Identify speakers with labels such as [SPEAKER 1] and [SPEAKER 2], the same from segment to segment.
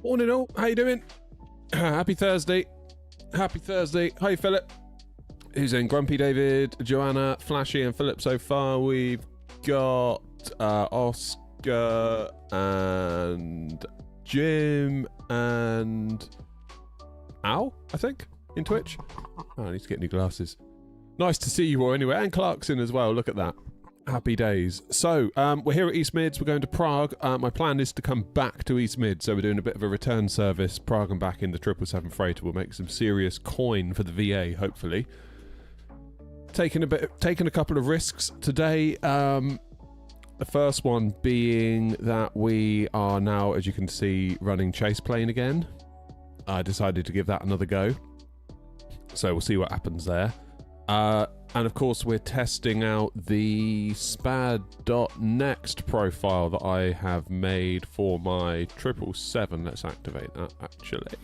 [SPEAKER 1] Morning all, how you doing? Happy Thursday. Happy Thursday. Hi Philip. Who's in? Grumpy David, Joanna, Flashy and Philip so far. We've got Oscar and Jim and Al, I think, in Twitch. Oh, I need to get new glasses. Nice to see you all anyway, and Clarkson as well, look at that. Happy days. So, we're here at East Mids, we're going to Prague. My plan is to come back to East Mids, so we're doing a bit of a return service, Prague and back in the 777 freighter. We'll make some serious coin for the VA, hopefully. Taking a couple of risks today. The first one being that we are now, as you can see, running chase plane again. I decided to give that another go. So we'll see what happens there. And of course, we're testing out the spad.next profile that I have made for my 777. Let's activate that, actually.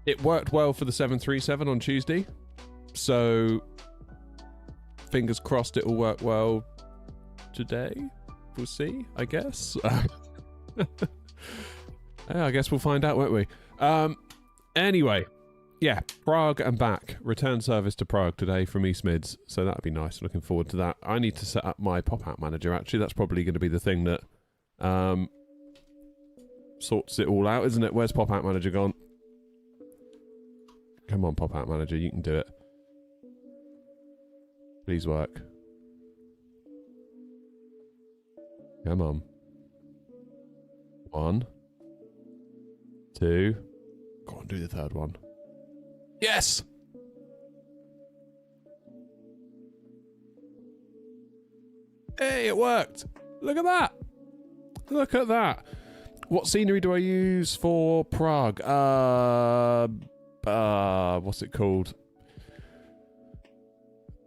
[SPEAKER 1] It worked well for the 737 on Tuesday. So, fingers crossed it will work well today. We'll see, I guess. I guess we'll find out, won't we? Anyway. Yeah, Prague and back. Return service to Prague today from East Mids. So that'd be nice. Looking forward to that. I need to set up my pop-out manager, actually. That's probably going to be the thing that sorts it all out, isn't it? Where's pop-out manager gone? Come on, pop-out manager. You can do it. Please work. Come on. 1, 2. Go on, do the third one. Yes! Hey, it worked! Look at that! Look at that! What scenery do I use for Prague? What's it called?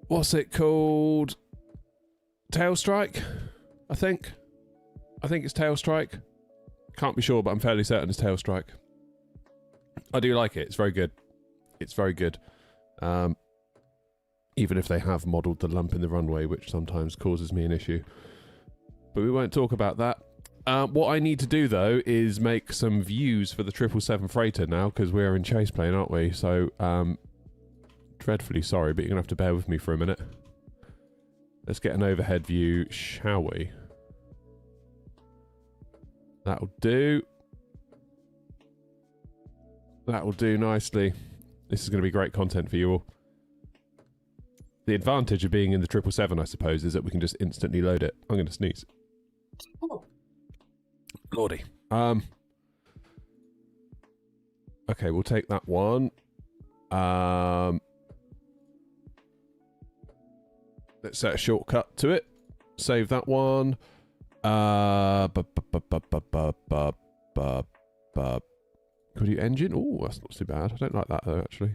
[SPEAKER 1] What's it called? Tail Strike, I think. I think it's Tail Strike. Can't be sure, but I'm fairly certain it's Tail Strike. I do like it. It's very good. It's very good. Even if they have modelled the lump in the runway, which sometimes causes me an issue. But we won't talk about that. What I need to do, though, is make some views for the 777 freighter now, because we're in chase plane, aren't we? So, dreadfully sorry, but you're going to have to bear with me for a minute. Let's get an overhead view, shall we? That'll do. That'll do nicely. This is going to be great content for you all. The advantage of being in the 777, I suppose, is that we can just instantly load it. I'm going to sneeze. Oh. Lordy. Okay, we'll take that one. Let's set a shortcut to it. Save that one. Could you engine? Oh, that's not too bad. I don't like that though, actually.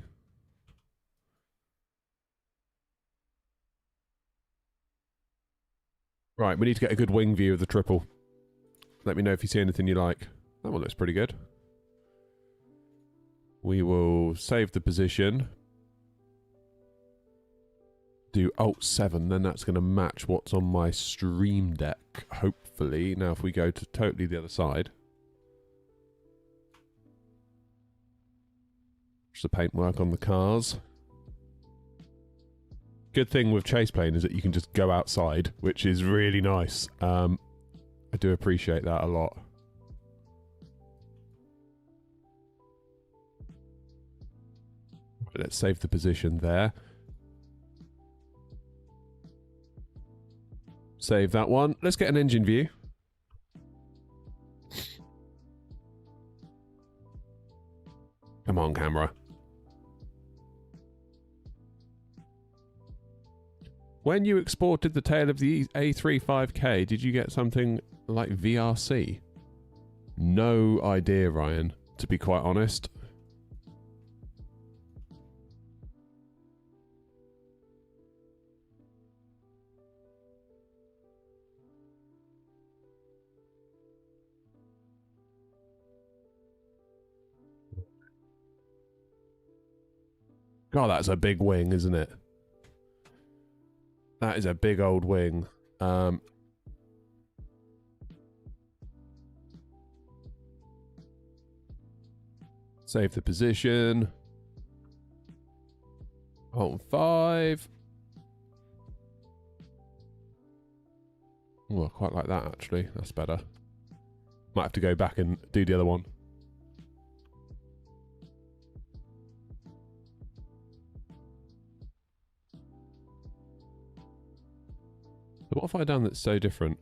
[SPEAKER 1] Right, we need to get a good wing view of the triple. Let me know if you see anything you like. That one looks pretty good. We will save the position. Do Alt-7, then that's going to match what's on my Stream Deck, hopefully. Now, if we go to totally the other side. The paintwork on the cars. Good thing with chase plane is that you can just go outside, which is really nice. I do appreciate that a lot. Let's save the position there. Save that one. Let's get an engine view. Come on, camera. When you exported the tail of the A35K, did you get something like VRC? No idea, Ryan, to be quite honest. God, that's a big wing, isn't it? That is a big old wing. Save the position. Hold 5. Oh, I quite like that actually. That's better. Might have to go back and do the other one. So what have I done that's so different?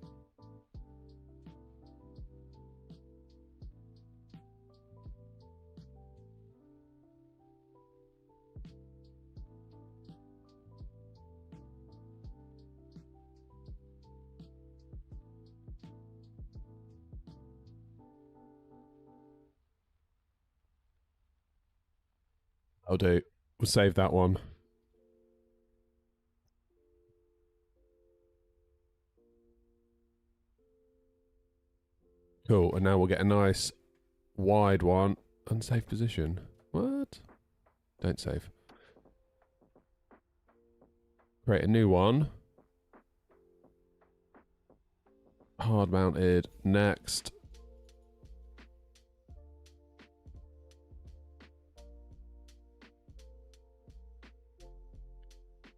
[SPEAKER 1] I'll do. We'll save that one. Cool, and now we'll get a nice wide one. Unsafe position. What? Don't save. Create a new one. Hard mounted. Next.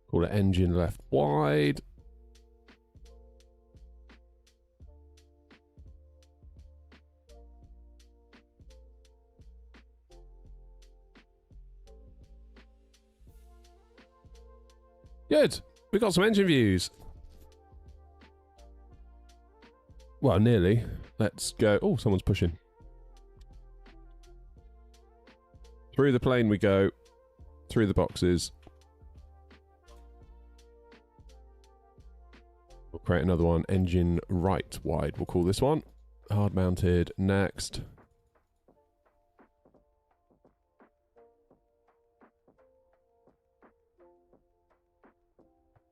[SPEAKER 1] Call it engine left wide. Good. We got some engine views. Well, nearly. Let's go. Oh, someone's pushing. Through the plane we go. Through the boxes. We'll create another one. Engine right wide. We'll call this one. Hard mounted. Next.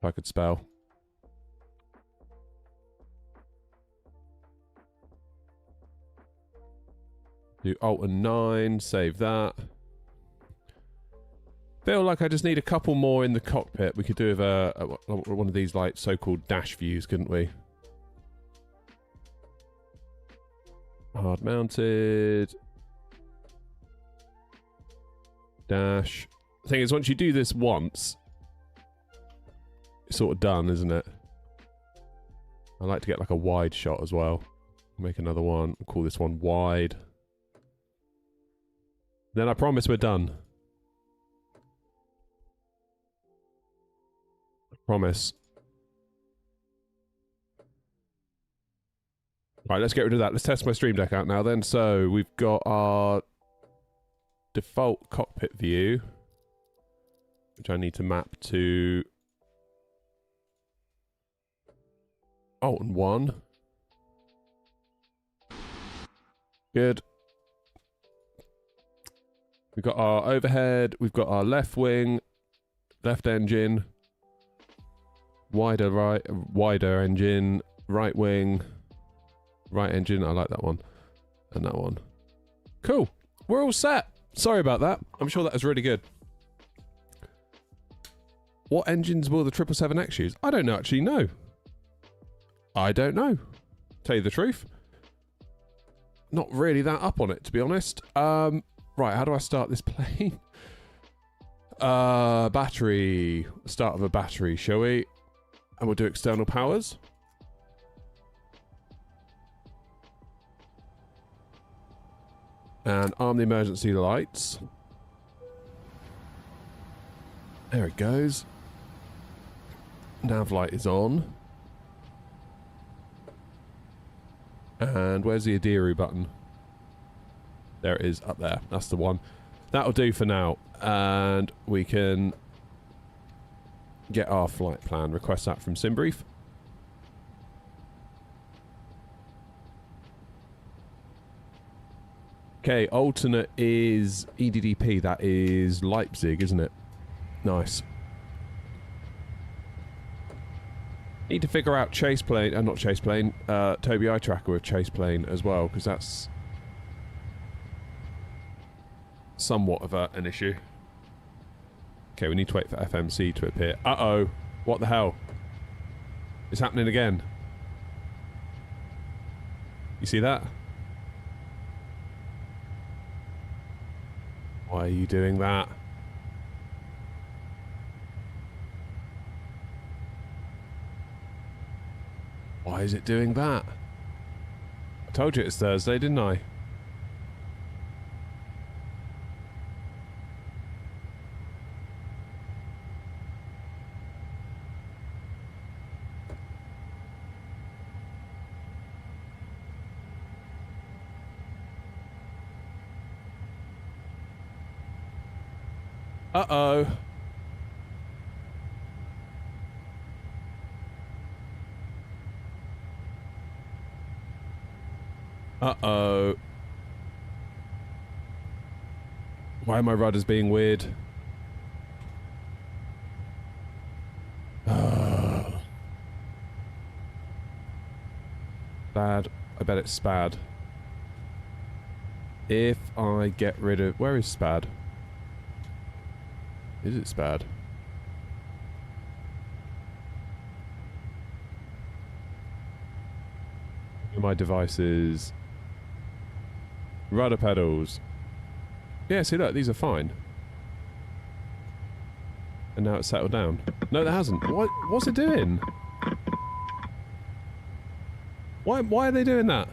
[SPEAKER 1] If I could spell. Do Alt and 9, save that. Feel like I just need a couple more in the cockpit. We could do with one of these like so-called dash views, couldn't we? Hard mounted. Dash. The thing is, once you do this once, it's sort of done, isn't it? I like to get like a wide shot as well. Make another one. We'll call this one wide. Then I promise we're done. I promise. Right, let's get rid of that. Let's test my Stream Deck out now then. So we've got our default cockpit view, which I need to map to Alt and 1. Good. We've got our overhead, we've got our left wing, left engine, wider engine, right wing, right engine, I like that one, and that one. Cool, we're all set. Sorry about that, I'm sure that was really good. What engines will the 777X use? I don't actually know. I don't know. Tell you the truth. Not really that up on it, to be honest. Right, how do I start this plane? Battery. Start of a battery, shall we? And we'll do external powers. And arm the emergency lights. There it goes. Nav light is on. And where's the Adiru button? There it is, up there. That's the one. That'll do for now. And we can get our flight plan. Request that from SimBrief. Okay, alternate is EDDP. That is Leipzig, isn't it? Nice. Need to figure out chase plane, not chase plane, Toby eye tracker with chase plane as well, because that's somewhat of an issue. Okay, we need to wait for FMC to appear. Uh-oh. What the hell? It's happening again. You see that? Why are you doing that? Why is it doing that? I told you it's Thursday, didn't I? Uh-oh. Uh-oh. Why are my rudders being weird? Bad. I bet it's Spad. If I get rid of... Where is Spad? Is it Spad? My devices. Rudder pedals. Yeah, see look, these are fine. And now it's settled down. No, it hasn't. What's it doing? Why are they doing that?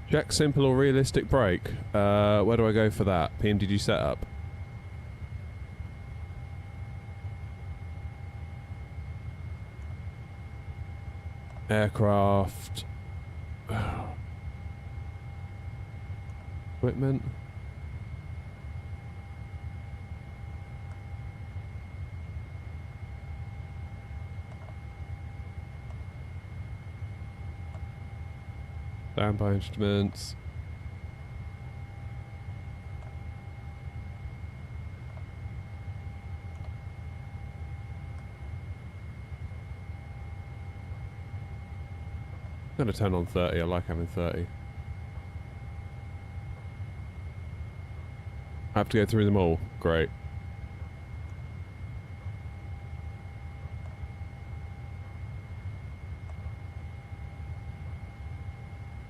[SPEAKER 1] Check simple or realistic brake. Where do I go for that? PMDG setup. Aircraft. Equipment. Standby instruments. I'm gonna turn on 30, I like having 30. I have to go through them all. Great.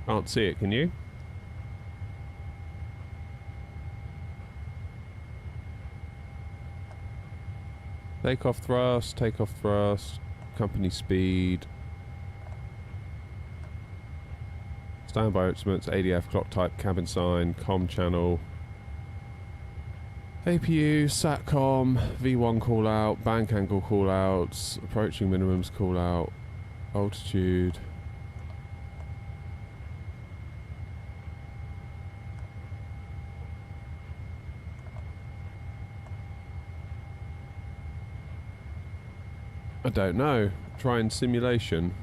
[SPEAKER 1] Can't see it, can you? Takeoff thrust, company speed. Standby instruments, ADF, clock type, cabin sign, comm channel. APU, SATCOM, V1 call out, bank angle call outs, approaching minimums call out, altitude. I don't know. Try in simulation.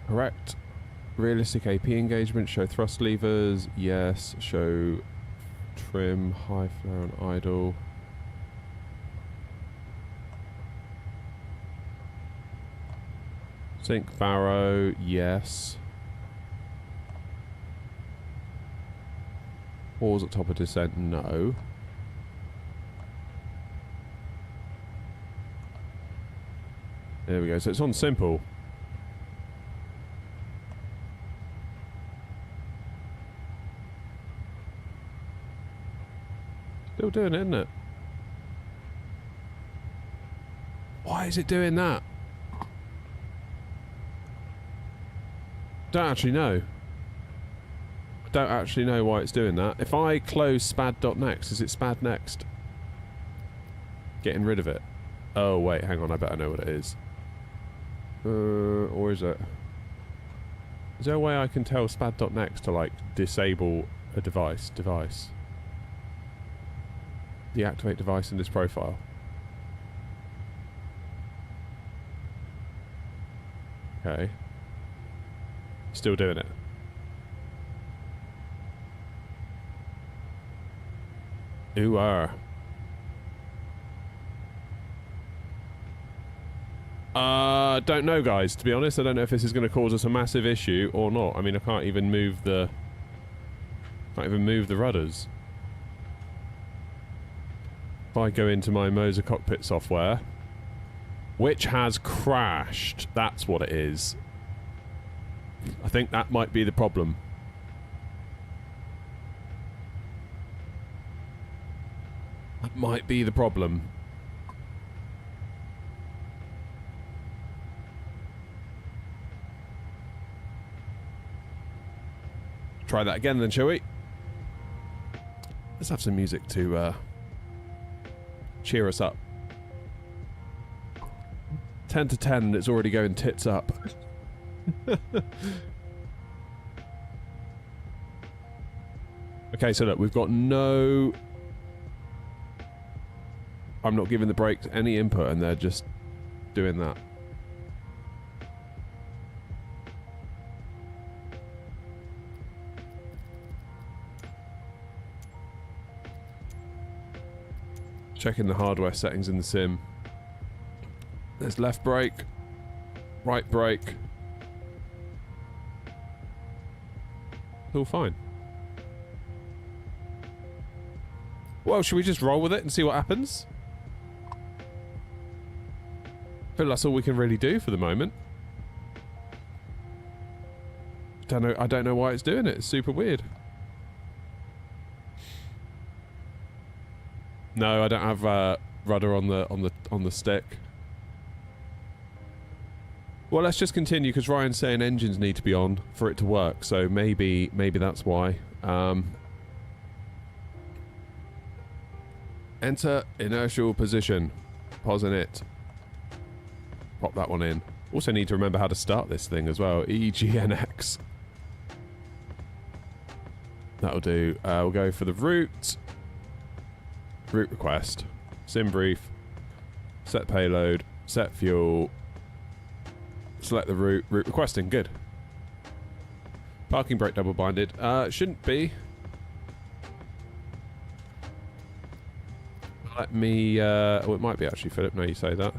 [SPEAKER 1] Correct. Realistic AP engagement. Show thrust levers. Yes. Show trim. High flare and idle. Sink barrow. Yes. Pause at top of descent, no. There we go, so it's on simple. Still doing it, isn't it? Why is it doing that? Don't actually know. I don't actually know why it's doing that. If I close spad.next, is it spad next? Getting rid of it. Oh wait, hang on, I bet I know what it is. Or is it? Is there a way I can tell spad.next to like disable a device? Deactivate device in this profile. Okay. Still doing it. Don't know, guys. To be honest, I don't know if this is going to cause us a massive issue or not. I mean, I can't even move the rudders. If I go into my Moser cockpit software, which has crashed, that's what it is. I think that might be the problem. That might be the problem. Try that again then, shall we? Let's have some music to cheer us up. 10 to 10 and it's already going tits up. Okay, so look, we've got no... I'm not giving the brakes any input and they're just doing that. Checking the hardware settings in the sim. There's left brake, right brake. It's all fine. Well, should we just roll with it and see what happens? I feel that's all we can really do for the moment. I don't know why it's doing it. It's super weird. No, I don't have rudder on the stick. Well, let's just continue because Ryan's saying engines need to be on for it to work. So maybe that's why. Enter inertial position. Pause in it. Pop that one in. Also need to remember how to start this thing as well. EGNX. That'll do. We'll go for the route. Route request. Sim brief. Set payload. Set fuel. Select the route. Route requesting. Good. Parking brake double binded. Shouldn't be. Let me... oh, it might be actually, Philip. No, you say that.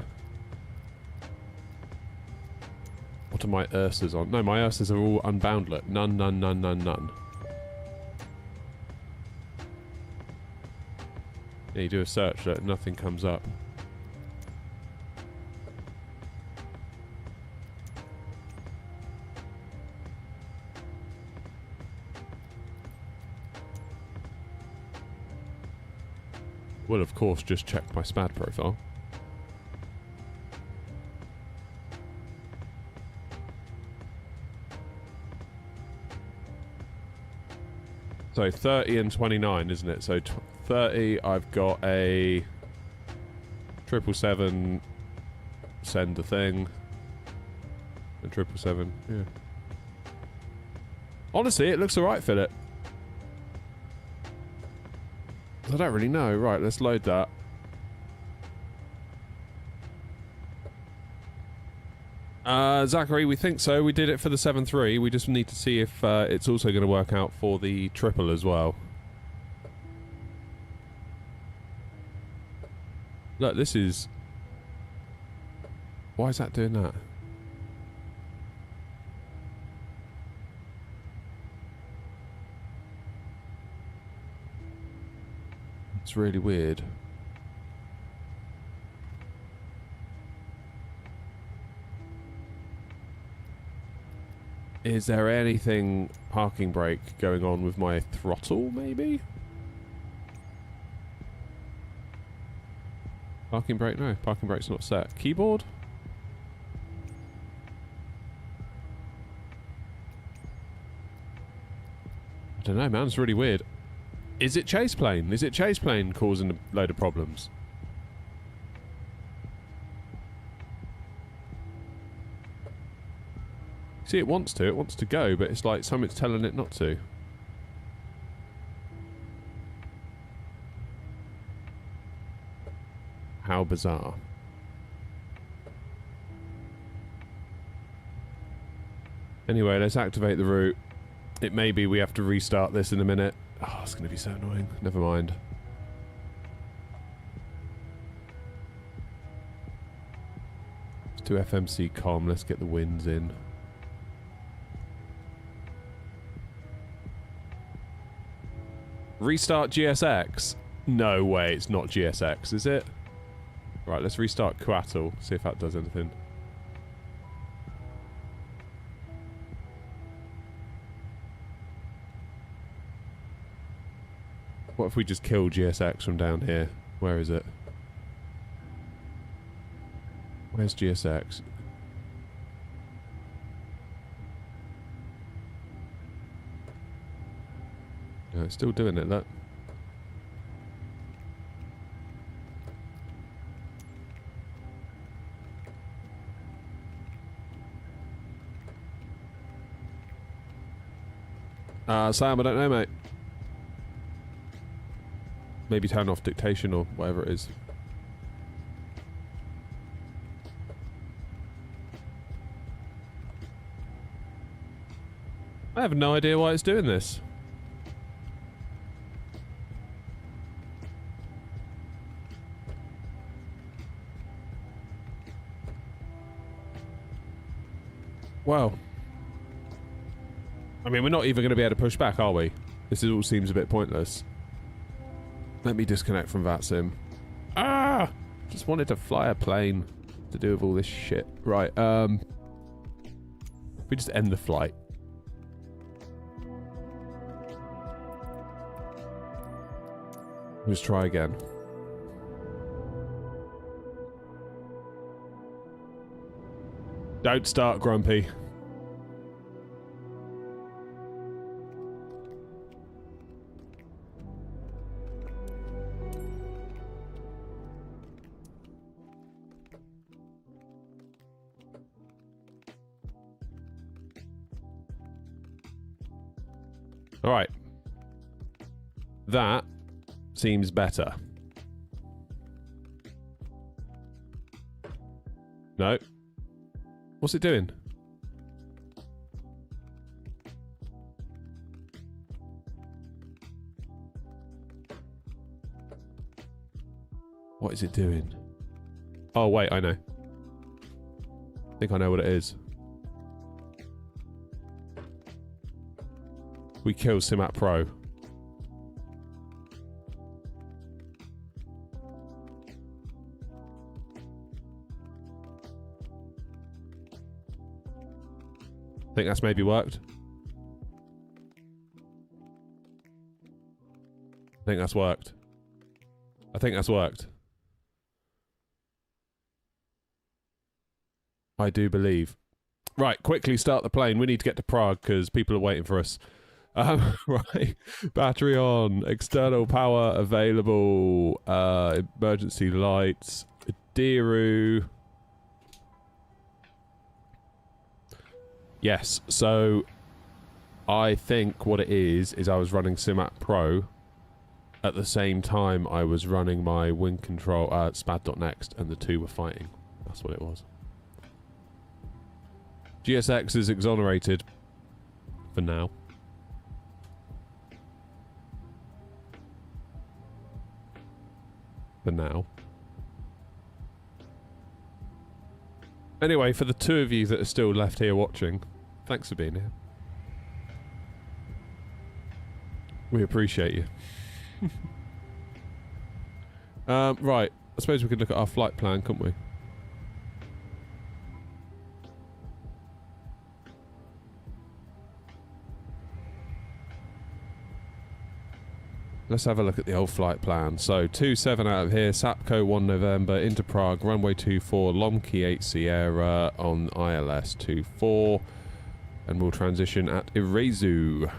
[SPEAKER 1] What are my Ursas on? No, my Ursas are all unboundlet. None, none, none, none, none. Yeah, you do a search, that nothing comes up. Will, of course, just check my SPAD profile. So 30 and 29, isn't it? So 30, I've got a 777 send the thing. And 777, yeah. Honestly, it looks alright, Philip. I don't really know. Right, let's load that. Zachary, we think so. We did it for the 7.3. We just need to see if it's also going to work out for the triple as well. Look, this is... Why is that doing that? It's really weird. Is there anything parking brake going on with my throttle, maybe? Parking brake? No, parking brake's not set. Keyboard? I don't know, man. It's really weird. Is it chase plane? Is it chase plane causing a load of problems? See, it wants to go, but it's like something's telling it not to. How bizarre. Anyway, let's activate the route. It may be we have to restart this in a minute. Oh, it's going to be so annoying. Never mind. Let's do FMC comm. Let's get the winds in. Restart GSX? No way, it's not GSX, is it? Right, let's restart Quattle, see if that does anything. What if we just kill GSX from down here? Where is it? Where's GSX? No, it's still doing it, look. Sam, I don't know, mate. Maybe turn off dictation or whatever it is. I have no idea why it's doing this. Well, I mean, we're not even going to be able to push back, are we? This all seems a bit pointless. Let me disconnect from VATSIM. Ah! Just wanted to fly a plane to do with all this shit. Right, we just end the flight. Let's try again. Don't start, Grumpy. All right. That seems better. No. What's it doing? What is it doing? Oh, wait, I know. I think I know what it is. We kill Simat Pro. I think that's maybe worked. I think that's worked. I think that's worked. I do believe. Right, quickly start the plane. We need to get to Prague because people are waiting for us. Right, battery on, external power available, emergency lights, Diru. Yes, so I think what it is I was running Simat Pro at the same time I was running my wind control, spad.next, and the two were fighting. That's what it was. GSX is exonerated for now. For now. Anyway, for the two of you that are still left here watching, thanks for being here. We appreciate you. Right, I suppose we could look at our flight plan, couldn't we? Let's have a look at the old flight plan. So, 27 out of here, Sapco 1 November, into Prague, runway 24, Lomki 8 Sierra on ILS 24, and we'll transition at Irezu.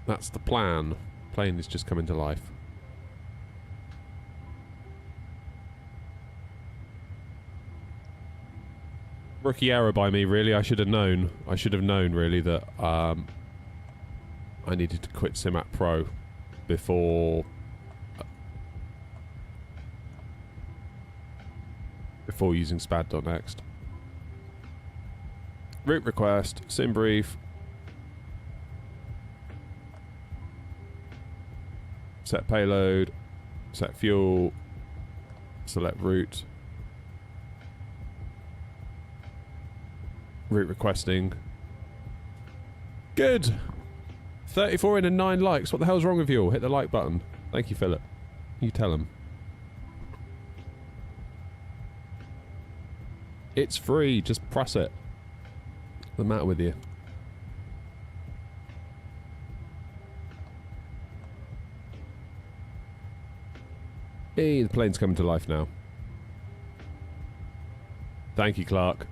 [SPEAKER 1] That's the plan. Plane is just coming to life. Rookie error by me, really. I should have known. I should have known, really, that I needed to quit Simat Pro before using spad.next. Route request, sim brief, set payload, set fuel, select route, route requesting. Good. 34 in and 9 likes. What the hell's wrong with you all? Hit the like button. Thank you, Philip. You tell him. It's free. Just press it. What's the matter with you? Hey, the plane's coming to life now. Thank you, Clark.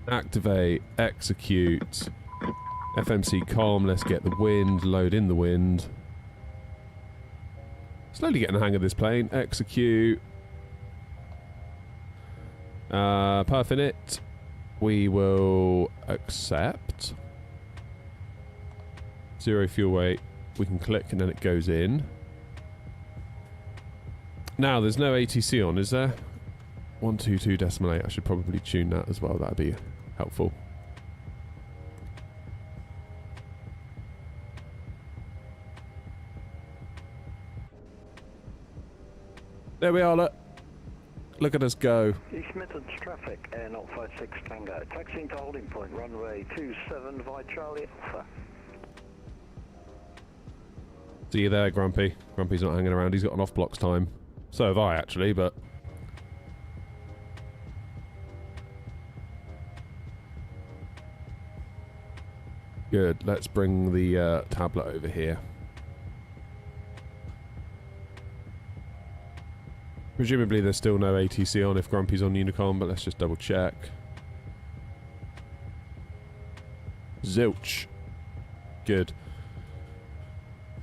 [SPEAKER 1] Activate, execute, FMC calm, let's get the wind, load in the wind. Slowly getting the hang of this plane, execute. Perf in it. We will accept. 0 fuel weight. We can click and then it goes in. Now, there's no ATC on, is there? 122.8. I should probably tune that as well. That'd be helpful. There we are, look. Look at us go.
[SPEAKER 2] East Midlands traffic, Air 056 Tango. Taxiing to holding point, runway 27 via Charlie Alpha.
[SPEAKER 1] See you there, Grumpy. Grumpy's not hanging around. He's got an off-blocks time. So have I, actually, but... Good. Let's bring the tablet over here. Presumably there's still no ATC on if Grumpy's on Unicom, but let's just double check. Zilch. Good.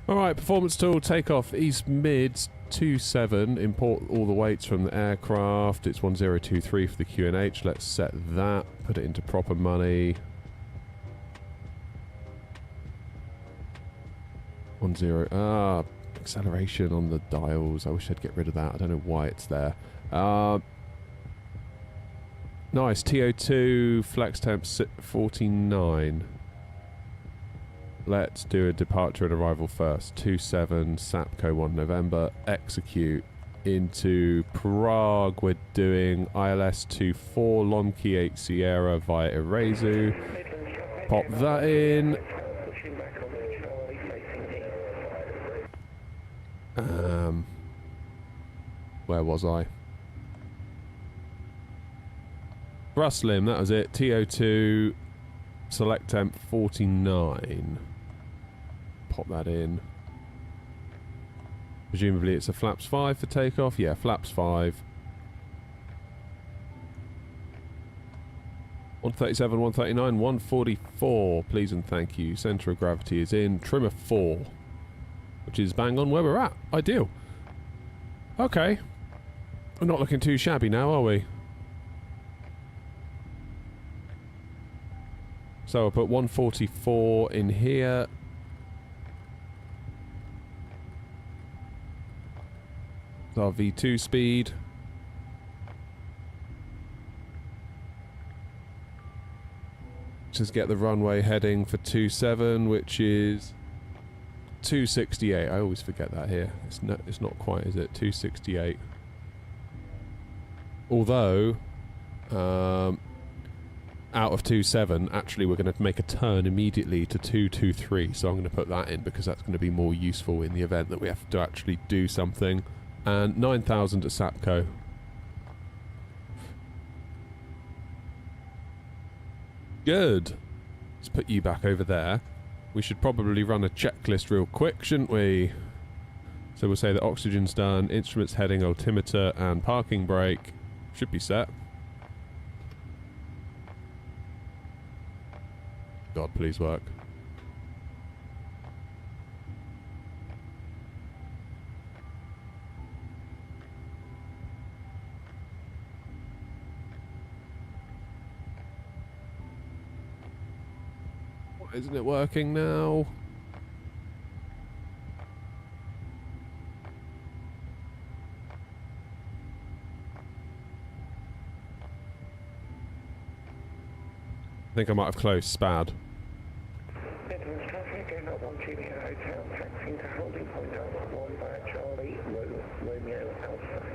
[SPEAKER 1] Alright, performance tool, takeoff, east mids, 27, import all the weights from the aircraft. It's 1023 for the QNH. Let's set that, put it into proper money. 10, acceleration on the dials. I wish I'd get rid of that. I don't know why it's there. Nice, TO2, flex temp 49. Let's do a departure and arrival first. 27, Sapco 1 November, execute into Prague. We're doing ILS 24, Lonky 8 Sierra via Irazu. Pop that in. Where was I? Bruslim, that was it. TO2, select temp 49. Pop that in. Presumably it's a flaps 5 for takeoff. Yeah, flaps 5. 137, 139, 144. Please and thank you. Centre of gravity is in. Trimmer 4. Which is bang on where we're at. Ideal. Okay. We're not looking too shabby now, are we? So I'll put 144 in here. It's our V2 speed. Just get the runway heading for 27, which is 268. I always forget that here. It's not quite, is it? 268. Although, out of 27, actually we're going to make a turn immediately to 223. So I'm going to put that in because that's going to be more useful in the event that we have to actually do something. And 9,000 at Sapco. Good. Let's put you back over there. We should probably run a checklist real quick, shouldn't we? So we'll say that oxygen's done, instruments heading, altimeter, and parking brake should be set. God, please work. Isn't it working now? I think I might have closed SPAD.
[SPEAKER 2] Midlands traffic, Air 01 Juliet Hotel, taxiing to holding point Alpha 1 via Charlie, Romeo Alpha.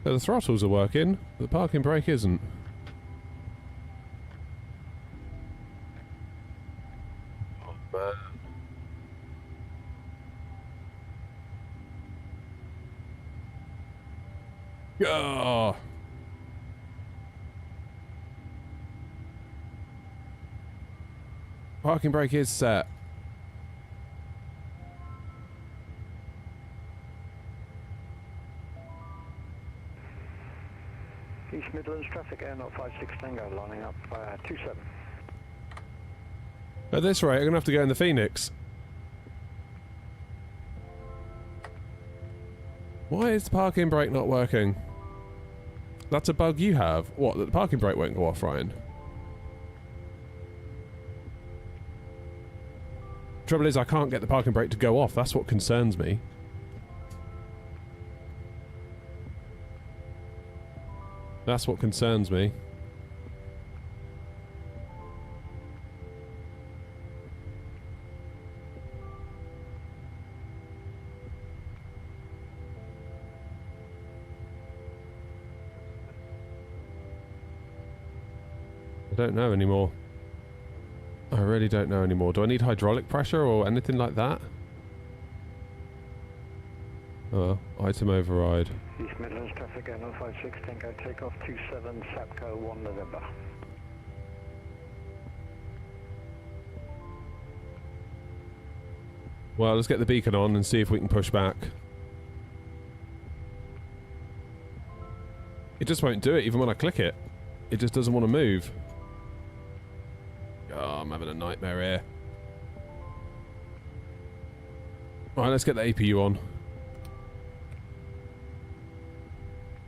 [SPEAKER 1] So the throttles are working, the parking brake isn't. Oh man. Oh. Parking brake is set.
[SPEAKER 2] East Midlands traffic, Air 056 Tango, lining up 27.
[SPEAKER 1] At this rate, I'm going to have to go in the Phoenix. Why is the parking brake not working? That's a bug you have. What, that the parking brake won't go off, Ryan? Trouble is, I can't get the parking brake to go off. That's what concerns me. That's what concerns me. I don't know anymore. I really don't know anymore. Do I need hydraulic pressure or anything like that? Oh, item override.
[SPEAKER 2] East Midlands traffic, Air 056 Tango, takeoff 27, Sapco 1 November.
[SPEAKER 1] Well, let's get the beacon on and see if we can push back. It just won't do it even when I click it. It just doesn't want to move. Oh, I'm having a nightmare here. Alright, let's get the APU on.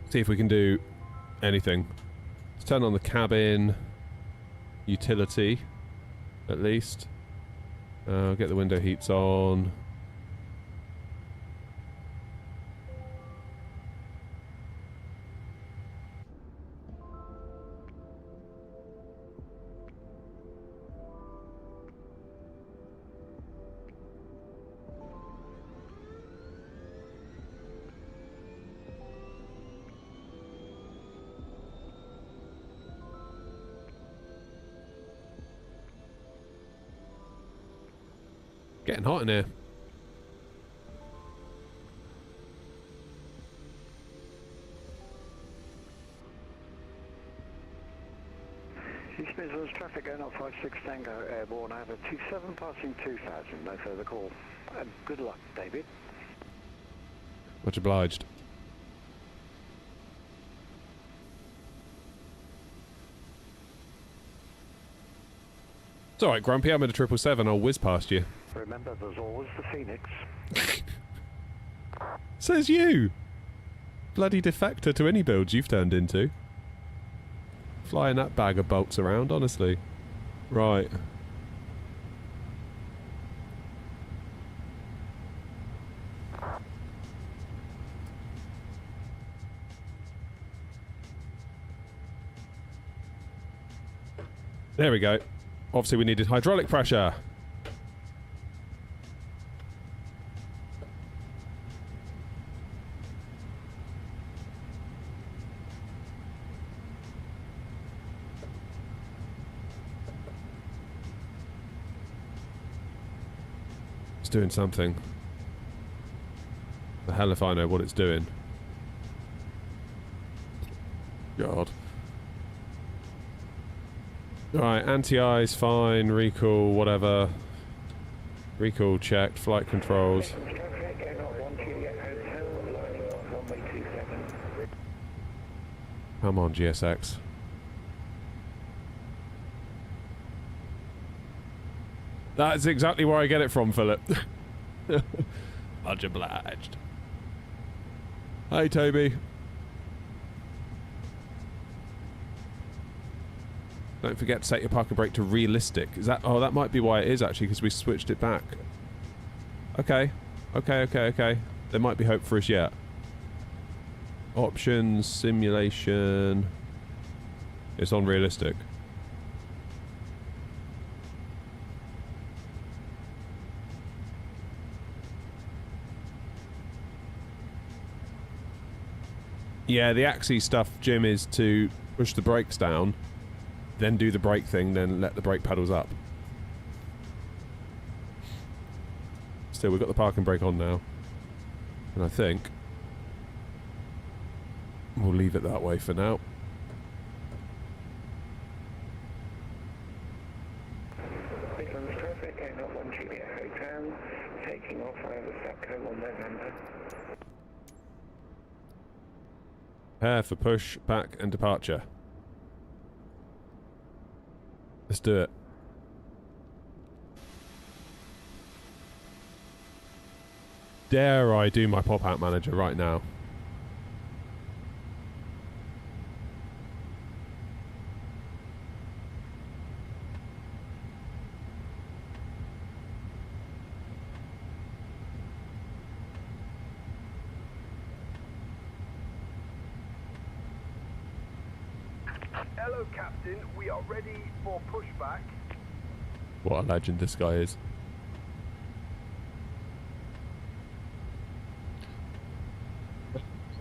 [SPEAKER 1] See if we can do anything. Let's turn on the cabin utility, at least. Get the window heats on. Getting hot in here.
[SPEAKER 2] East Midlands traffic, Air 056 Tango, airborne over 27, passing 2000, no further call. Good luck, David.
[SPEAKER 1] Much obliged. It's alright, Grumpy, I'm at a 777, I'll whiz past you.
[SPEAKER 2] Remember, there's always the Phoenix.
[SPEAKER 1] Says you! Bloody defector to any builds you've turned into. Flying that bag of bolts around, honestly. Right. There we go. Obviously we needed hydraulic pressure. It's doing something. The hell if I know what it's doing. God. Alright, anti-eyes, fine, recall, whatever. Recall checked, flight controls. Come on, GSX. That's exactly where I get it from, Philip. Much obliged. Hey, Toby. Don't forget to set your parking brake to realistic. Is that... Oh, that might be why it is, actually, because we switched it back. Okay. Okay. There might be hope for us yet. Options, simulation... It's on realistic. Yeah, the axis stuff, Jim, is to push the brakes down, then do the brake thing, then let the brake pedals up. Still, we've got the parking brake on now. And I think we'll leave it that way for now.
[SPEAKER 2] Midlands traffic, going up 1 Juliet Hotel, taking off over Sapco 1 November.
[SPEAKER 1] Prepare for push, back, and departure. Let's do it. Dare I do my pop-out manager right now?
[SPEAKER 3] Hello, Captain. We are ready for pushback.
[SPEAKER 1] What a legend this guy is.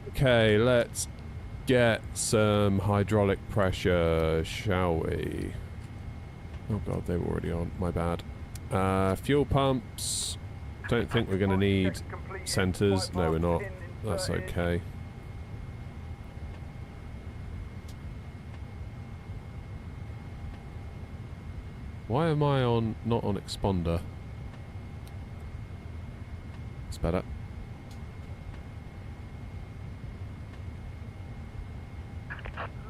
[SPEAKER 1] Okay, let's get some hydraulic pressure, shall we? Oh god, they were already on. My bad. Fuel pumps. Don't think we're going to need centres. No, we're not. That's okay. Why am I not on exponder? It's better.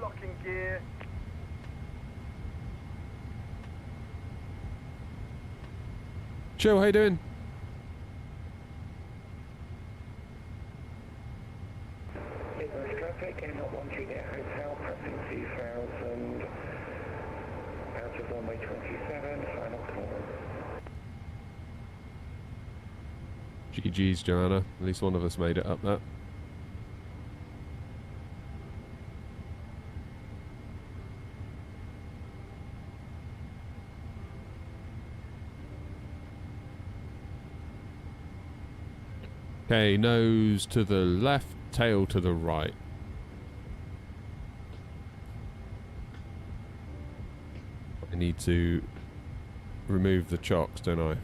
[SPEAKER 3] Locking gear.
[SPEAKER 1] Chill, how you doing?
[SPEAKER 2] Midlands traffic, going up 1 Juliet Hotel, passing 2000, out of runway 27, final call.
[SPEAKER 1] GG's, Joanna. At least one of us made it up there. Okay, nose to the left, tail to the right. I need to remove the chocks, don't I?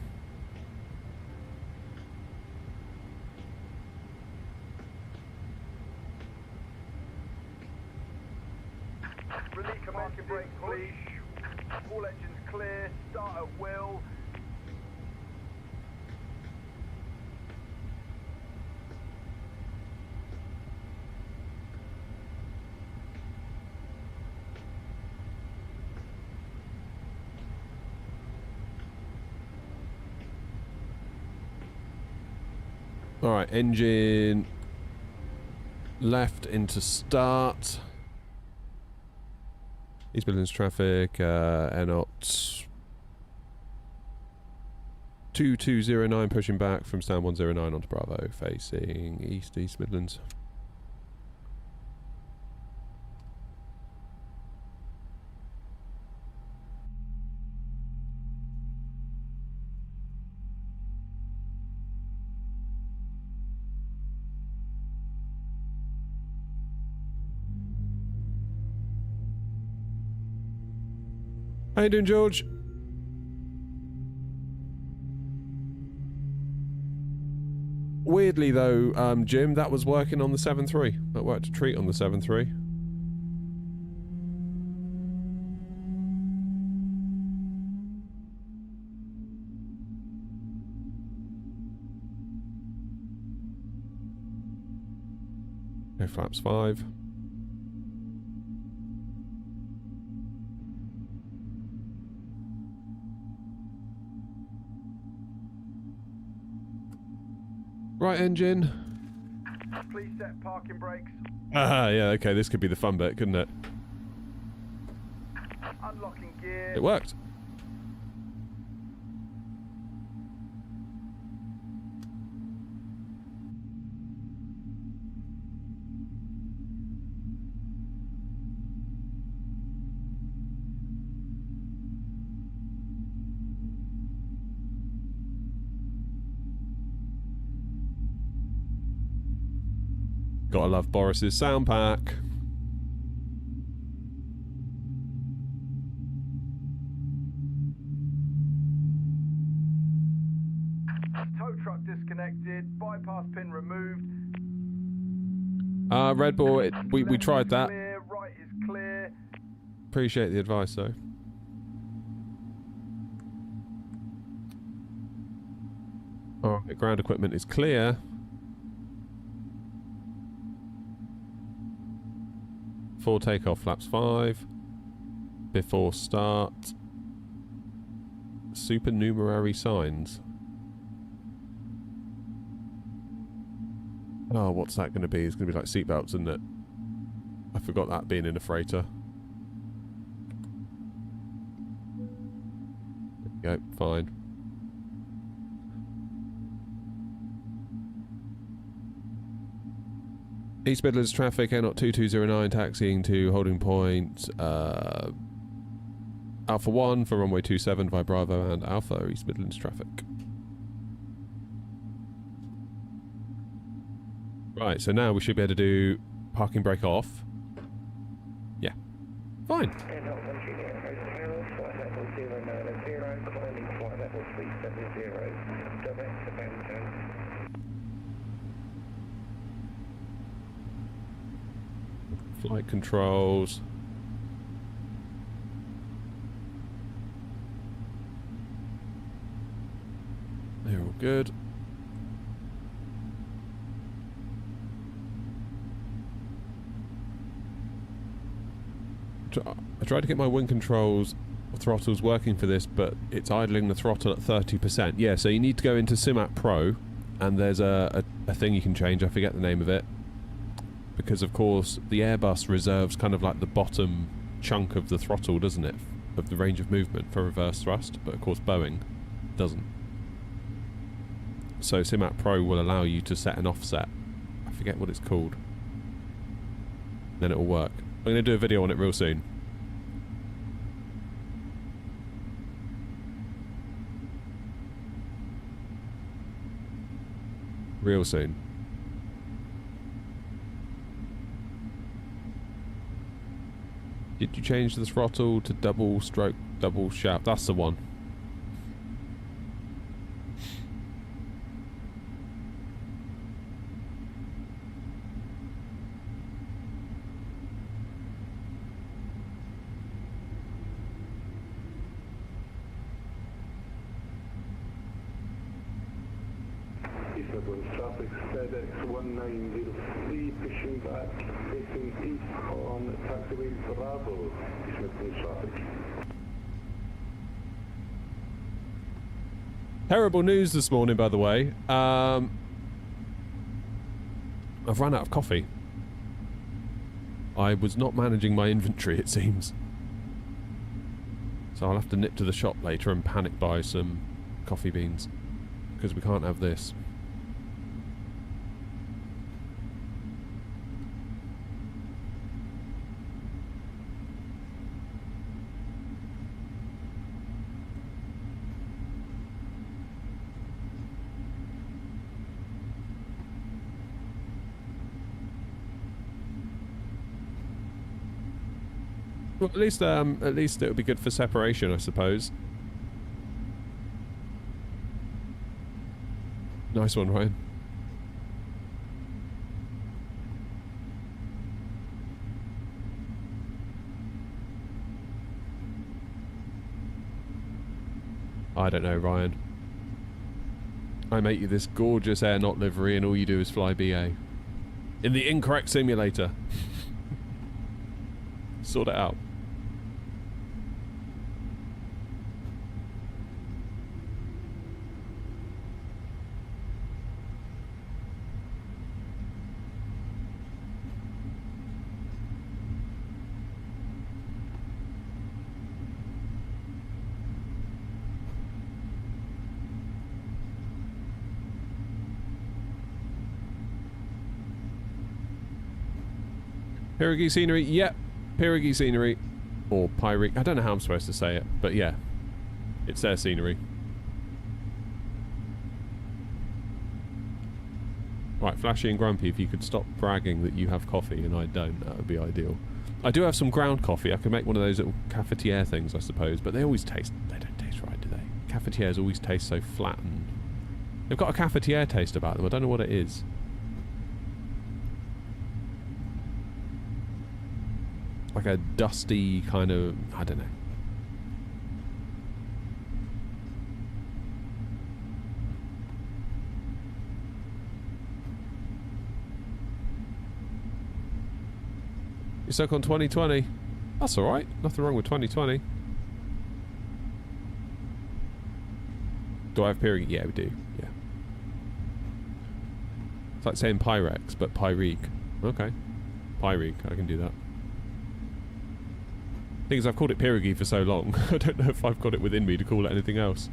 [SPEAKER 3] Release parking brake, please. All engines clear. Start at will.
[SPEAKER 1] Alright, engine left into start. East Midlands traffic, NOT 2209 pushing back from stand 109 onto Bravo, facing East Midlands. How you doing, George? Weirdly though, Jim, that was working on the 7.3. That worked a treat on the 7.3. No flaps 5. Right engine.
[SPEAKER 3] Please set parking brakes.
[SPEAKER 1] Ah, yeah, okay, this could be the fun bit, couldn't it?
[SPEAKER 3] Unlocking gear.
[SPEAKER 1] It worked. Gotta love Boris's sound pack.
[SPEAKER 3] Tow truck disconnected, bypass pin removed.
[SPEAKER 1] Red Bull, we tried that.
[SPEAKER 3] Clear, right is clear.
[SPEAKER 1] Appreciate the advice though. Alright, ground equipment is clear. Full takeoff, flaps 5. Before start. Supernumerary signs. Oh, what's that going to be? It's going to be like seatbelts, isn't it? I forgot that being in a freighter. There you go, fine. East Midlands traffic, A0 2209, taxiing to holding point Alpha 1 for runway 27 via Bravo and Alpha, East Midlands traffic. Right, so now we should be able to do parking brake off. Yeah. Fine. Flight controls. They're all good. I tried to get my wing controls throttles working for this, but it's idling the throttle at 30%. Yeah, so you need to go into SimApp Pro, and there's a thing you can change. I forget the name of it. Because, of course, the Airbus reserves kind of like the bottom chunk of the throttle, doesn't it? Of the range of movement for reverse thrust, but of course Boeing doesn't. So SimApp Pro will allow you to set an offset. I forget what it's called. Then it will work. I'm going to do a video on it real soon. Real soon. Did you change the throttle to double stroke, double shaft? That's the one.
[SPEAKER 4] Traffic FedEx 1903 pushing back, facing east on taxiway Bravo, East Midlands traffic.
[SPEAKER 1] Terrible news this morning, by the way. I've run out of coffee. I was not managing my inventory, it seems. So I'll have to nip to the shop later and panic buy some coffee beans. Because we can't have this. Well, at least it would be good for separation, I suppose. Nice one, Ryan. I don't know, Ryan. I make you this gorgeous aeronaut livery and all you do is fly BA. In the incorrect simulator. Sort it out. Pirigee scenery, yep. Pirigee scenery. Or Pyric. I don't know how I'm supposed to say it, but yeah. It's their scenery. Right, Flashy and Grumpy, if you could stop bragging that you have coffee and I don't, that would be ideal. I do have some ground coffee. I could make one of those little cafetiere things, I suppose, but they always taste... They don't taste right, do they? Cafetières always taste so flat and... They've got a cafetiere taste about them. I don't know what it is. Like a dusty kind of... I don't know. You're stuck on 2020. That's alright. Nothing wrong with 2020. Do I have Pyrex? Yeah, we do. Yeah. It's like saying Pyrex, but Pyreek. Okay. Pyreek. I can do that. Thing is, I've called it Pyregy for so long. I don't know if I've got it within me to call it anything else.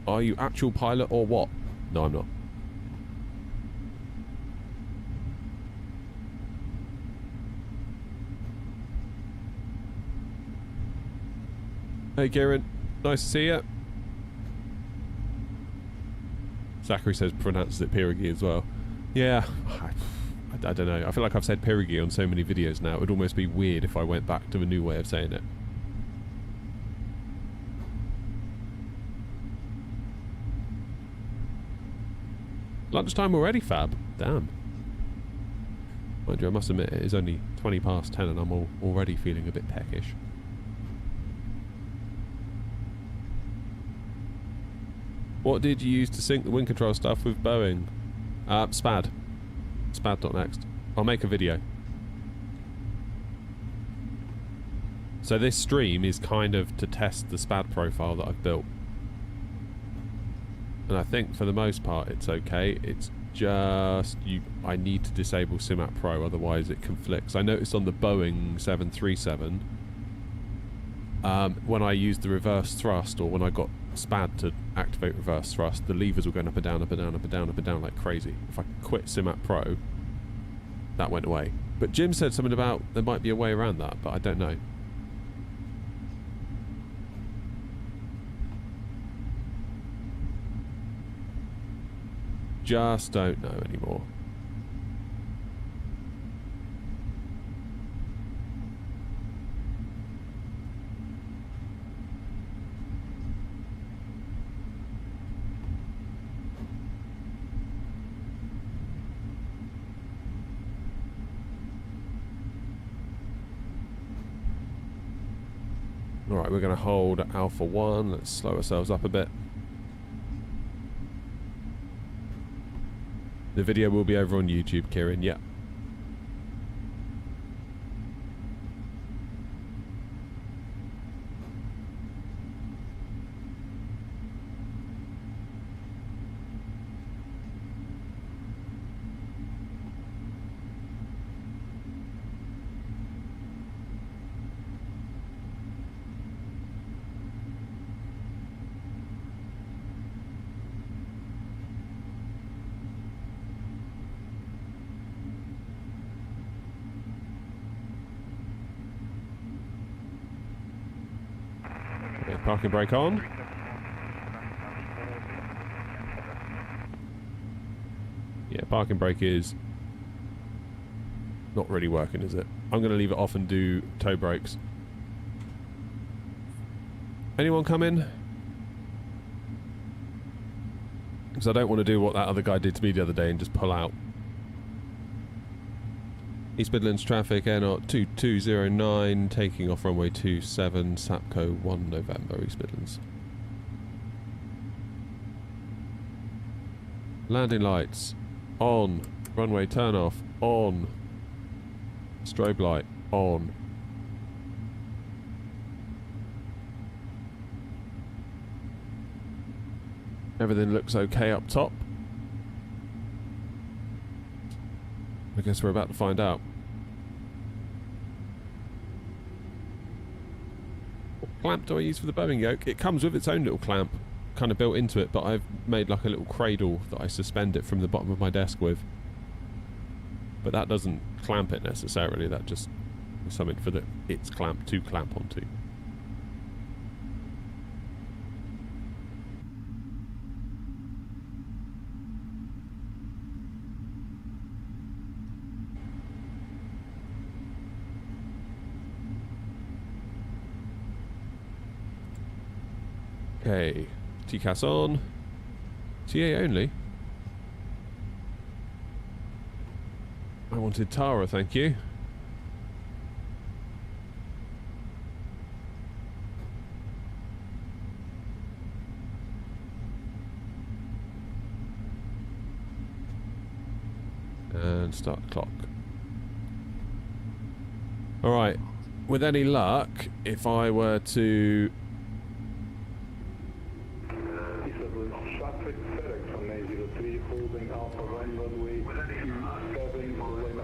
[SPEAKER 1] Are you actual pilot or what? No, I'm not. Hey Kieran, nice to see you. Zachary says pronounces it Pyregy as well. Yeah, I don't know. I feel like I've said Pyregy on so many videos now. It would almost be weird if I went back to a new way of saying it. Lunchtime already, Fab? Damn. Mind you, I must admit, it is only 20 past 10 and I'm already feeling a bit peckish. What did you use to sync the wind control stuff with Boeing? SPAD. SPAD.next. I'll make a video. So this stream is kind of to test the SPAD profile that I've built. And I think for the most part it's okay. It's just I need to disable SimApp Pro, otherwise it conflicts. I noticed on the Boeing 737 when I used the reverse thrust, or when I got SPAD to activate reverse thrust, the levers were going up and down, up and down, up and down, up and down like crazy. If I quit SimApp Pro, that went away. But Jim said something about there might be a way around that, but I don't know. Just don't know anymore. Alright, we're going to hold Alpha 1. Let's slow ourselves up a bit. The video will be over on YouTube, Kieran. Yeah. Parking brake on. Yeah, parking brake is not really working, is it? I'm going to leave it off and do toe brakes. Anyone come in? Because I don't want to do what that other guy did to me the other day and just pull out. East Midlands traffic, Air 2209, taking off runway 27, Sapco 1 November, East Midlands. Landing lights, on. Runway turn off, on. Strobe light, on. Everything looks okay up top. I guess we're about to find out. clamp do I use for the Boeing yoke? It comes with its own little clamp, kind of built into it, but I've made like a little cradle that I suspend it from the bottom of my desk with. But that doesn't clamp it necessarily, that just is something for its clamp to clamp onto. Okay, TCAS on. TA only. I wanted Tara, thank you. And start the clock. Alright, with any luck, if I were to...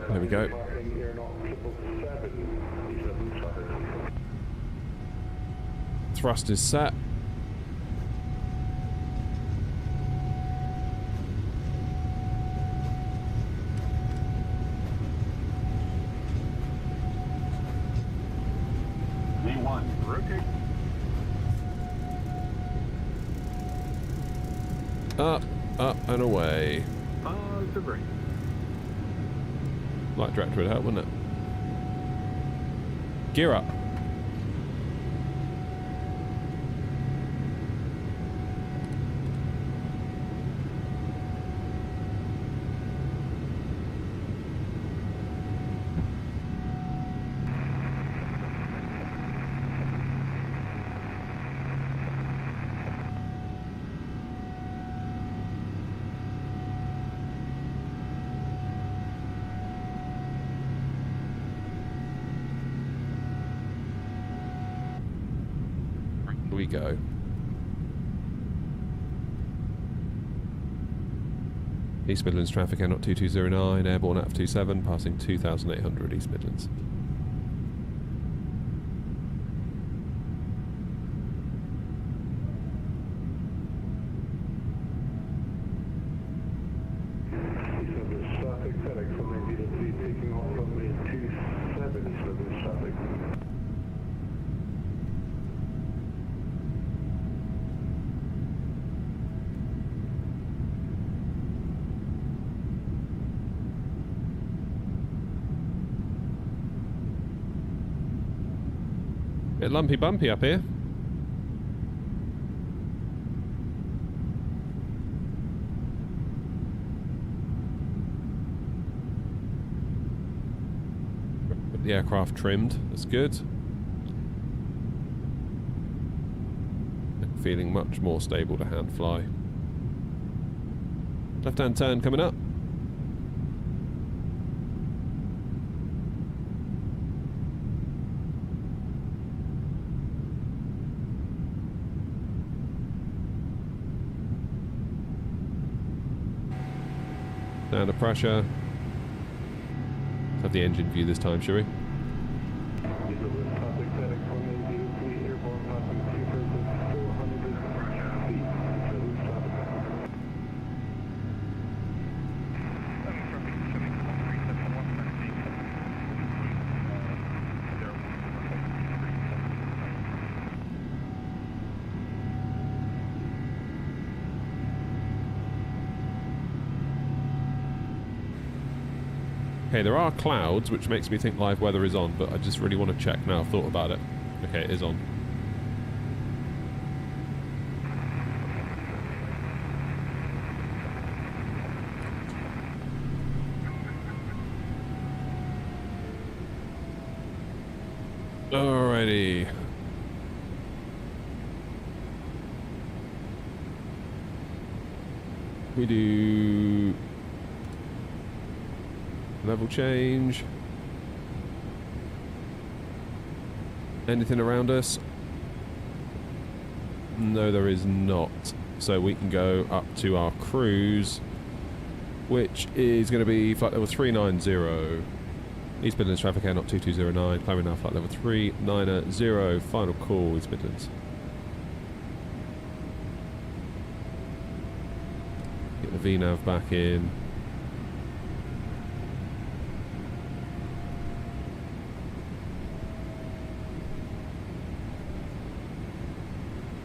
[SPEAKER 1] There we go. Thrust is set.
[SPEAKER 3] V1, rookie.
[SPEAKER 1] Up and away.
[SPEAKER 3] Positive brake.
[SPEAKER 1] Light director would help, wouldn't it? Gear up. We go. East Midlands traffic, N 2209, airborne at 27, passing 2,800 East Midlands.
[SPEAKER 4] Traffic, FedEx 1903, taking off runway 27, East Midlands traffic.
[SPEAKER 1] Bit lumpy bumpy up here. Got the aircraft trimmed, that's good. Feeling much more stable to hand fly. Left hand turn coming up. Down to pressure. Let's have the engine view this time, shall we? Okay, there are clouds, which makes me think live weather is on, but I just really want to check now I've thought about it. Okay, it is on. Alrighty. We do level change. Anything around us? No, there is not. So we can go up to our cruise, which is going to be flight level 390. East Midlands traffic air not 2209, climbing now flight level 390, final call East Midlands. Get the VNAV back in.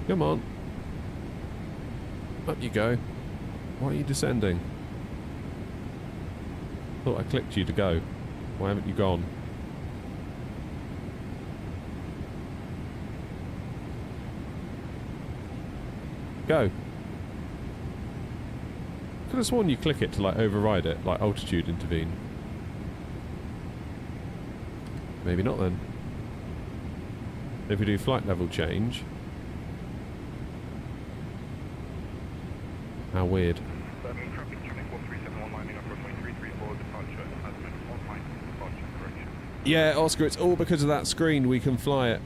[SPEAKER 1] Come on. Up you go. Why are you descending? Thought I clicked you to go. Why haven't you gone? Go. Could have sworn you click it to like override it, like altitude intervene. Maybe not then. If we do flight level change. How weird. Yeah, Oscar, it's all because of that screen we can fly it.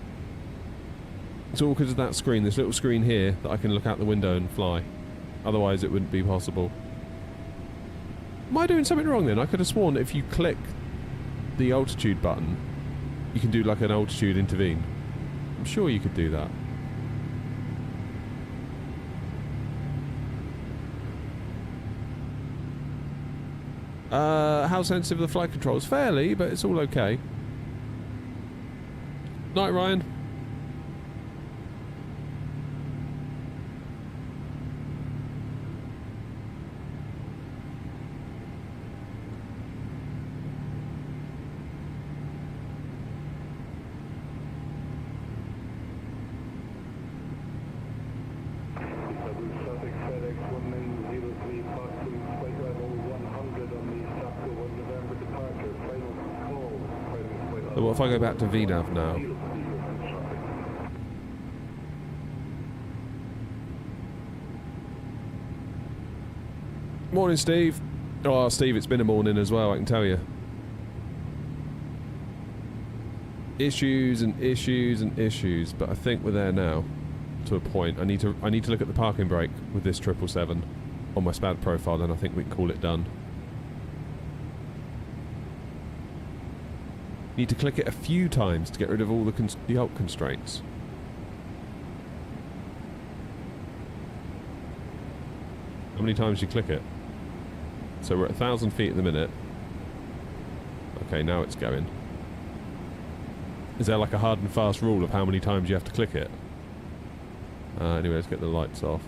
[SPEAKER 1] It's all because of that screen, this little screen here that I can look out the window and fly. Otherwise it wouldn't be possible. Am I doing something wrong then? I could have sworn if you click the altitude button, you can do like an altitude intervene. I'm sure you could do that. How sensitive are the flight controls? Fairly, but it's all okay. Night, Ryan. So what if I go back to VNAV now? Morning, Steve. Oh, Steve, it's been a morning as well, I can tell you. Issues and issues and issues, but I think we're there now. To a point. I need to look at the parking brake with this 777 on my SPAD profile, then I think we can call it done. Need to click it a few times to get rid of all the alt constraints. How many times do you click it? So we're at 1,000 feet at the minute. Okay, now it's going. Is there like a hard and fast rule of how many times you have to click it? Anyway, let's get the lights off.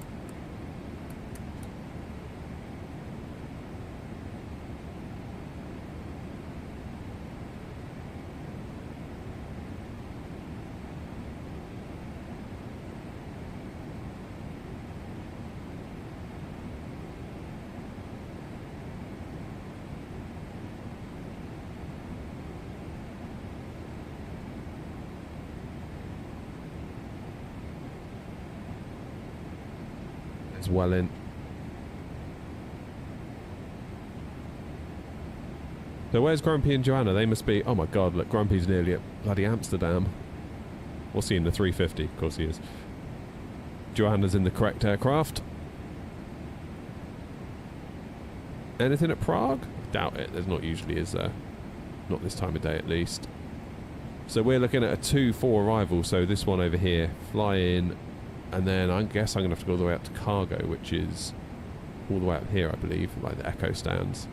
[SPEAKER 1] Well in. So where's Grumpy and Joanna? They must be... Oh my god, look, Grumpy's nearly at bloody Amsterdam. What's he in the 350? Of course he is. Joanna's in the correct aircraft. Anything at Prague? Doubt it. There's not usually, is there? Not this time of day at least. So we're looking at a 2-4 arrival. So this one over here, fly in. And then I guess I'm going to have to go all the way up to cargo, which is all the way up here, I believe, like the Echo stands.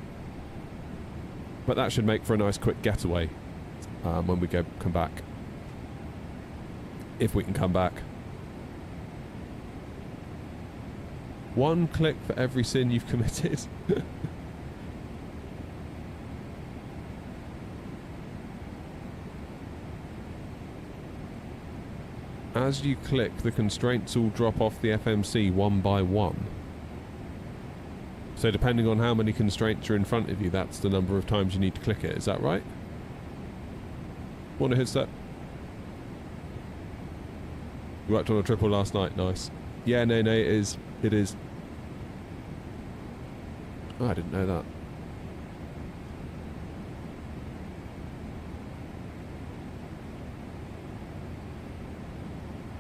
[SPEAKER 1] But that should make for a nice quick getaway when we come back. If we can come back. One click for every sin you've committed. As you click, the constraints all drop off the FMC one by one. So depending on how many constraints are in front of you, that's the number of times you need to click it. Is that right? Want to hit that? You worked on a triple last night. Nice. Yeah, no, it is. It is. Oh, I didn't know that.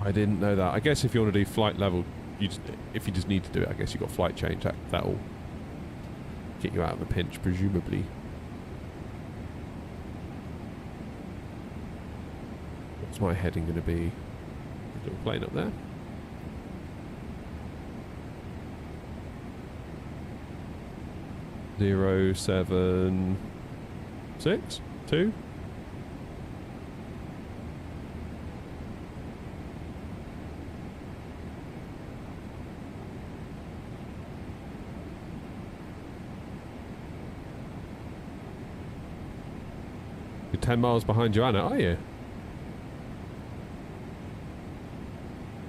[SPEAKER 1] I didn't know that. I guess if you want to do flight level, if you just need to do it, I guess you've got flight change. That'll get you out of the pinch, presumably. What's my heading going to be? Little plane up there. Zero 7 6 2. You're 10 miles behind Joanna, are you?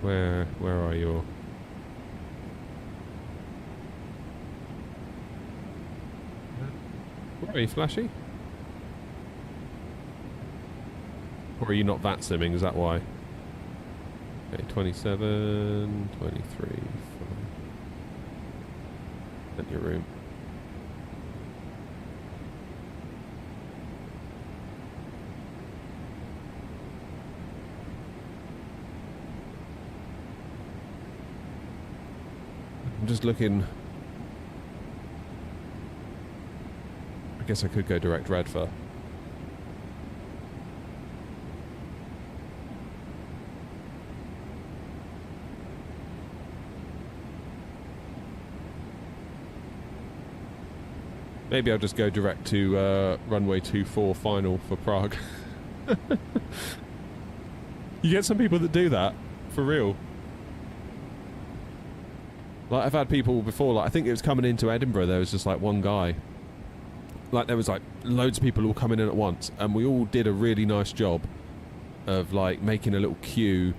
[SPEAKER 1] Where are you? Where are you, Flashy? Or are you not that simming, is that why? Okay, 27, 23, 5. Plenty of room. I'm just looking. I guess I could go direct Redford. Maybe I'll just go direct to runway 24 final for Prague. You get some people that do that, for real. Like, I've had people before, like, I think it was coming into Edinburgh, there was just, like, one guy. Like, there was, like, loads of people all coming in at once, and we all did a really nice job of, like, making a little queue,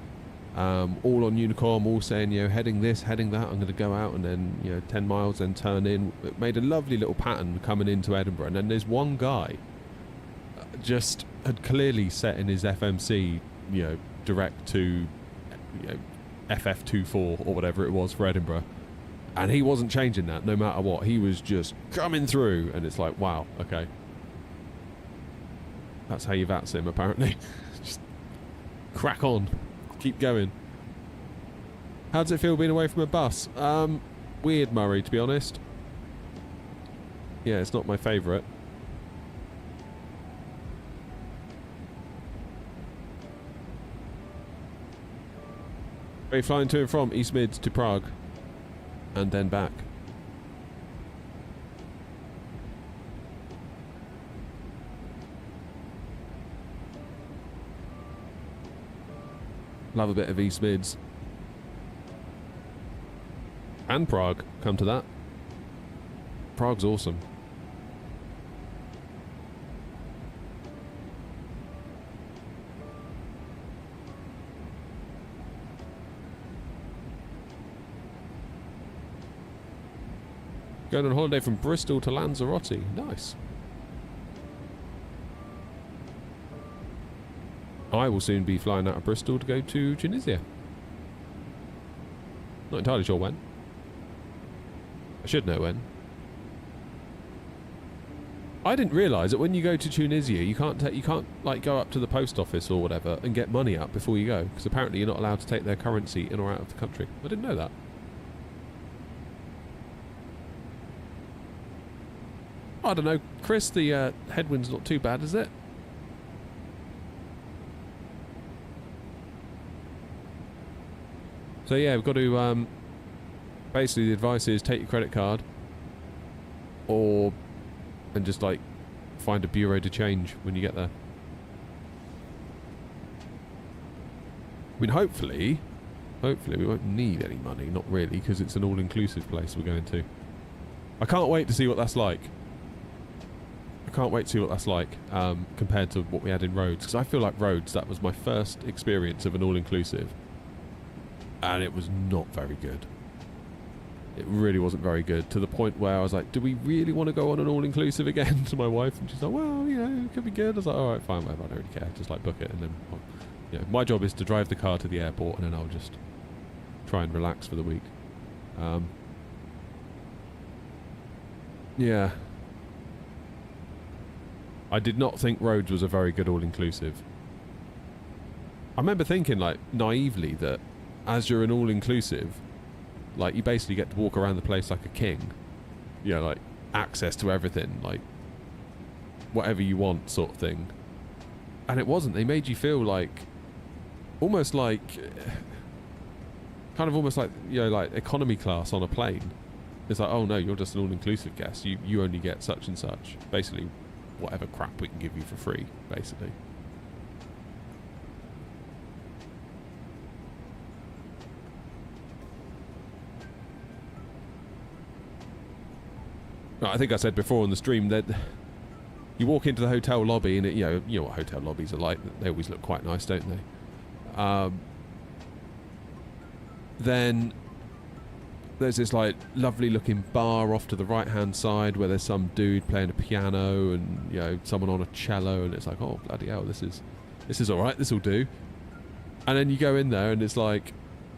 [SPEAKER 1] all on Unicom, all saying, you know, heading this, heading that, I'm going to go out, and then, you know, 10 miles, then turn in. It made a lovely little pattern coming into Edinburgh, and then there's one guy just had clearly set in his FMC, you know, direct to, you know, FF24 or whatever it was for Edinburgh. And he wasn't changing that no matter what. He was just coming through, and it's like, wow, okay. That's how you VATS him, apparently. Just crack on. Keep going. How does it feel being away from a bus? Weird, Murray, to be honest. Yeah, it's not my favourite. Are you flying to and from East Mids to Prague? And then back. Love a bit of East Mids. And Prague, come to that. Prague's awesome. Going on holiday from Bristol to Lanzarote. Nice. I will soon be flying out of Bristol to go to Tunisia. Not entirely sure when. I should know when. I didn't realise that when you go to Tunisia, you can't like go up to the post office or whatever and get money up before you go, because apparently you're not allowed to take their currency in or out of the country. I didn't know that. I don't know, Chris, the headwind's not too bad, is it? So yeah, we've got to, basically the advice is take your credit card, and just like find a bureau to change when you get there. I mean, hopefully we won't need any money, not really, because it's an all-inclusive place we're going to. I can't wait to see what that's like. Compared to what we had in Rhodes, because I feel like Rhodes, that was my first experience of an all-inclusive, and it was not very good. It really wasn't very good, to the point where I was like, do we really want to go on an all-inclusive again, to my wife? And she's like, well, you know, it could be good. I was like, alright, fine, whatever, I don't really care, just like book it, and then, you know, my job is to drive the car to the airport, and then I'll just try and relax for the week. Yeah. I did not think Rhodes was a very good all-inclusive. I remember thinking, like, naively, that as you're an all-inclusive, like, you basically get to walk around the place like a king. You know, like, access to everything, like, whatever you want sort of thing. And it wasn't. They made you feel like almost like, kind of almost like, you know, like economy class on a plane. It's like, oh no, you're just an all-inclusive guest. You only get such and such. Basically, whatever crap we can give you for free, basically. I think I said before on the stream that you walk into the hotel lobby and you know what hotel lobbies are like. They always look quite nice, don't they? Then there's this like lovely looking bar off to the right hand side where there's some dude playing a piano and, you know, someone on a cello, and it's like, oh bloody hell, this is all right, this will do. And then you go in there and it's like,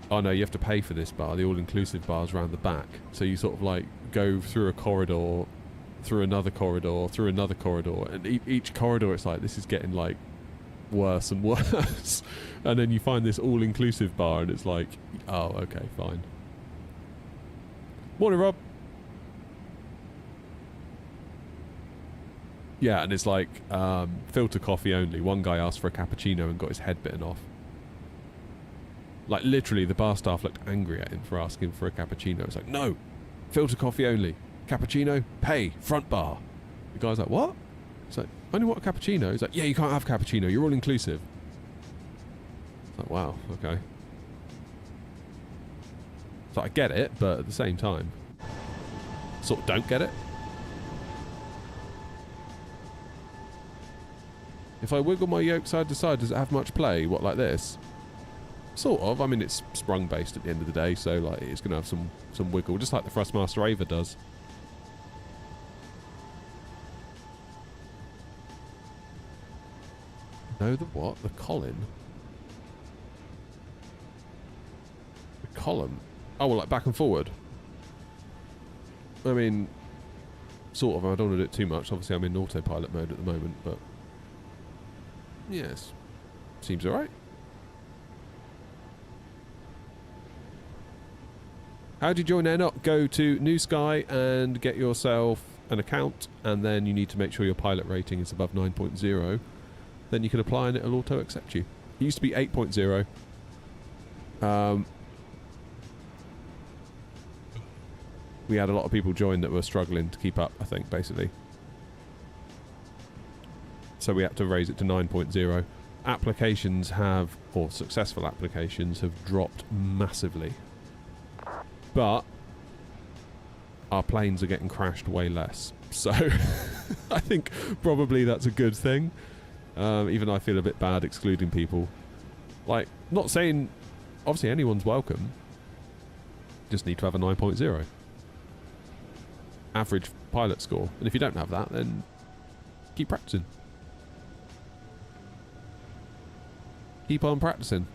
[SPEAKER 1] oh no, you have to pay for this bar. The all-inclusive bar's around the back. So you sort of like go through a corridor, through another corridor, through another corridor, and each corridor it's like, this is getting like worse and worse. And then you find this all-inclusive bar and it's like, oh okay, fine. Morning, Rob. Yeah, and it's like filter coffee only. One guy asked for a cappuccino and got his head bitten off. Like literally the bar staff looked angry at him for asking for a cappuccino. It's like, no, filter coffee only. Cappuccino, pay, front bar. The guy's like, what? It's like, only want a cappuccino? He's like, yeah, you can't have cappuccino, you're all inclusive. It's like, wow, okay. So I get it, but at the same time, sort of don't get it. If I wiggle my yoke side to side, does it have much play? What, like this? Sort of. I mean, it's sprung based at the end of the day, so like it's going to have some wiggle, just like the Thrustmaster Ava does. No, the what? The Colin? The column? Oh, well, like back and forward. I mean, sort of. I don't want to do it too much. Obviously, I'm in autopilot mode at the moment, but yes, seems alright. How do you join Airnock? Go to New Sky and get yourself an account, and then you need to make sure your pilot rating is above 9.0. Then you can apply and it'll auto accept you. It used to be 8.0. We had a lot of people join that were struggling to keep up, I think, basically. So we had to raise it to 9.0. Applications have, or successful applications, have dropped massively. But our planes are getting crashed way less. So I think probably that's a good thing. Even I feel a bit bad excluding people. Like, not saying, obviously anyone's welcome. Just need to have a 9.0. Average pilot score. And if you don't have that, then keep practicing. Keep on practicing.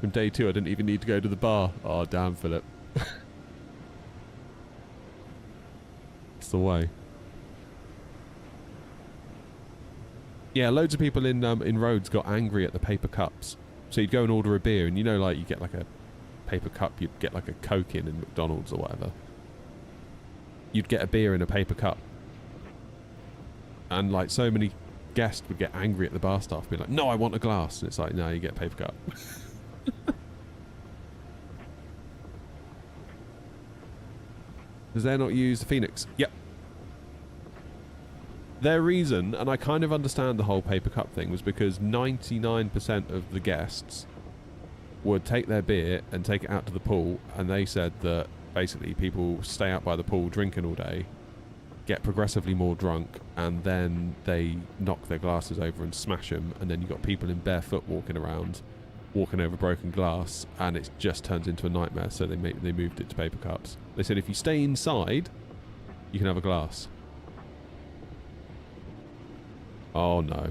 [SPEAKER 1] From day 2, I didn't even need to go to the bar. Oh, damn, Philip. It's the way. Yeah, loads of people in Rhodes got angry at the paper cups. So you'd go and order a beer, and you know, like, you get like a paper cup, you'd get like a Coke in McDonald's or whatever. You'd get a beer in a paper cup. And like so many guests would get angry at the bar staff, being like, no, I want a glass. And it's like, no, you get a paper cup. Does they not use the Phoenix? Yep. Their reason, and I kind of understand the whole paper cup thing, was because 99% of the guests would take their beer and take it out to the pool, and they said that basically people stay out by the pool drinking all day, get progressively more drunk, and then they knock their glasses over and smash them, and then you've got people in barefoot walking around, walking over broken glass, and it just turns into a nightmare. So they moved it to paper cups. They said if you stay inside, you can have a glass. Oh no.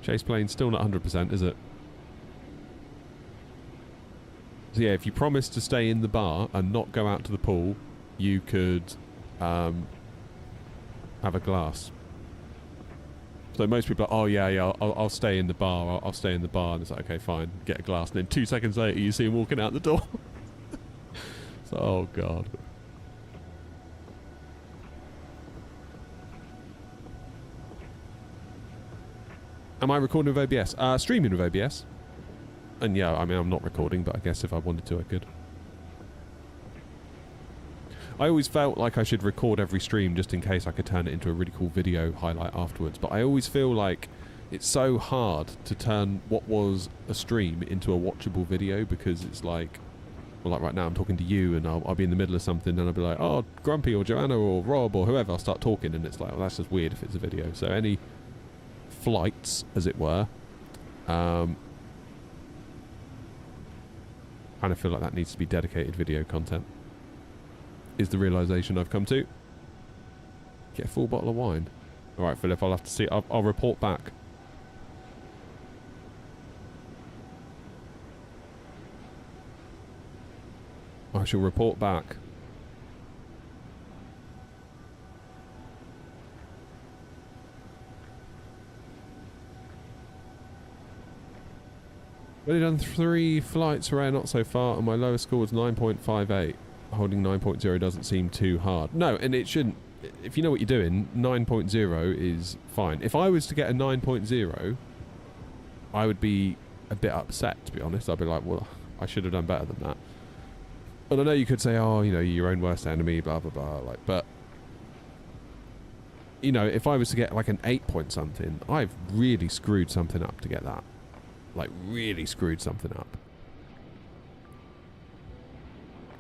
[SPEAKER 1] Chase plane's still not 100%, is it? So yeah, if you promise to stay in the bar and not go out to the pool, you could have a glass. So most people are, oh yeah, I'll stay in the bar, I'll stay in the bar, and it's like, okay, fine, get a glass, and then 2 seconds later you see him walking out the door. So, oh god. Am I recording with OBS? Streaming with OBS. And yeah, I mean, I'm not recording, but I guess if I wanted to, I could. I always felt like I should record every stream just in case I could turn it into a really cool video highlight afterwards. But I always feel like it's so hard to turn what was a stream into a watchable video, because it's like, well, like right now I'm talking to you and I'll be in the middle of something and I'll be like, oh, Grumpy or Joanna or Rob or whoever, I'll start talking and it's like, well, that's just weird if it's a video. So any flights, as it were, kind of feel like that needs to be dedicated video content, is the realisation I've come to. Get a full bottle of wine. Alright, Philip, I'll have to see. I'll report back. I shall report back. I've only done 3 flights for air, not so far, and my lowest score was 9.58. Holding 9.0 doesn't seem too hard. No, and it shouldn't. If you know what you're doing, 9.0 is fine. If I was to get a 9.0, I would be a bit upset, to be honest. I'd be like, well, I should have done better than that. And I know you could say, oh, you know, you're your own worst enemy, blah, blah, blah. Like, but, you know, if I was to get like an 8 point something, I've really screwed something up to get that. Like, really screwed something up.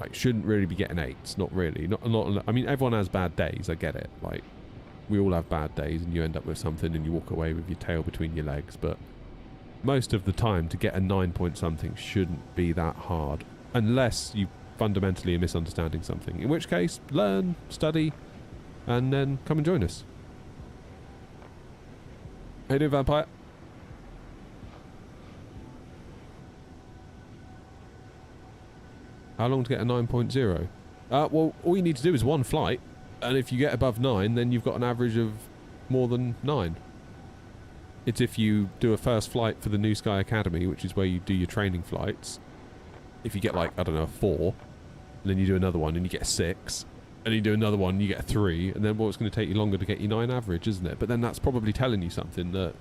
[SPEAKER 1] Like, shouldn't really be getting 8s. Not really. Not. I mean, everyone has bad days. I get it. Like, we all have bad days, and you end up with something, and you walk away with your tail between your legs. But most of the time, to get a 9 point something shouldn't be that hard, unless you fundamentally are misunderstanding something. In which case, learn, study, and then come and join us. How you doing, Vampire? How long to get a 9.0? Well, all you need to do is 1 flight, and if you get above 9, then you've got an average of more than 9. It's if you do a first flight for the New Sky Academy, which is where you do your training flights. If you get, like, I don't know, a 4, and then you do another one and you get a 6, and you do another one and you get a 3, and then, well, it's going to take you longer to get your 9 average, isn't it? But then that's probably telling you something that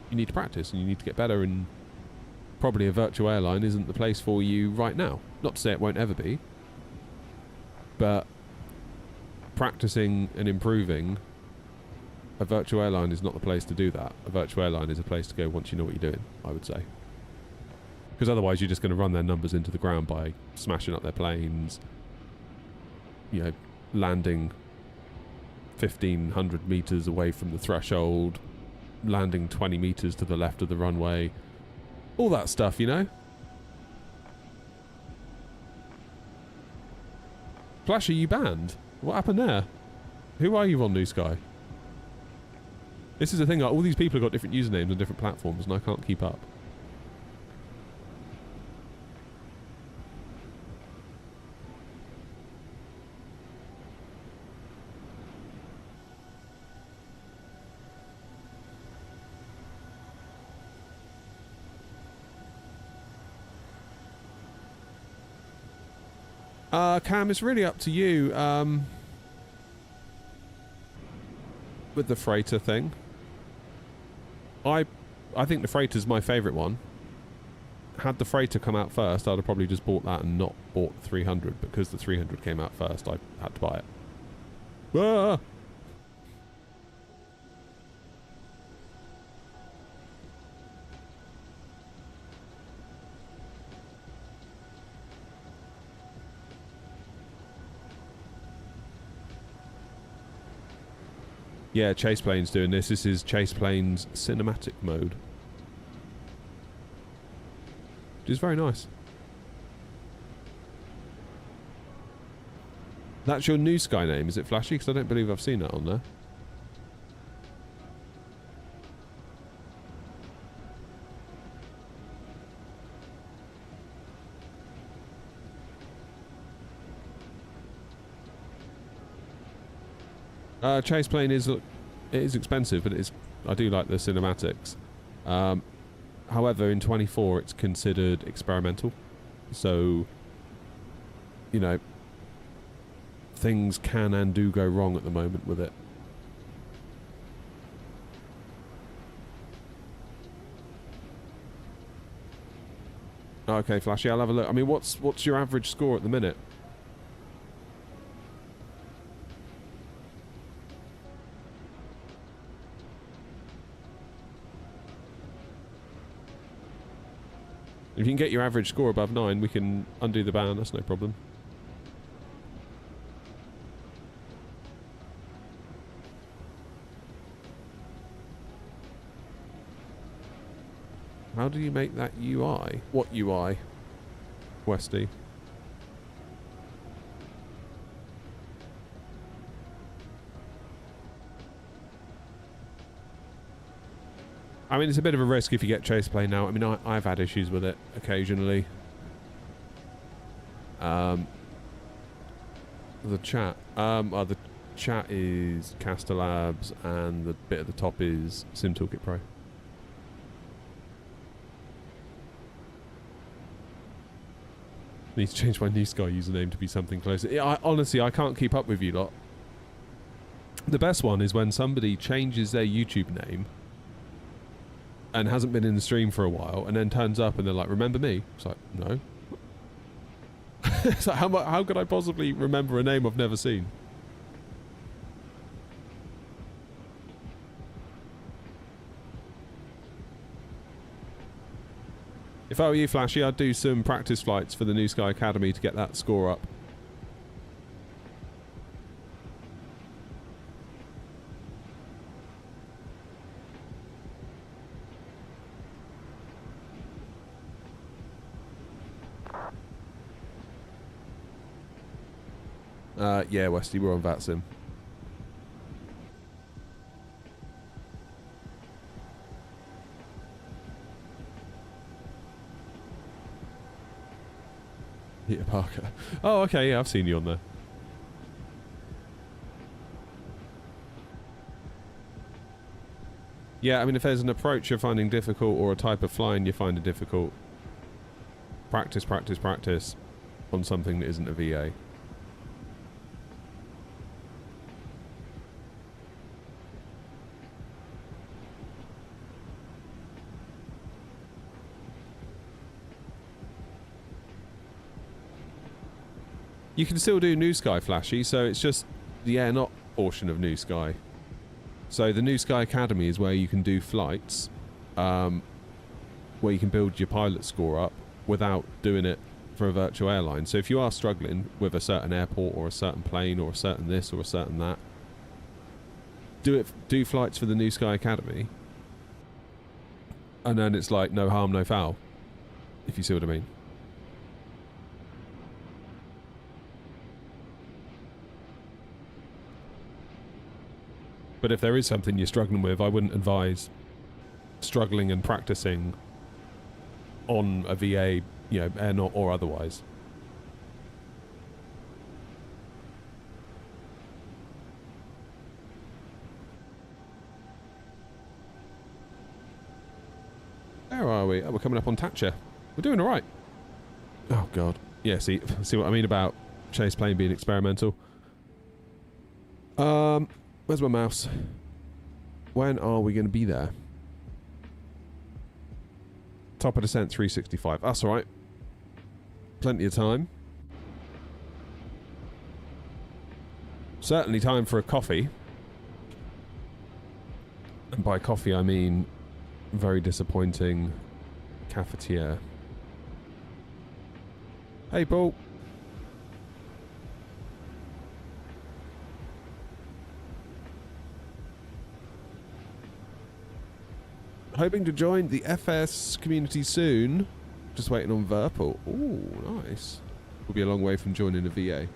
[SPEAKER 1] you need to practice and you need to get better, and probably a virtual airline isn't the place for you right now. Not to say it won't ever be, but practicing and improving, a virtual airline is not the place to do that. A virtual airline is a place to go once you know what you're doing, I would say. Because otherwise you're just going to run their numbers into the ground by smashing up their planes, you know, landing 1,500 metres away from the threshold, landing 20 metres to the left of the runway, all that stuff, you know? Flash, are you banned? What happened there? Who are you on New Sky? This is the thing, like, all these people have got different usernames on different platforms and I can't keep up. Cam, it's really up to you with the freighter thing. I think the freighter's my favourite one. Had the freighter come out first, I'd have probably just bought that and not bought the 300. Because the 300 came out first, I had to buy it. Ah! Yeah, Chase Plane's doing this. This is Chase Plane's cinematic mode, which is very nice. That's your New Sky name, is it, Flashy? Because I don't believe I've seen that on there. Chase Plane is expensive, but I do like the cinematics. However, in 24 it's considered experimental, so you know things can and do go wrong at the moment with it. Okay, Flashy, I'll have a look. I mean, what's your average score at the minute? If you can get your average score above 9, we can undo the ban. That's no problem. How do you make that UI? What UI? Westy. I mean, it's a bit of a risk if you get chase play now. I mean, I've had issues with it occasionally. The chat. The chat is Caster Labs, and the bit at the top is Sim Toolkit Pro. Need to change my New Sky username to be something closer. Honestly, I can't keep up with you lot. The best one is when somebody changes their YouTube name and hasn't been in the stream for a while, and then turns up and they're like, remember me? It's like, no. It's like, how could I possibly remember a name I've never seen? If I were you, Flashy, I'd do some practice flights for the New Sky Academy to get that score up. Yeah, Westy, we're on VATSIM. Peter Parker. Oh, okay, yeah, I've seen you on there. Yeah, I mean, if there's an approach you're finding difficult or a type of flying you find it difficult, practice, practice, practice on something that isn't a VA. You can still do New Sky, Flashy, so it's just the air not portion of New Sky. So the New Sky Academy is where you can do flights, where you can build your pilot score up without doing it for a virtual airline. So if you are struggling with a certain airport or a certain plane or a certain this or a certain that, do flights for the New Sky Academy, and then it's like no harm, no foul, if you see what I mean. But if there is something you're struggling with, I wouldn't advise struggling and practicing on a VA, you know, air not or otherwise. Where are we? Oh, we're coming up on Thatcher. We're doing all right. Oh, God. Yeah, see what I mean about chase plane being experimental? Where's my mouse? When are we going to be there? Top of descent 365. That's alright. Plenty of time. Certainly time for a coffee. And by coffee I mean very disappointing cafetiere. Hey, Paul. Hoping to join the FS community soon. Just waiting on Verpal. Ooh, nice. We'll be a long way from joining a VA.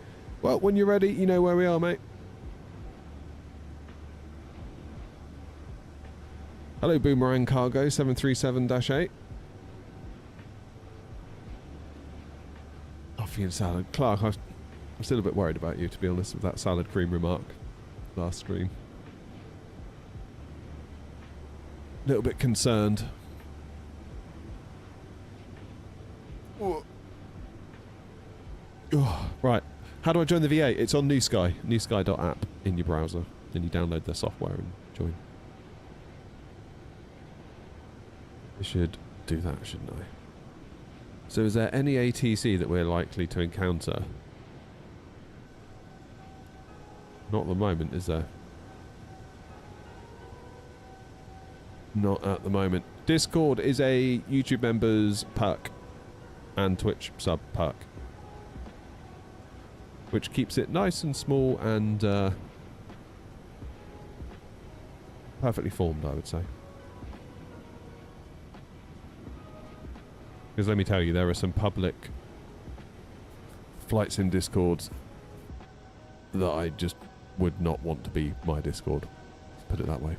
[SPEAKER 1] Well, when you're ready, you know where we are, mate. Hello, Boomerang Cargo 737-8. Coffee and salad. Clark, I'm still a bit worried about you, to be honest, with that salad cream remark last stream. A little bit concerned. Oh, right. How do I join the VA? It's on New Sky. newsky.app in your browser. Then you download the software and join. I should do that, shouldn't I? So is there any ATC that we're likely to encounter? Not at the moment, is there? Not at the moment. Discord is a YouTube members perk and Twitch sub perk, which keeps it nice and small and perfectly formed, I would say. Because let me tell you, there are some public flight sim discords that I just would not want to be my Discord. Let's put it that way.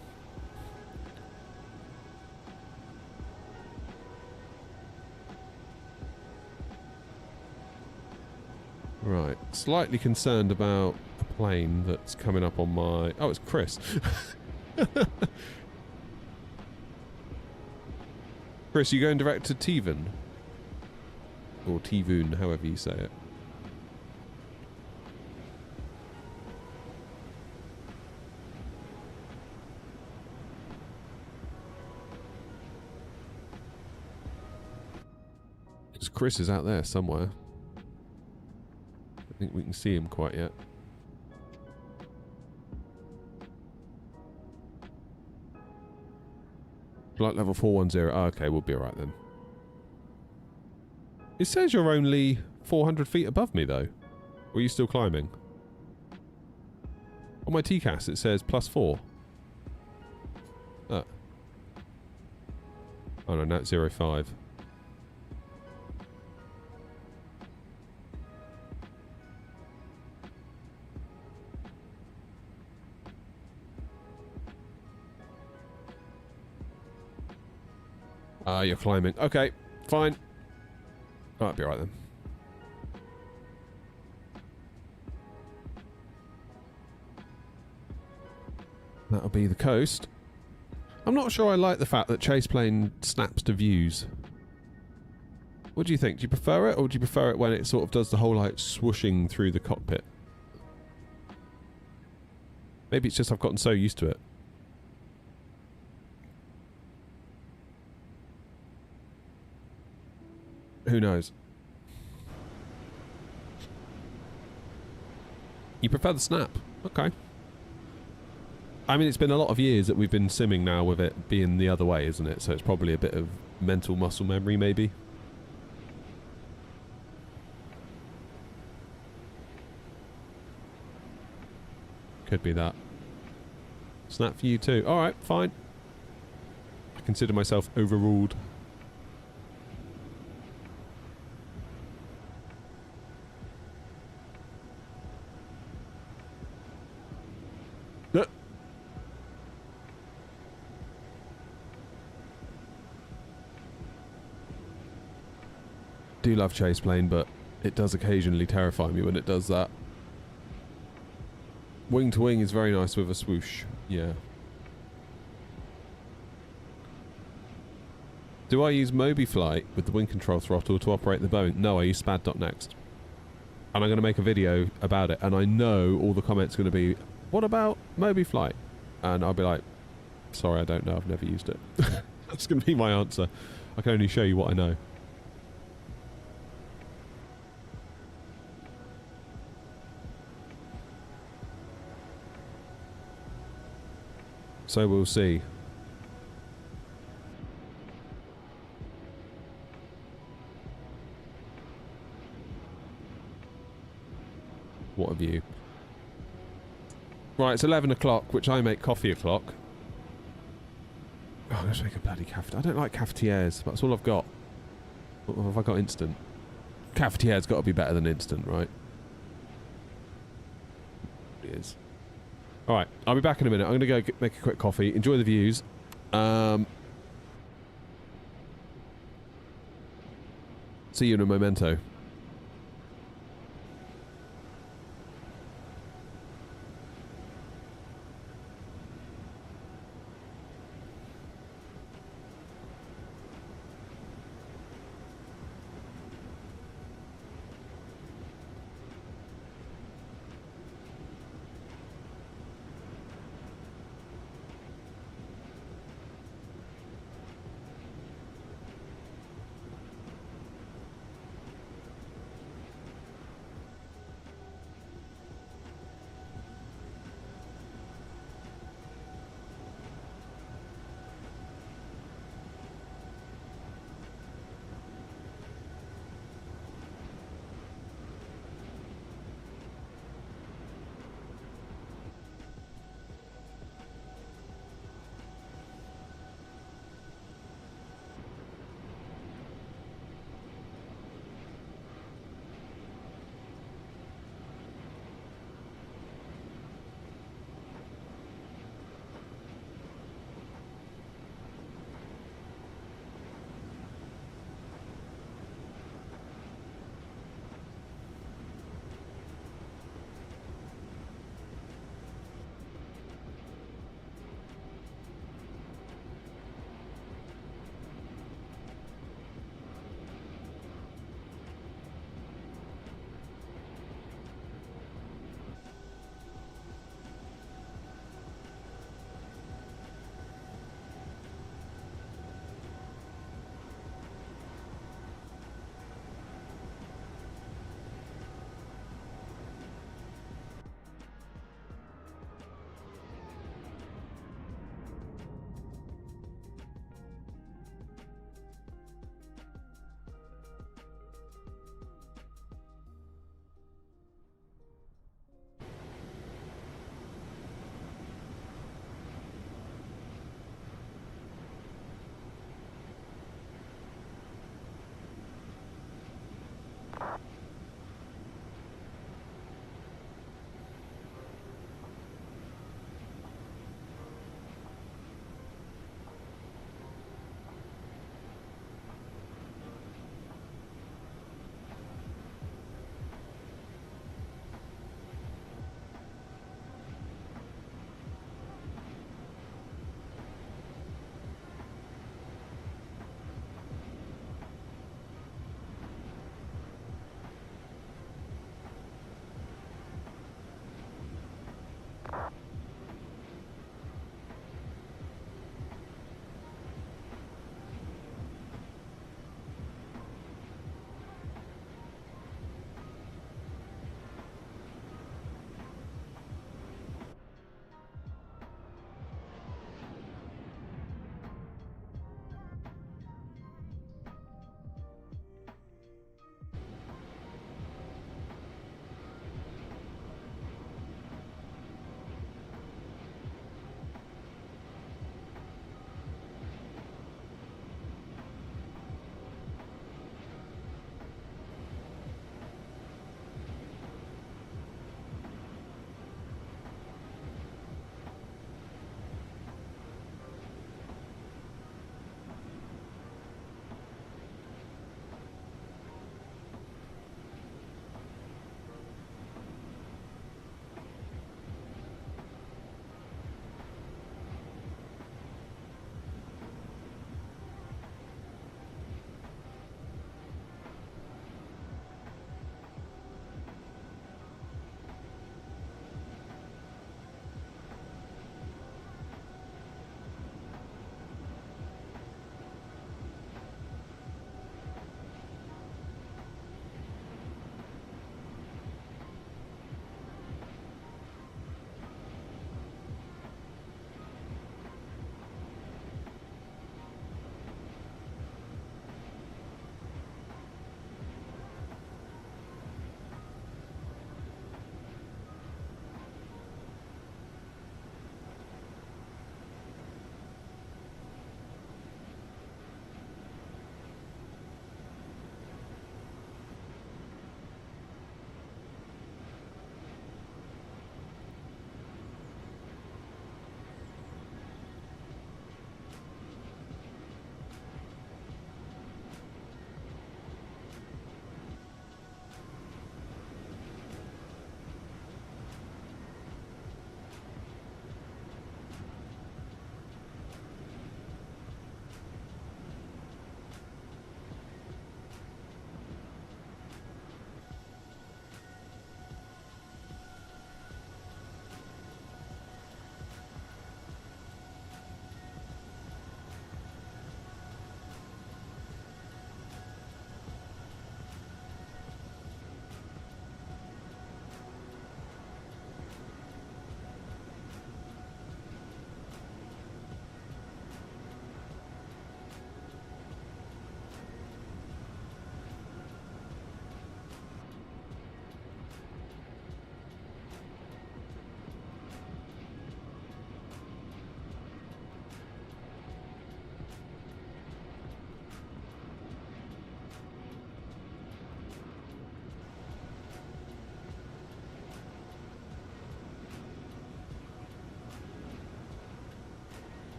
[SPEAKER 1] Right, slightly concerned about a plane that's coming up on my... Oh, it's Chris. Chris, you going direct to Teven? Or Tevoon, however you say it. Because Chris is out there somewhere. I think we can see him quite yet. Flight level 410. Oh, okay, we'll be alright then. It says you're only 400 feet above me, though. Or are you still climbing? On my TCAS, it says +4. Oh. Oh no, now it's 0.5. Ah, you're climbing. Okay, fine. Oh, that'll be alright then. That'll be the coast. I'm not sure I like the fact that chase plane snaps to views. What do you think? Do you prefer it, or do you prefer it when it sort of does the whole like swooshing through the cockpit? Maybe it's just I've gotten so used to it. Who knows? You prefer the snap? Okay. I mean, it's been a lot of years that we've been simming now with it being the other way, isn't it? So it's probably a bit of mental muscle memory, maybe. Could be that. Snap for you too. Alright, fine. I consider myself overruled. Do love chase plane, but it does occasionally terrify me when it does that. Wing to wing is very nice with a swoosh. Yeah. Do I use MobiFlight with the wing control throttle to operate the Boeing? No, I use SPAD.next. And I'm going to make a video about it, and I know all the comments are going to be, what about MobiFlight? And I'll be like, sorry, I don't know, I've never used it. That's going to be my answer. I can only show you what I know. So we'll see. What a view. Right, it's 11 o'clock, which I make coffee o'clock. Oh, let's make a bloody cafetiere. I don't like cafetières, but that's all I've got. What have I got? Instant. Cafetiere's got to be better than instant, right? It is. Alright, I'll be back in a minute. I'm going to go make a quick coffee. Enjoy the views. See you in a memento.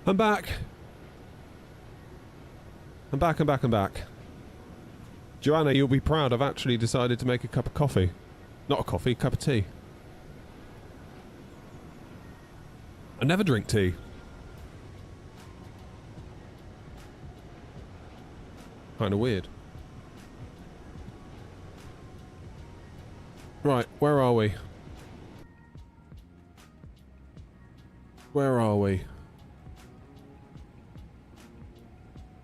[SPEAKER 1] I'm back. I'm back, I'm back, I'm back. Joanna, you'll be proud I've actually decided to make a cup of coffee. Not a coffee, cup of tea. I never drink tea. Kinda weird. Right, where are we? Where are we?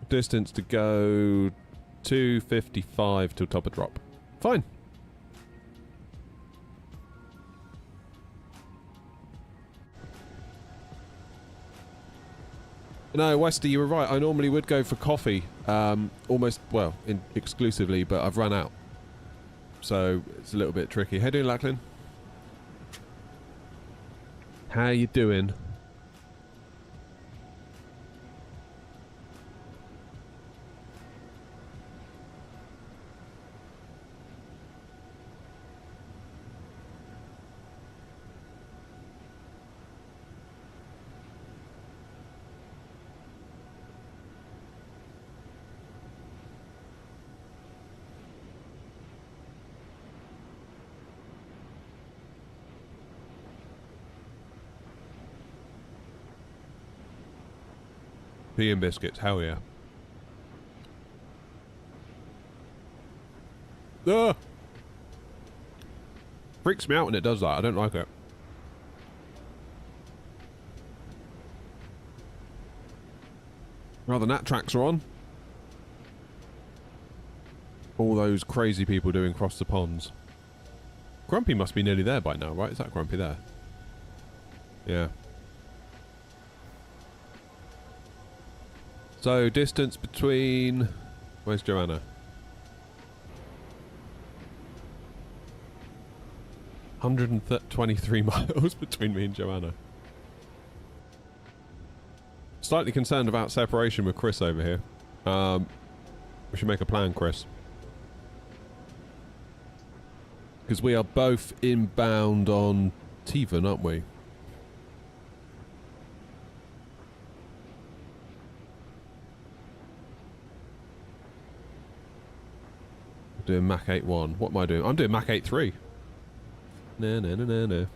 [SPEAKER 1] Distance to go 255 till top of drop. Fine. No, Westy, you were right. I normally would go for coffee, almost, well, exclusively, but I've run out. So it's a little bit tricky. How you doing, Lachlan? How you doing? Tea and biscuits, hell yeah. Ah! Freaks me out when it does that, I don't like it. Rather nat tracks are on. All those crazy people doing cross the ponds. Grumpy must be nearly there by now, right? Is that Grumpy there? Yeah. So, distance between... Where's Joanna? 123 miles between me and Joanna. Slightly concerned about separation with Chris over here. We should make a plan, Chris. Because we are both inbound on Tevan, aren't we? Doing Mach 8.1. What am I doing? I'm doing Mach 8.3. No, no, no, no, no.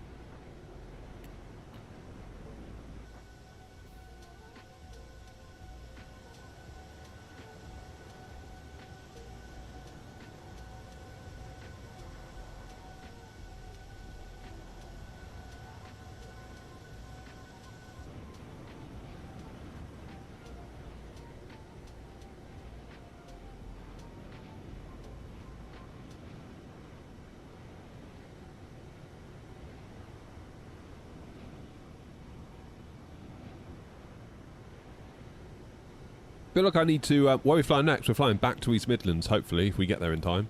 [SPEAKER 1] Feel like I need to... where are we flying next? We're flying back to East Midlands, hopefully, if we get there in time.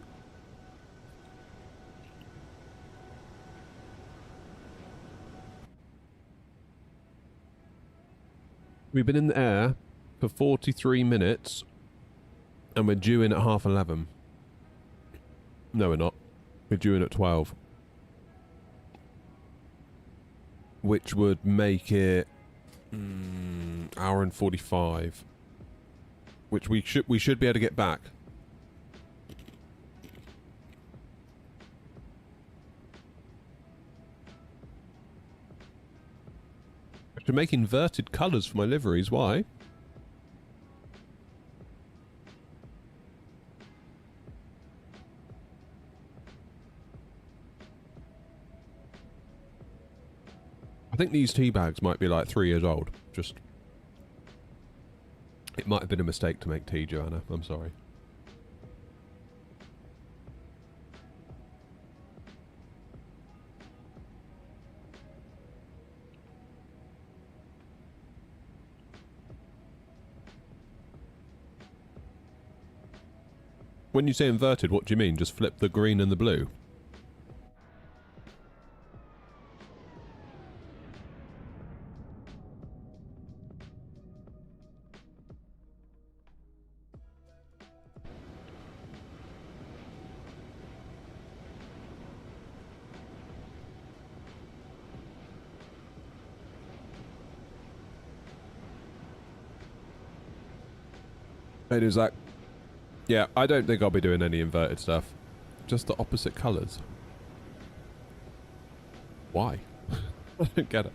[SPEAKER 1] We've been in the air for 43 minutes, and we're due in at 11:30. No, we're not. We're due in at 12. Which would make it... hour and 45. Which we should be able to get back. I have to make inverted colours for my liveries. Why? I think these tea bags might be like 3 years old. Just... It might have been a mistake to make tea, Joanna. I'm sorry. When you say inverted, what do you mean? Just flip the green and the blue? Hey, do Zach. Yeah, I don't think I'll be doing any inverted stuff. Just the opposite colours. Why? I don't get it.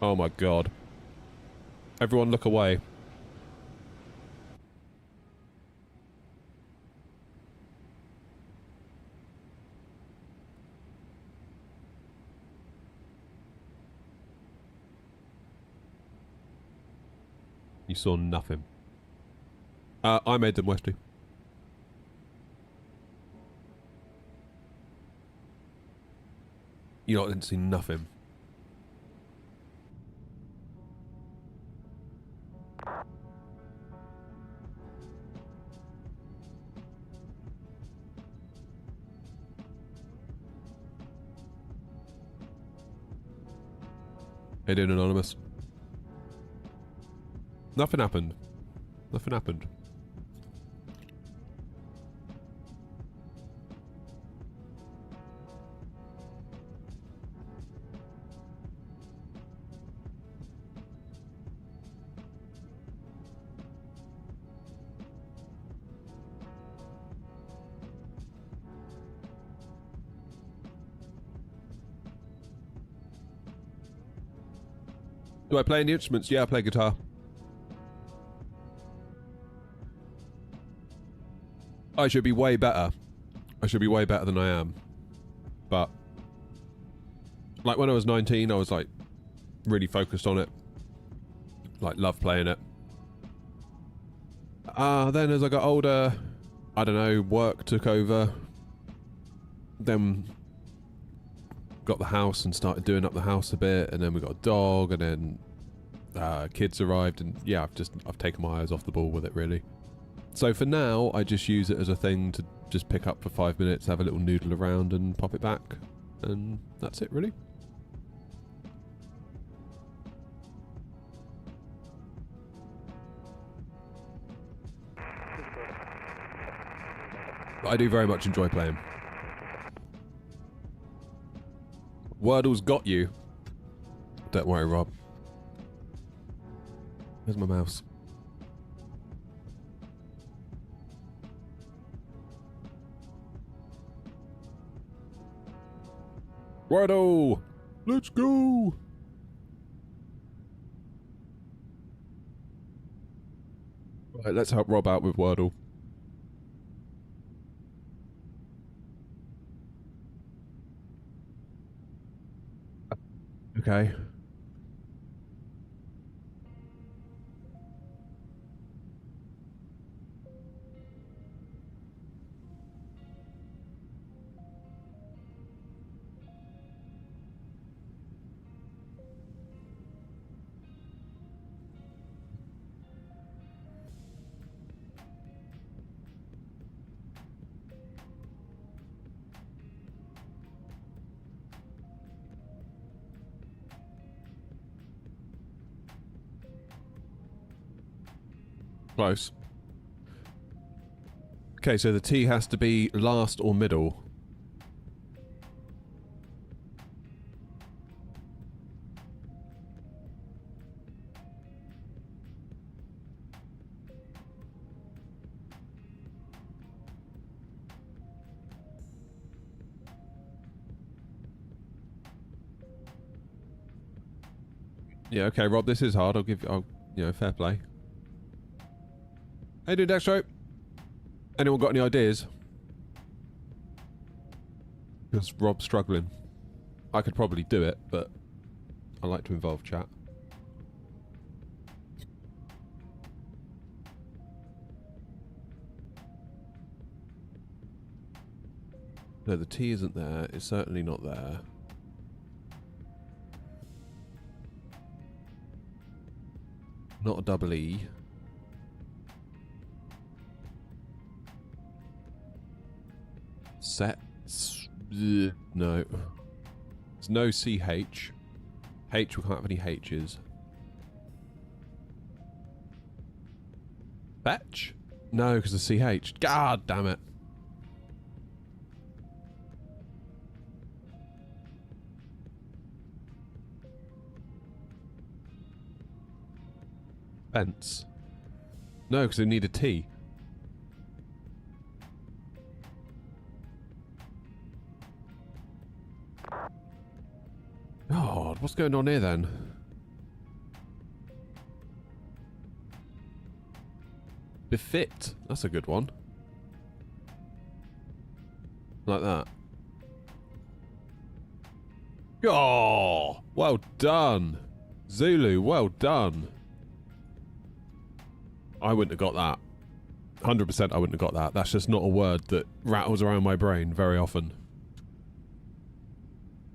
[SPEAKER 1] Oh my god. Everyone look away. You saw nothing. I made them, Westy. You lot didn't see nothing. Hey, doing Anonymous? Nothing happened. Nothing happened. Do I play any instruments? Yeah, I play guitar. I should be way better. I should be way better than I am. But, like when I was 19, I was like really focused on it. Like, loved playing it. Then as I got older, I don't know, work took over. Then got the house and started doing up the house a bit, and then we got a dog, and then kids arrived, and yeah, I've taken my eyes off the ball with it, really. So for now, I just use it as a thing to just pick up for 5 minutes, have a little noodle around, and pop it back, and that's it, really. But I do very much enjoy playing. Wordle's got you. Don't worry, Rob. Where's my mouse? Righto! Let's go! Right, let's help Rob out with Wordle. Okay. Close. Okay, so the T has to be last or middle. Yeah, okay, Rob, this is hard. I'll, you know, fair play. Hey, dude, Dextro. Anyone got any ideas? Because Rob's struggling. I could probably do it, but I like to involve chat. No, the T isn't there. It's certainly not there. Not a double E. Sets. No. There's no CH. H, we can't have any H's. Fetch? No, because of CH. God damn it. Fence. No, because they need a T. God, what's going on here then? Befit. That's a good one. Like that. Oh, well done. Zulu, well done. I wouldn't have got that. 100% I wouldn't have got that. That's just not a word that rattles around my brain very often.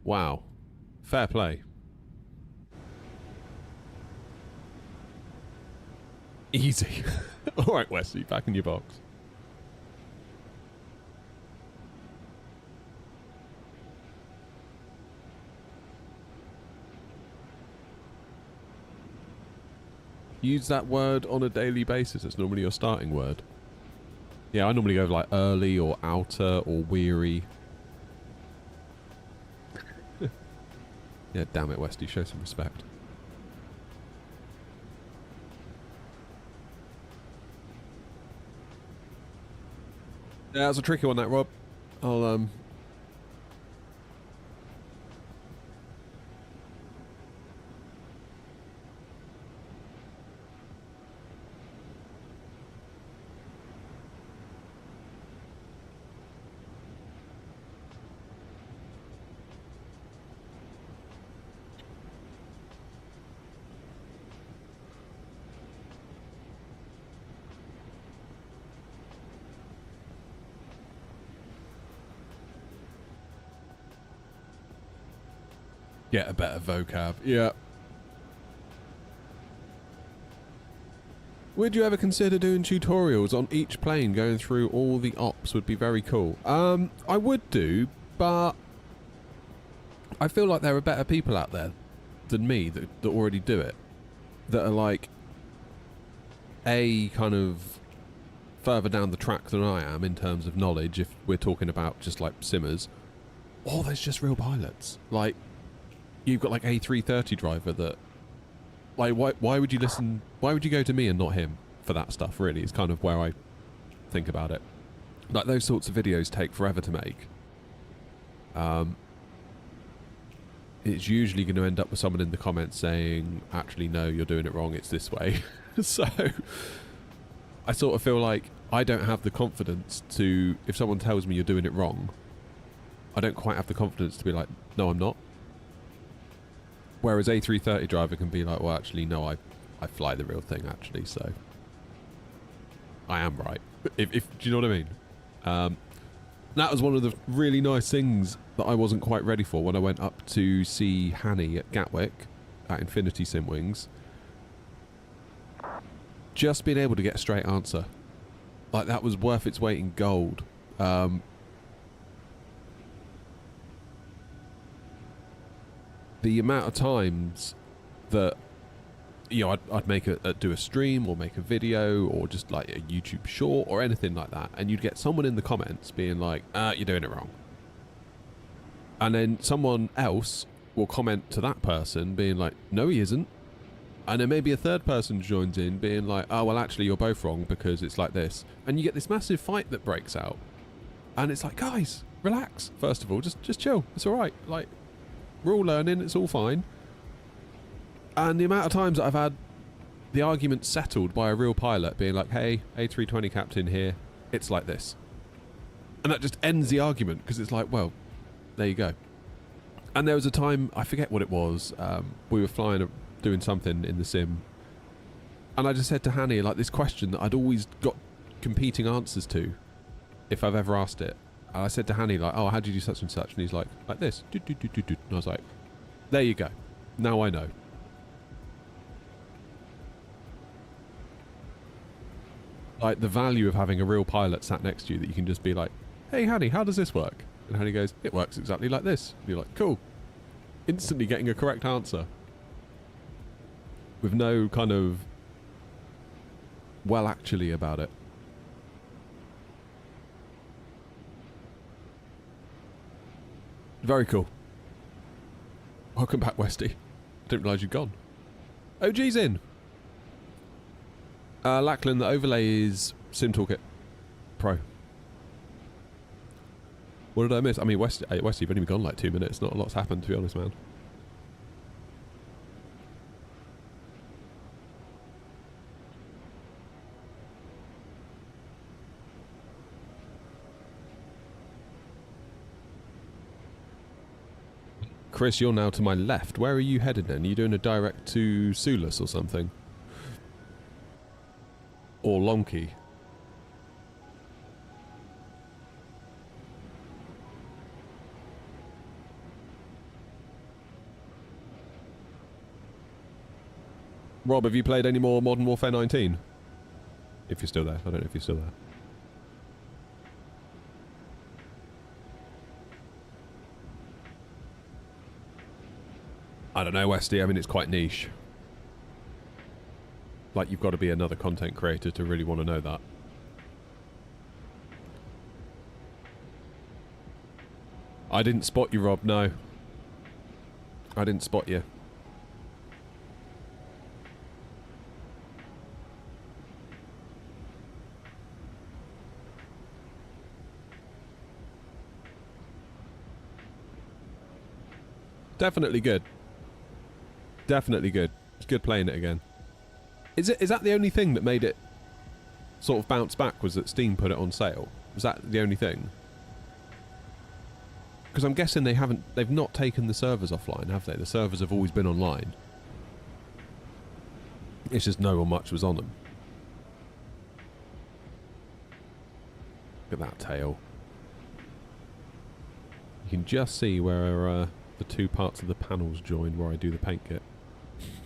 [SPEAKER 1] Wow. Fair play. Easy. Alright, Wesley, back in your box. Use that word on a daily basis. It's normally your starting word. Yeah, I normally go like early or outer or weary. Yeah, damn it, Westy, show some respect. Yeah, that's a tricky one, that, Rob. I'll, get a better vocab. Yeah. Would you ever consider doing tutorials on each plane? Going through all the ops would be very cool. I would do, but I feel like there are better people out there than me that already do it. That are like, kind of further down the track than I am in terms of knowledge, if we're talking about just like simmers. Or there's just real pilots. Like, you've got like A330 driver that, like, why would you listen? Why would you go to me and not him for that stuff? Really, is kind of where I think about it. Like, those sorts of videos take forever to make. It's usually going to end up with someone in the comments saying, "Actually, no, you're doing it wrong. It's this way." So, I sort of feel like I don't have the confidence to, if someone tells me you're doing it wrong, I don't quite have the confidence to be like, "No, I'm not." Whereas A330 driver can be like, well, actually, no, I fly the real thing, actually, so I am right. If do you know what I mean? That was one of the really nice things that I wasn't quite ready for when I went up to see Hanny at Gatwick at Infinity Simwings. Just being able to get a straight answer. Like, that was worth its weight in gold. The amount of times that, you know, I'd make do a stream or make a video or just like a YouTube short or anything like that, and you'd get someone in the comments being like, you're doing it wrong. And then someone else will comment to that person being like, no, he isn't. And then maybe a third person joins in being like, oh, well, actually, you're both wrong because it's like this. And you get this massive fight that breaks out. And it's like, guys, relax. First of all, just chill. It's all right. Like, we're all learning, it's all fine. And the amount of times that I've had the argument settled by a real pilot being like, hey, A320 captain here, it's like this. And that just ends the argument, because it's like, well, there you go. And there was a time, I forget what it was, we were flying, doing something in the sim, and I just said to Hanny, like, this question that I'd always got competing answers to, if I've ever asked it. And I said to Hanny, like, oh, how do you do such and such? And he's like this. And I was like, there you go. Now I know. Like, the value of having a real pilot sat next to you that you can just be like, hey, Hanny, how does this work? And Hanny goes, it works exactly like this. And you're like, cool. Instantly getting a correct answer. With no kind of well actually about it. Very cool. Welcome back, Westy. Didn't realise you'd gone. OG's in. Lachlan, the overlay is Sim Toolkit Pro. What did I miss? I mean, Westy, you've only been gone like 2 minutes. Not a lot's happened, to be honest, man. Chris, you're now to my left. Where are you headed then? Are you doing a direct to Sulis or something? Or Lonky? Rob, have you played any more Modern Warfare 19? If you're still there. I don't know if you're still there. I don't know, Westy. I mean, it's quite niche. Like, you've got to be another content creator to really want to know that. I didn't spot you, Rob. No. I didn't spot you. Definitely good. Definitely good. It's good playing it again. Is that the only thing that made it sort of bounce back, was that Steam put it on sale? Was that the only thing? Because I'm guessing they've not taken the servers offline, have they? The servers have always been online. It's just no one much was on them. Look at that tail. You can just see where the two parts of the panels join where I do the paint kit.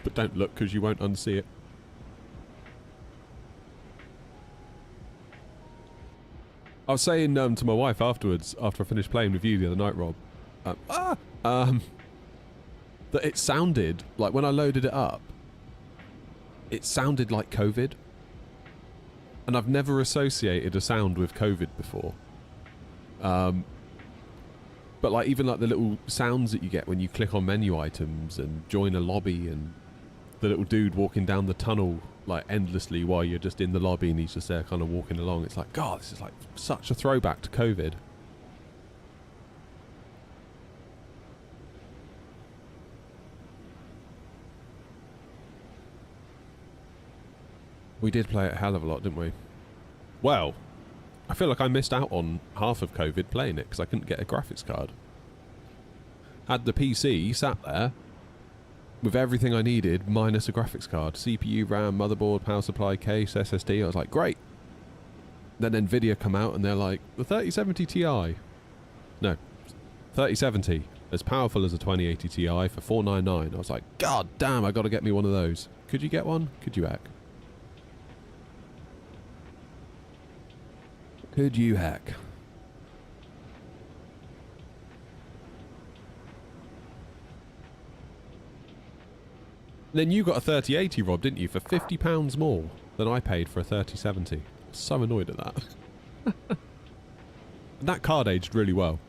[SPEAKER 1] But don't look, because you won't unsee it. I was saying to my wife afterwards, after I finished playing with you the other night, Rob, that it sounded like, when I loaded it up, it sounded like COVID. And I've never associated a sound with COVID before. But like, even like the little sounds that you get when you click on menu items and join a lobby, and the little dude walking down the tunnel like endlessly while you're just in the lobby and he's just there kind of walking along. It's like, God, this is like such a throwback to COVID. We did play it a hell of a lot, didn't we? Well, I feel like I missed out on half of COVID playing it because I couldn't get a graphics card. Had the PC sat there with everything I needed minus a graphics card. CPU, RAM, motherboard, power supply, case, SSD. I was like, great. Then Nvidia come out and they're like, the 3070 Ti. No, 3070. As powerful as a 2080 Ti for $499. I was like, God damn, I got to get me one of those. Could you get one? Could you hack? Could you hack? Then you got a 3080, Rob, didn't you? For £50 more than I paid for a 3070. So annoyed at that. And that card aged really well.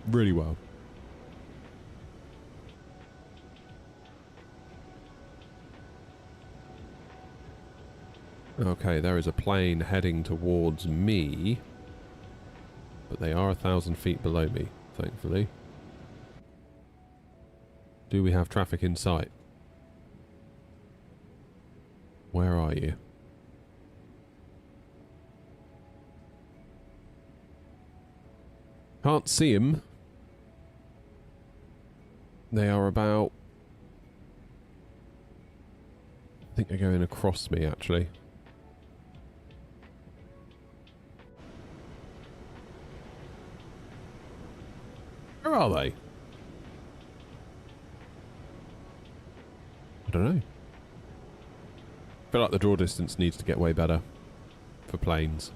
[SPEAKER 1] Really well. Okay, there is a plane heading towards me. But they are 1,000 feet below me, thankfully. Do we have traffic in sight? Where are you? Can't see him. They are about... I think they're going across me, actually. Where are they? I don't know. I feel like the draw distance needs to get way better for planes.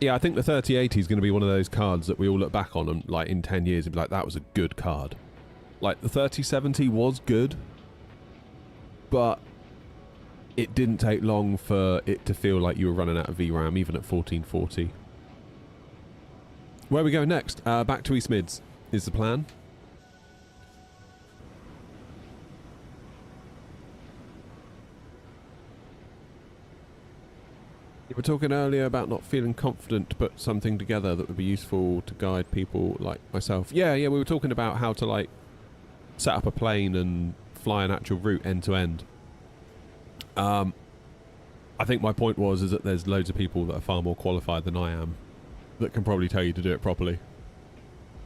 [SPEAKER 1] Yeah, I think the 3080 is going to be one of those cards that we all look back on and like in 10 years and be like, that was a good card. Like the 3070 was good, but it didn't take long for it to feel like you were running out of VRAM, even at 1440. Where are we going next? Back to East Mids is the plan. You were talking earlier about not feeling confident to put something together that would be useful to guide people like myself. Yeah, we were talking about how to like set up a plane and fly an actual route end to end. I think my point is that there's loads of people that are far more qualified than I am that can probably tell you to do it properly.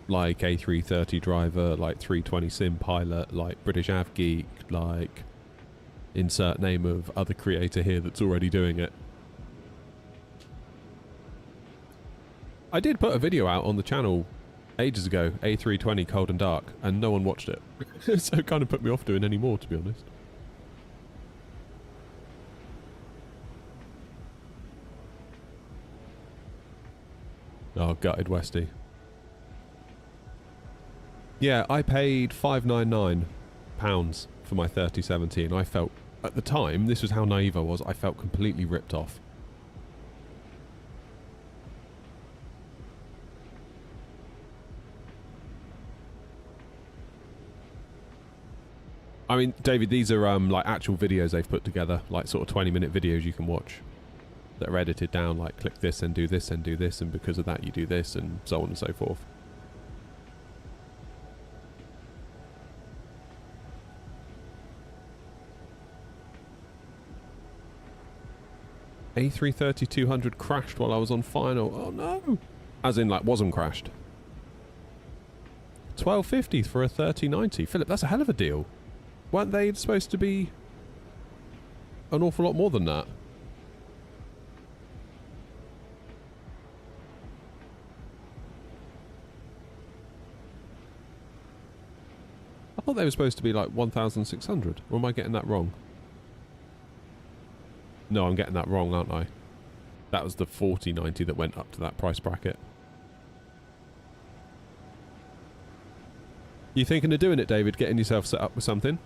[SPEAKER 1] Like A330 driver, like 320 sim pilot, like British Av Geek, like insert name of other creator here that's already doing it. I did put a video out on the channel ages ago, A320 Cold and Dark, and no one watched it. So it kind of put me off doing any more, to be honest. Oh, gutted Westy. Yeah, I paid £599 for my 3070, and I felt, at the time, this was how naive I was, I felt completely ripped off. I mean, David, these are like actual videos they've put together, like sort of 20-minute videos you can watch that are edited down, like click this and do this and do this, and because of that you do this, and so on and so forth. A330-200 crashed while I was on final. Oh no! As in, like, wasn't crashed. 1250 for a 3090. Philip, that's a hell of a deal. Weren't they supposed to be an awful lot more than that? I thought they were supposed to be like 1,600. Or am I getting that wrong? No, I'm getting that wrong, aren't I? That was the 4090 that went up to that price bracket. You thinking of doing it, David? Getting yourself set up with something?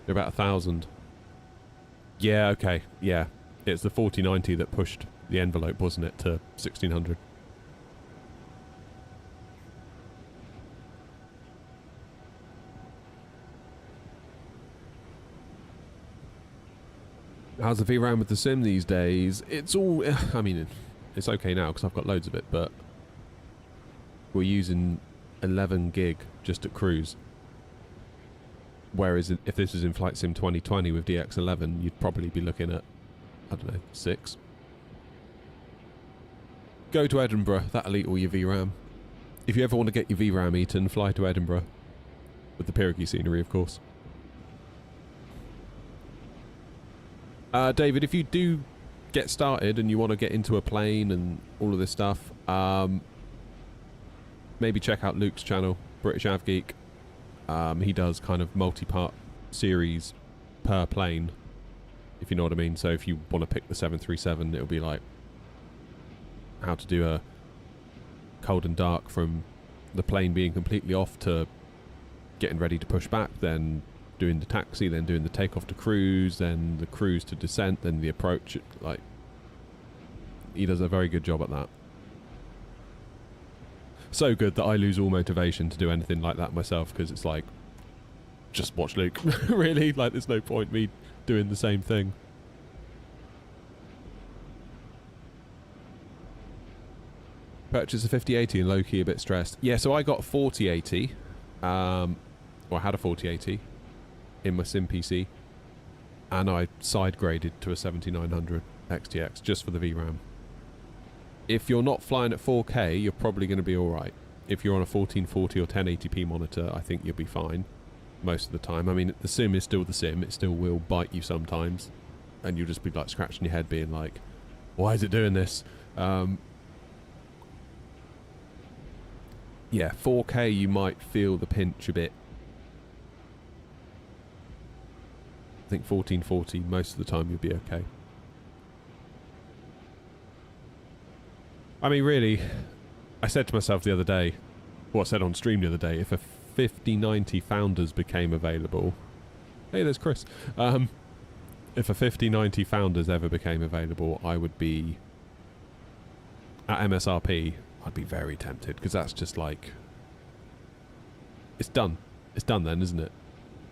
[SPEAKER 1] You're about 1,000. Yeah, okay. Yeah. It's the 4090 that pushed the envelope, wasn't it, to 1,600. How's the VRAM with the sim these days? It's all... I mean, it's okay now because I've got loads of it, but we're using 11 gig just at cruise. Whereas if this was in Flight Sim 2020 with DX11, you'd probably be looking at, I don't know, 6. Go to Edinburgh. That'll eat all your VRAM. If you ever want to get your VRAM eaten, fly to Edinburgh. With the Pyregy scenery, of course. David, if you do get started and you want to get into a plane and all of this stuff, maybe check out Luke's channel, British Av Geek. He does kind of multi-part series per plane, if you know what I mean. So if you want to pick the 737, it'll be like how to do a cold and dark from the plane being completely off to getting ready to push back, then doing the taxi, then doing the takeoff to cruise, then the cruise to descent, then the approach. Like, he does a very good job at that. So good that I lose all motivation to do anything like that myself, because it's like, just watch Luke. Really, like, there's no point me doing the same thing. Purchase a 5080 and low-key a bit stressed. Yeah, so I got a 4080. Well, I had a 4080 in my sim PC, and I side graded to a 7900 XTX just for the VRAM. If you're not flying at 4K, you're probably going to be alright. If you're on a 1440 or 1080p monitor, I think you'll be fine most of the time. I mean, the sim is still the sim. It still will bite you sometimes, and you'll just be like scratching your head being like, why is it doing this? Yeah, 4K you might feel the pinch a bit. I think 1440 most of the time you'll be okay. I mean, really, I said to myself the other day, or I said on stream the other day, if a 5090 Founders became available... Hey, there's Chris. If a 5090 Founders ever became available, I would be... At MSRP, I'd be very tempted, because that's just like... It's done. It's done then, isn't it?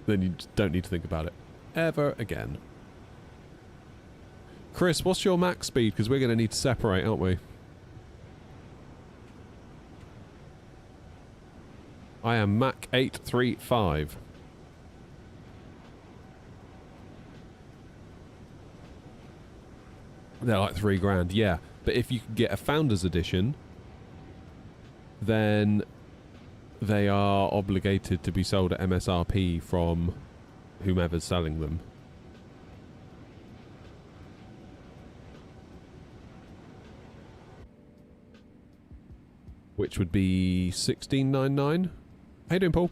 [SPEAKER 1] Then you just don't need to think about it ever again. Chris, what's your max speed? Because we're going to need to separate, aren't we? I am Mach 835. They're like $3,000, yeah. But if you can get a Founders Edition, then they are obligated to be sold at MSRP from whomever's selling them. Which would be $16.99. How you doing, Paul?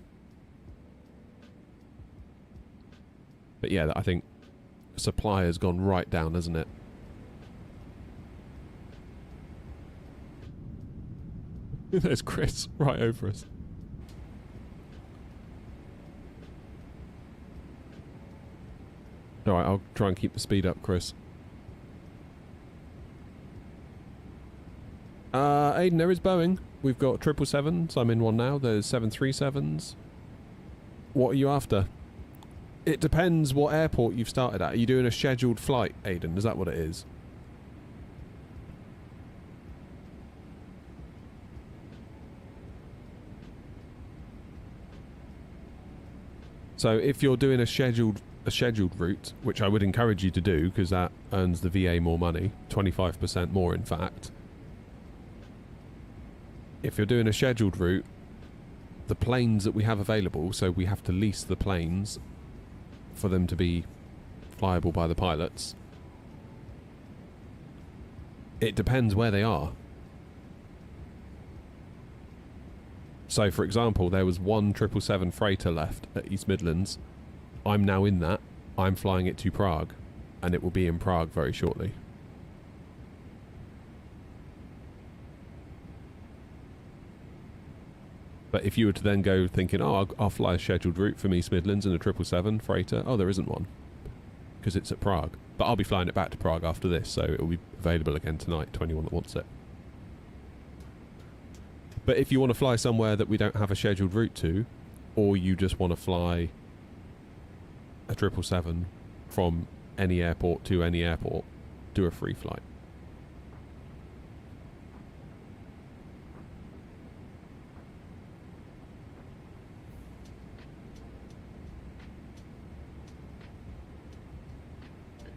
[SPEAKER 1] But yeah, I think supply has gone right down, hasn't it? There's Chris right over us. Alright, I'll try and keep the speed up, Chris. Aiden, there is Boeing. We've got 777s. I'm in one now. There's 737s. What are you after? It depends what airport you've started at. Are you doing a scheduled flight, Aiden? Is that what it is? So if you're doing a scheduled route, which I would encourage you to do because that earns the VA more money, 25% more in fact. If you're doing a scheduled route, the planes that we have available, so we have to lease the planes for them to be flyable by the pilots. It depends where they are. So, for example, there was one 777 freighter left at East Midlands. I'm now in that. I'm flying it to Prague, and it will be in Prague very shortly. But if you were to then go thinking, oh, I'll fly a scheduled route from East Midlands in a 777 freighter, oh, there isn't one, because it's at Prague. But I'll be flying it back to Prague after this, so it will be available again tonight to anyone that wants it. But if you want to fly somewhere that we don't have a scheduled route to, or you just want to fly a 777 from any airport to any airport, do a free flight.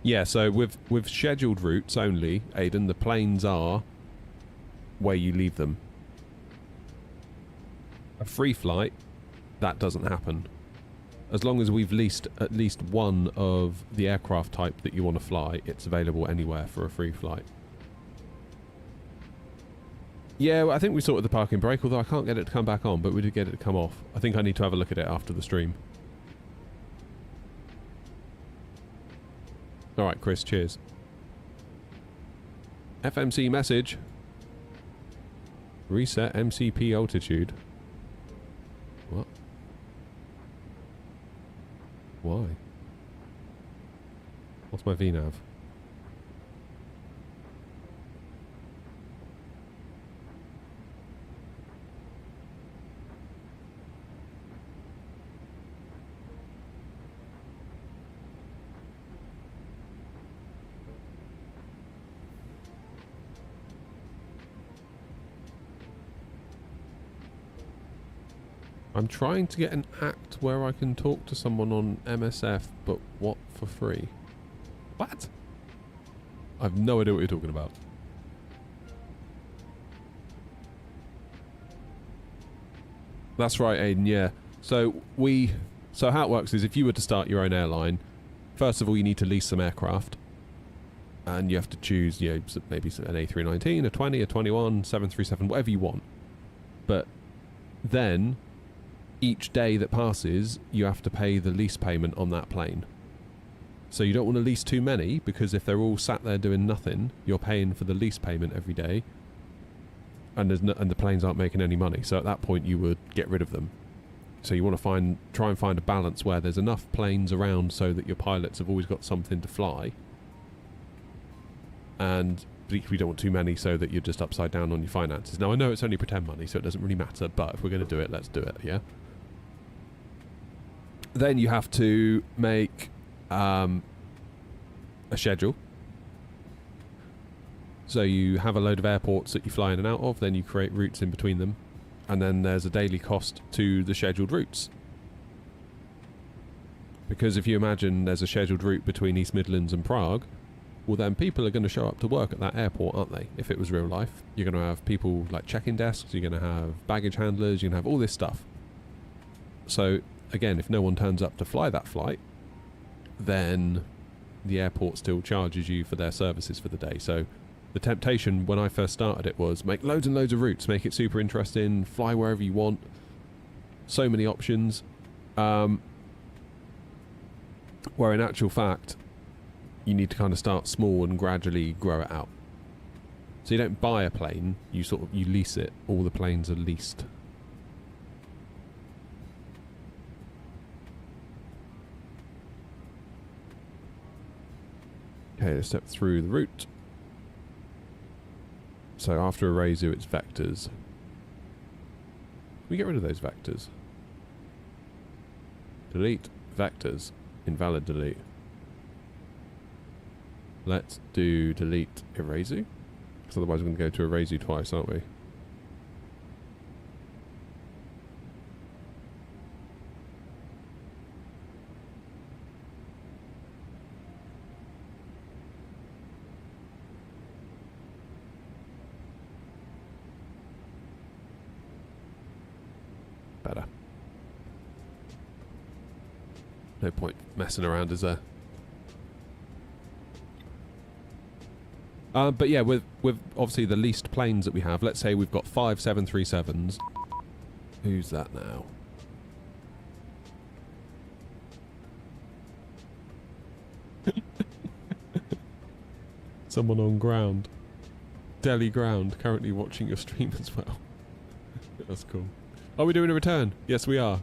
[SPEAKER 1] Yeah, so with scheduled routes only, Aidan, the planes are where you leave them. A free flight, that doesn't happen. As long as we've leased at least one of the aircraft type that you want to fly, it's available anywhere for a free flight. Yeah, well, I think we sorted the parking brake, although I can't get it to come back on, but we did get it to come off. I think I need to have a look at it after the stream. Alright, Chris, cheers. FMC message. Reset MCP altitude. What? Why? What's my VNAV? I'm trying to get an act where I can talk to someone on MSF, but what, for free? What? I've no idea what you're talking about. That's right, Aiden, yeah. So how it works is if you were to start your own airline, first of all you need to lease some aircraft. And you have to choose, you know, maybe an A319, a 20, a 21, 737, whatever you want. But then each day that passes, you have to pay the lease payment on that plane. So you don't want to lease too many, because if they're all sat there doing nothing, you're paying for the lease payment every day, and and the planes aren't making any money. So at that point, you would get rid of them. So you want to try and find a balance where there's enough planes around so that your pilots have always got something to fly, and but equally don't want too many so that you're just upside down on your finances. Now I know it's only pretend money, so it doesn't really matter, but if we're going to do it, let's do it, yeah? Then you have to make a schedule. So you have a load of airports that you fly in and out of, then you create routes in between them, and then there's a daily cost to the scheduled routes. Because if you imagine there's a scheduled route between East Midlands and Prague, well then people are going to show up to work at that airport, aren't they? If it was real life. You're going to have people like check-in desks, you're going to have baggage handlers, you're going to have all this stuff. So again, if no one turns up to fly that flight, then the airport still charges you for their services for the day. So the temptation when I first started it was make loads and loads of routes, make it super interesting, fly wherever you want, so many options. Where in actual fact, you need to kind of start small and gradually grow it out. So you don't buy a plane, you lease it. All the planes are leased. Okay, let's step through the route. So after Erazu, it's vectors. We get rid of those vectors. Delete vectors. Invalid delete. Let's do delete Erazu. Because otherwise we're going to go to Erazu twice, aren't we? Better. No point messing around, is there? But yeah, with obviously the leased planes that we have, let's say we've got 5 737s. Who's that now? Someone on ground. Delhi ground, currently watching your stream as well. That's cool. Are we doing a return? Yes, we are.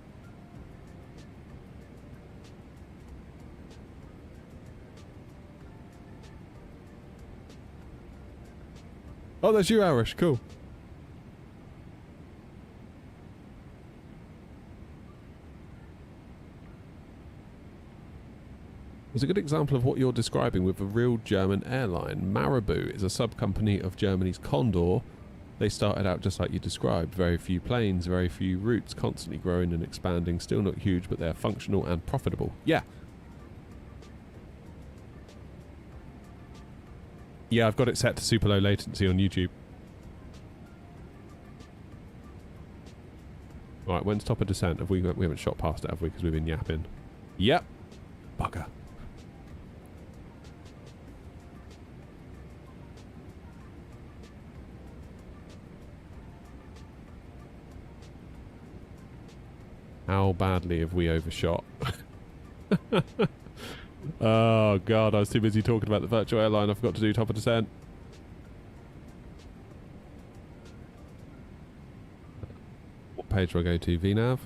[SPEAKER 1] Oh, that's you, Arish. Cool. It's a good example of what you're describing with a real German airline. Marabou is a sub-company of Germany's Condor. They started out just like you described. Very few planes, very few routes, constantly growing and expanding. Still not huge, but they're functional and profitable. Yeah. Yeah, I've got it set to super low latency on YouTube. Right, when's top of descent? We haven't shot past it, have we? Because we've been yapping. Yep. Bugger. How badly have we overshot? Oh god, I was too busy talking about the virtual airline, I forgot to do top of descent. What page do I go to? VNav?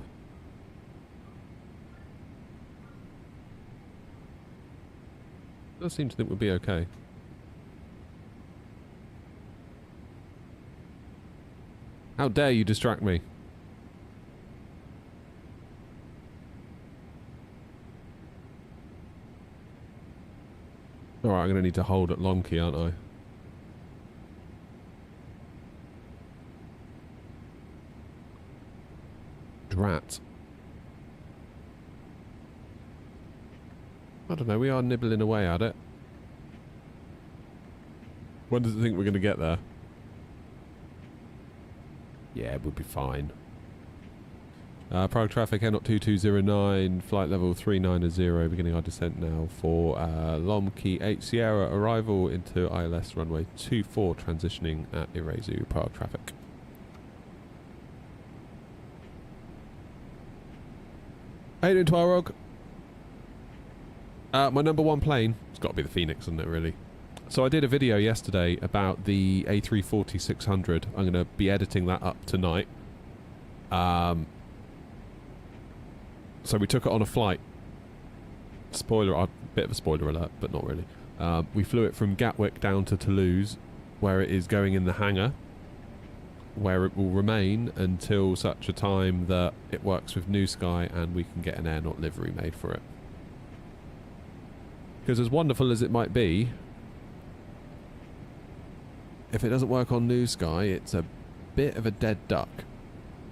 [SPEAKER 1] Does seem to think we'll be okay. How dare you distract me? Alright, I'm going to need to hold at long key, aren't I? Drat. I don't know, we are nibbling away at it. When does it think we're going to get there? Yeah, we'll be fine. Prague traffic, Air 2209, flight level 390, beginning our descent now for Lomkey 8 Sierra, arrival into ILS runway 24, transitioning at Erazu, Prague traffic. How you doing, Twarog? My number one plane, it's got to be the Phoenix, isn't it, really? So I did a video yesterday about the A340-600. I'm going to be editing that up tonight. So we took it on a flight. Bit of a spoiler alert, but not really. We flew it from Gatwick down to Toulouse, where it is going in the hangar, where it will remain until such a time that it works with New Sky and we can get an aeronaut livery made for it. Because as wonderful as it might be, if it doesn't work on New Sky, it's a bit of a dead duck.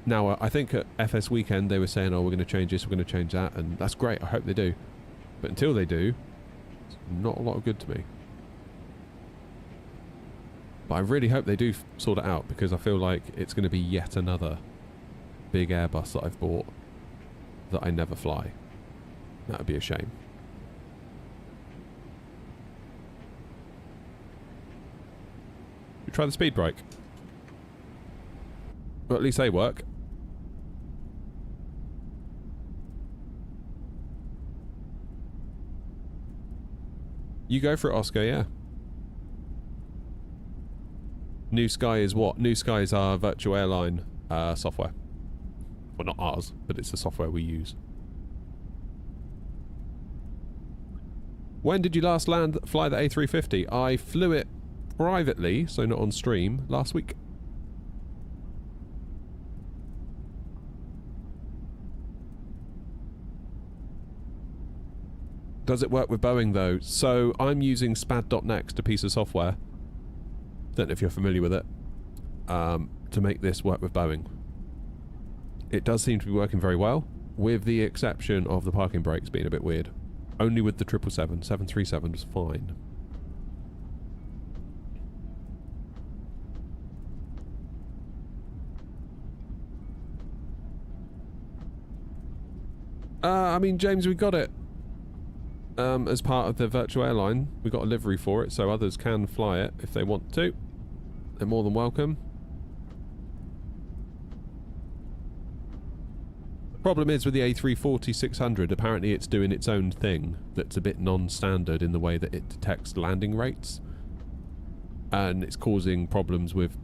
[SPEAKER 1] Now, I think at FS Weekend they were saying, oh, we're going to change this, we're going to change that, and that's great, I hope they do. But until they do, it's not a lot of good to me. But I really hope they do sort it out, because I feel like it's going to be yet another big Airbus that I've bought that I never fly. That would be a shame. We try the speed brake. Well, at least they work. You go for it, Oscar, yeah. New Sky is what? New Sky is our virtual airline software. Well, not ours, but it's the software we use. When did you last fly the A350? I flew it privately, so not on stream, last week. Does it work with Boeing though? So I'm using spad.next, a piece of software. Don't know if you're familiar with it. To make this work with Boeing. It does seem to be working very well, with the exception of the parking brakes being a bit weird. Only with the 777. 737 was fine. I mean, James, we got it. As part of the virtual airline, we got a livery for it, so others can fly it if they want to. They're more than welcome. The problem is with the A340-600, apparently it's doing its own thing that's a bit non-standard in the way that it detects landing rates. And it's causing problems with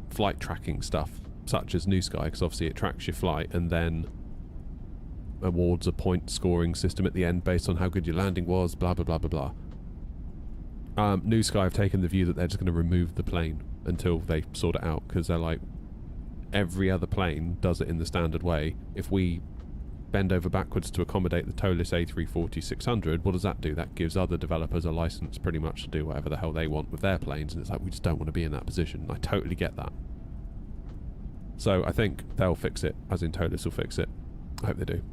[SPEAKER 1] flight tracking stuff, such as New Sky, because obviously it tracks your flight and then awards a point scoring system at the end based on how good your landing was, blah blah blah blah blah. New Sky have taken the view that they're just going to remove the plane until they sort it out, because they're like, every other plane does it in the standard way. If we bend over backwards to accommodate the toeless A340-600, what does that do? That gives other developers a license pretty much to do whatever the hell they want with their planes, and it's like, we just don't want to be in that position. I totally get that. So I think they'll fix it, as in toeless will fix it. I hope they do.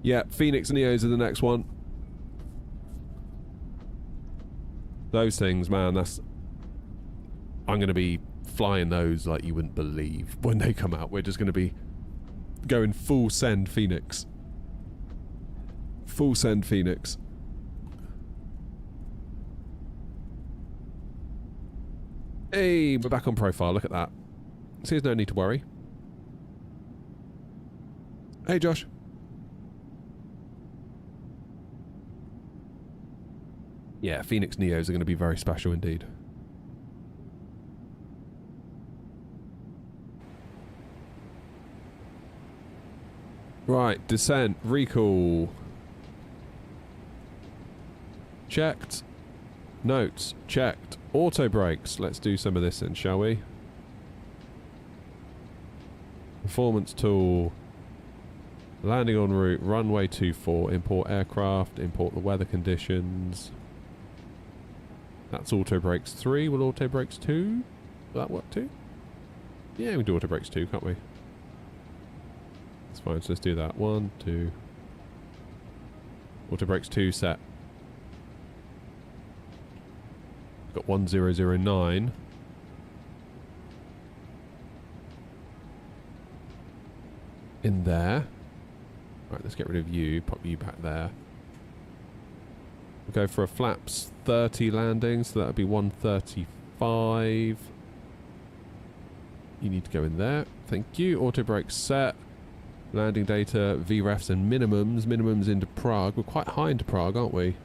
[SPEAKER 1] Yeah, Phoenix Neos are the next one. Those things, man, that's... I'm going to be flying those like you wouldn't believe when they come out. We're just going to be going full send Phoenix. Full send Phoenix. Hey, we're back on profile. Look at that. See, there's no need to worry. Hey, Josh. Yeah, Phoenix Neos are going to be very special indeed. Right, descent, recall. Checked. Notes, checked. Auto brakes. Let's do some of this then, shall we? Performance tool. Landing en route, runway 24. Import aircraft, import the weather conditions. That's auto brakes 3. Will auto brakes 2? Will that work too? Yeah, we can do auto brakes 2, can't we? That's fine, so let's do that. 1, 2. Auto brakes 2 set. Got 1009. In there. Right, let's get rid of you. Pop you back there. We'll go for a flaps 30 landing, so that would be 135. You need to go in there. Thank you. Auto brake set. Landing data, VREFs and minimums. Minimums into Prague. We're quite high into Prague, aren't we?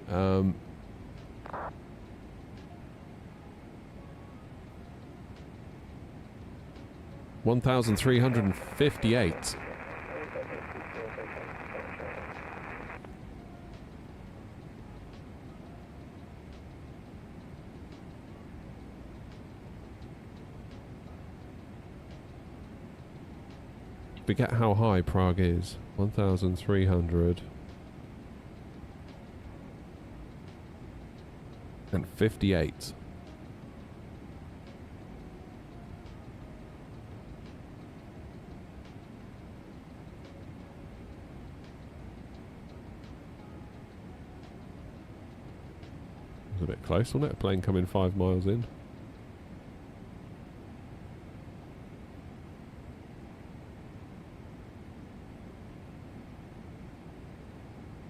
[SPEAKER 1] 1,358. Forget how high Prague is. 1,300 and 58. A bit close, wasn't it? A plane coming 5 miles in.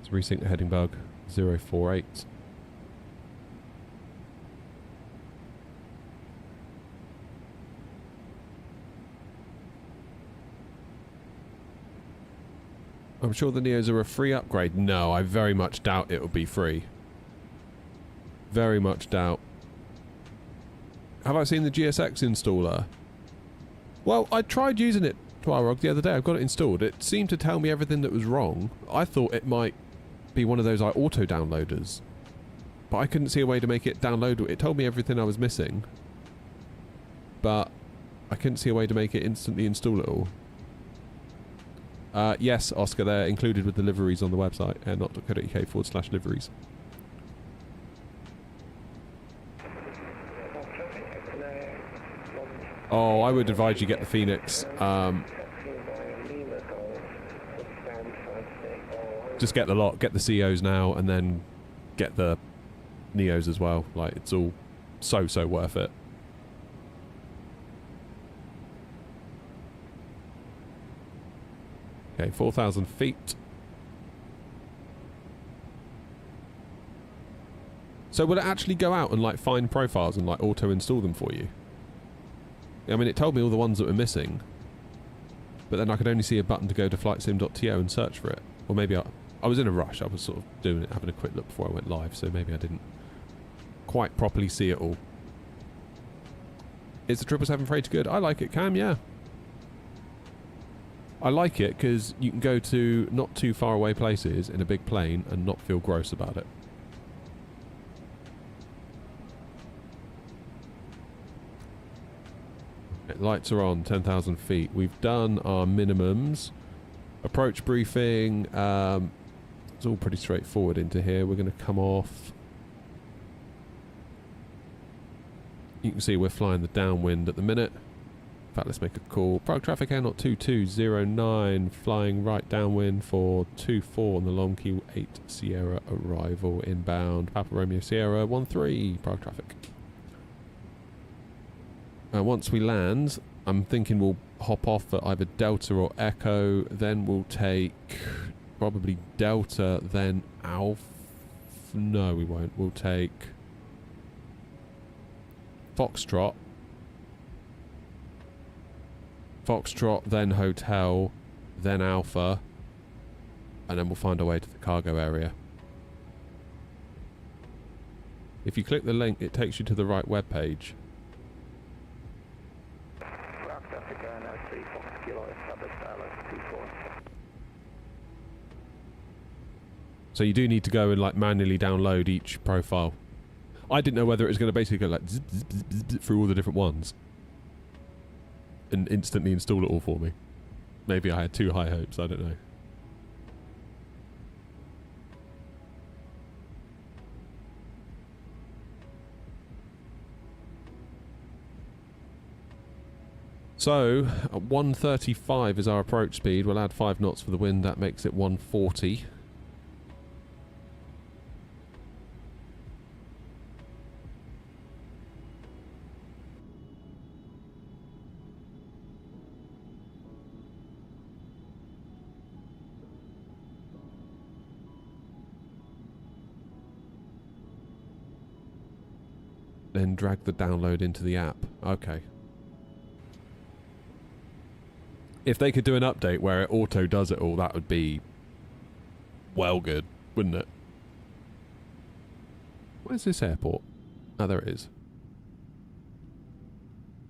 [SPEAKER 1] Let's resync the heading bug 048. I'm sure the Neos are a free upgrade. No, I very much doubt it will be free. Very much doubt. Have I seen the GSX installer? Well, I tried using it, Twarog, the other day. I've got it installed. It seemed to tell me everything that was wrong. I thought it might be one of those like auto downloaders, but I couldn't see a way to make it download. It told me everything I was missing, but I couldn't see a way to make it instantly install it all. Yes, Oscar, they're included with the liveries on the website, not.co.uk/liveries. Oh, I would advise you get the Phoenix. Just get the lot, get the COs now, and then get the Neos as well. Like, it's all so worth it. Okay, 4,000 feet. So will it actually go out and like find profiles and like auto install them for you? I mean, it told me all the ones that were missing, but then I could only see a button to go to flightsim.to and search for it. Or maybe I was in a rush. I was sort of doing it, having a quick look before I went live, so maybe I didn't quite properly see it all. Is the 777 freighter good? I like it, Cam, yeah. I like it because you can go to not too far away places in a big plane and not feel gross about it. Lights are on, 10,000 feet. We've done our minimums. Approach briefing. It's all pretty straightforward into here. We're going to come off. You can see we're flying the downwind at the minute. In fact, let's make a call. Prague traffic air not 2209. Flying right downwind for 24 on the long queue 8 Sierra arrival inbound. Papa Romeo Sierra 13 Prague traffic. Once we land, I'm thinking we'll hop off at either Delta or Echo, then we'll take probably Delta, then Alpha. No, we won't. We'll take Foxtrot. Foxtrot, then Hotel, then Alpha, and then we'll find our way to the cargo area. If you click the link, it takes you to the right web page. So you do need to go and like manually download each profile. I didn't know whether it was going to basically go like zip, zip, zip, zip, zip through all the different ones and instantly install it all for me. Maybe I had too high hopes, I don't know. So, 135 is our approach speed. We'll add 5 knots for the wind. That makes it 140. then drag the download into the app. Okay. If they could do an update where it auto does it all, that would be well good, wouldn't it? Where's this airport? Oh, there it is.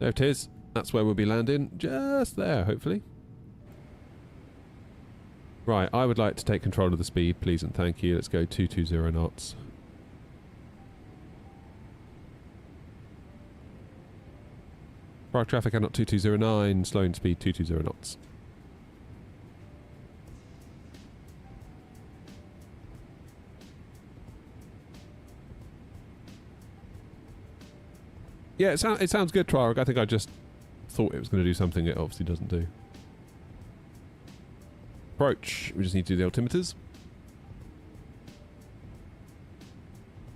[SPEAKER 1] There it is. That's where we'll be landing. Just there, hopefully. Right, I would like to take control of the speed, please and thank you. Let's go 220 knots. Prague traffic at 2209, slowing speed 220 knots. Yeah, it sounds good, Prague. I think I just thought it was going to do something it obviously doesn't do. Approach. We just need to do the altimeters.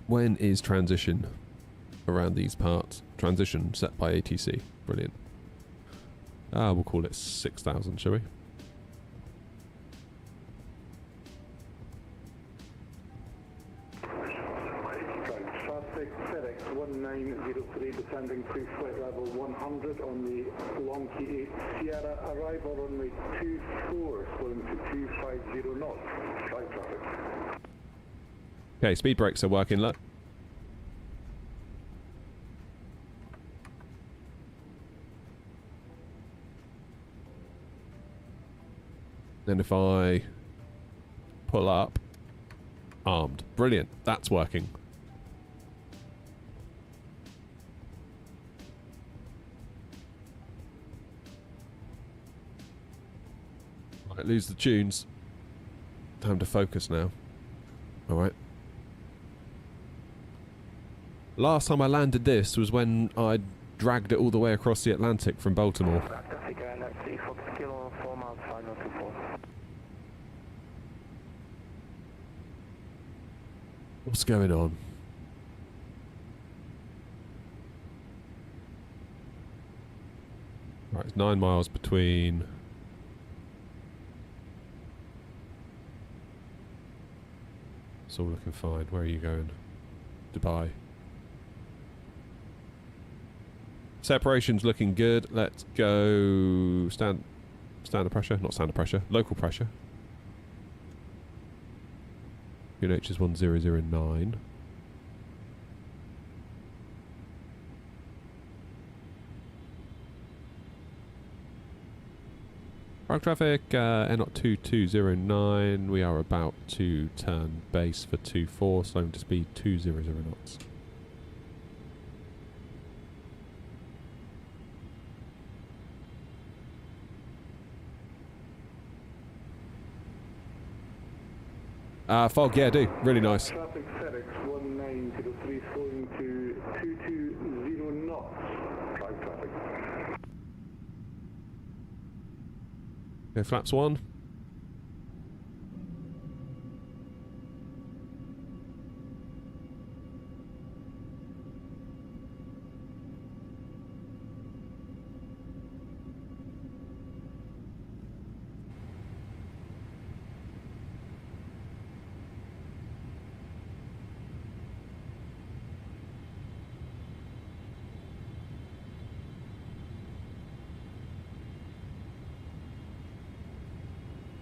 [SPEAKER 1] When is transition around these parts? Transition set by ATC. Brilliant. We'll call it 6,000, shall we?
[SPEAKER 4] Traffic FedEx 1903 descending pre-flight level 100 on the Long Key 8 Sierra, arrival runway 24, slowing to 250 knots. Flight traffic.
[SPEAKER 1] Okay, speed brakes are working. Look. Then if I pull up, armed. Brilliant. That's working. Right, lose the tunes. Time to focus now. Alright. Last time I landed this was when I dragged it all the way across the Atlantic from Baltimore. What's going on? Right, it's 9 miles between... It's all looking fine. Where are you going? Dubai. Separation's looking good. Let's go... Standard pressure? Not standard pressure. Local pressure. UNH is 1009. Prague traffic, N-Not 2209. We are about to turn base for 24, slowing to speed 200 knots. Fog, yeah, do. Really nice.
[SPEAKER 4] Traffic FedEx 1903 slowing to 220 knots. Prague traffic.
[SPEAKER 1] Okay, flaps 1.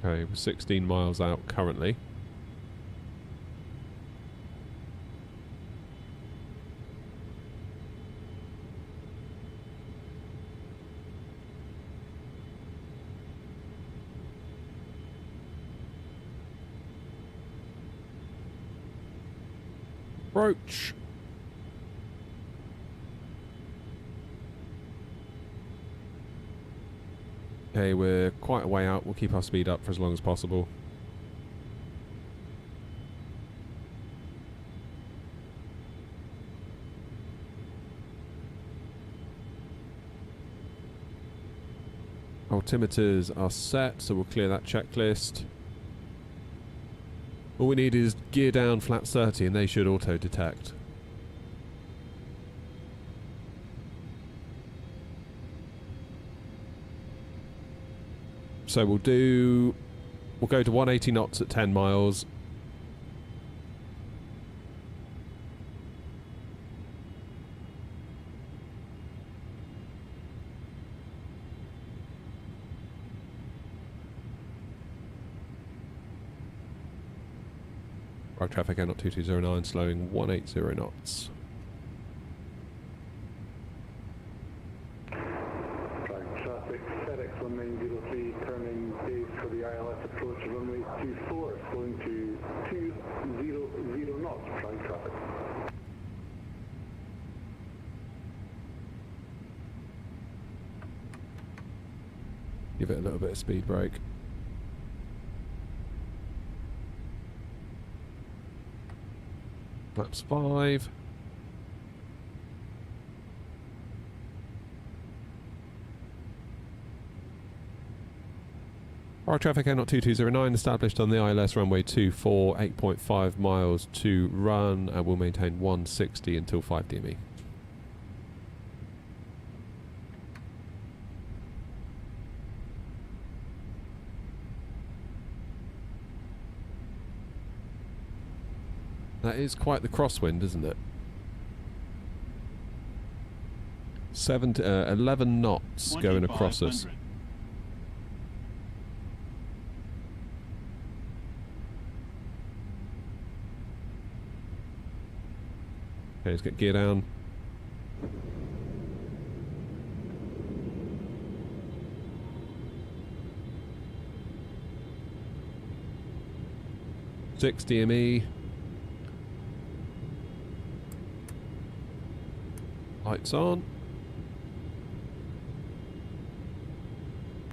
[SPEAKER 1] Okay, we're 16 miles out currently. Approach. Okay, we're quite a way out. We'll keep our speed up for as long as possible. Altimeters are set, so we'll clear that checklist. All we need is gear down flaps 30 and they should auto-detect. So we'll go to 180 knots at 10 miles. Prague traffic out 2209, slowing 180 knots.
[SPEAKER 4] Prague traffic, FedEx 1903, turning base for the ILS approach, runway 24, slowing to 200 knots, Prague traffic.
[SPEAKER 1] Give it a little bit of speed brake. Flaps 5. Our traffic out 2209 established on the ILS runway 24, 8.5 miles to run, and will maintain 160 until 5 DME. That is quite the crosswind, isn't it? 11 knots going across us. Okay, let's get gear down. Six DME. Lights on.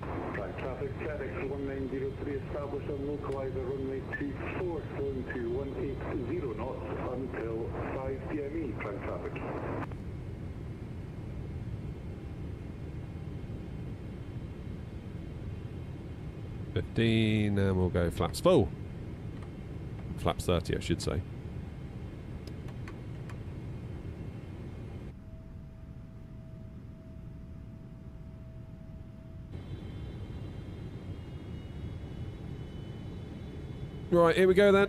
[SPEAKER 4] Prague traffic, FedEx 1903 established on localizer runway 24, slowing to 180 knots until 5 DME, Prague traffic.
[SPEAKER 1] $15, and we'll go flaps full. Flaps 30, I should say. Right, here we go then.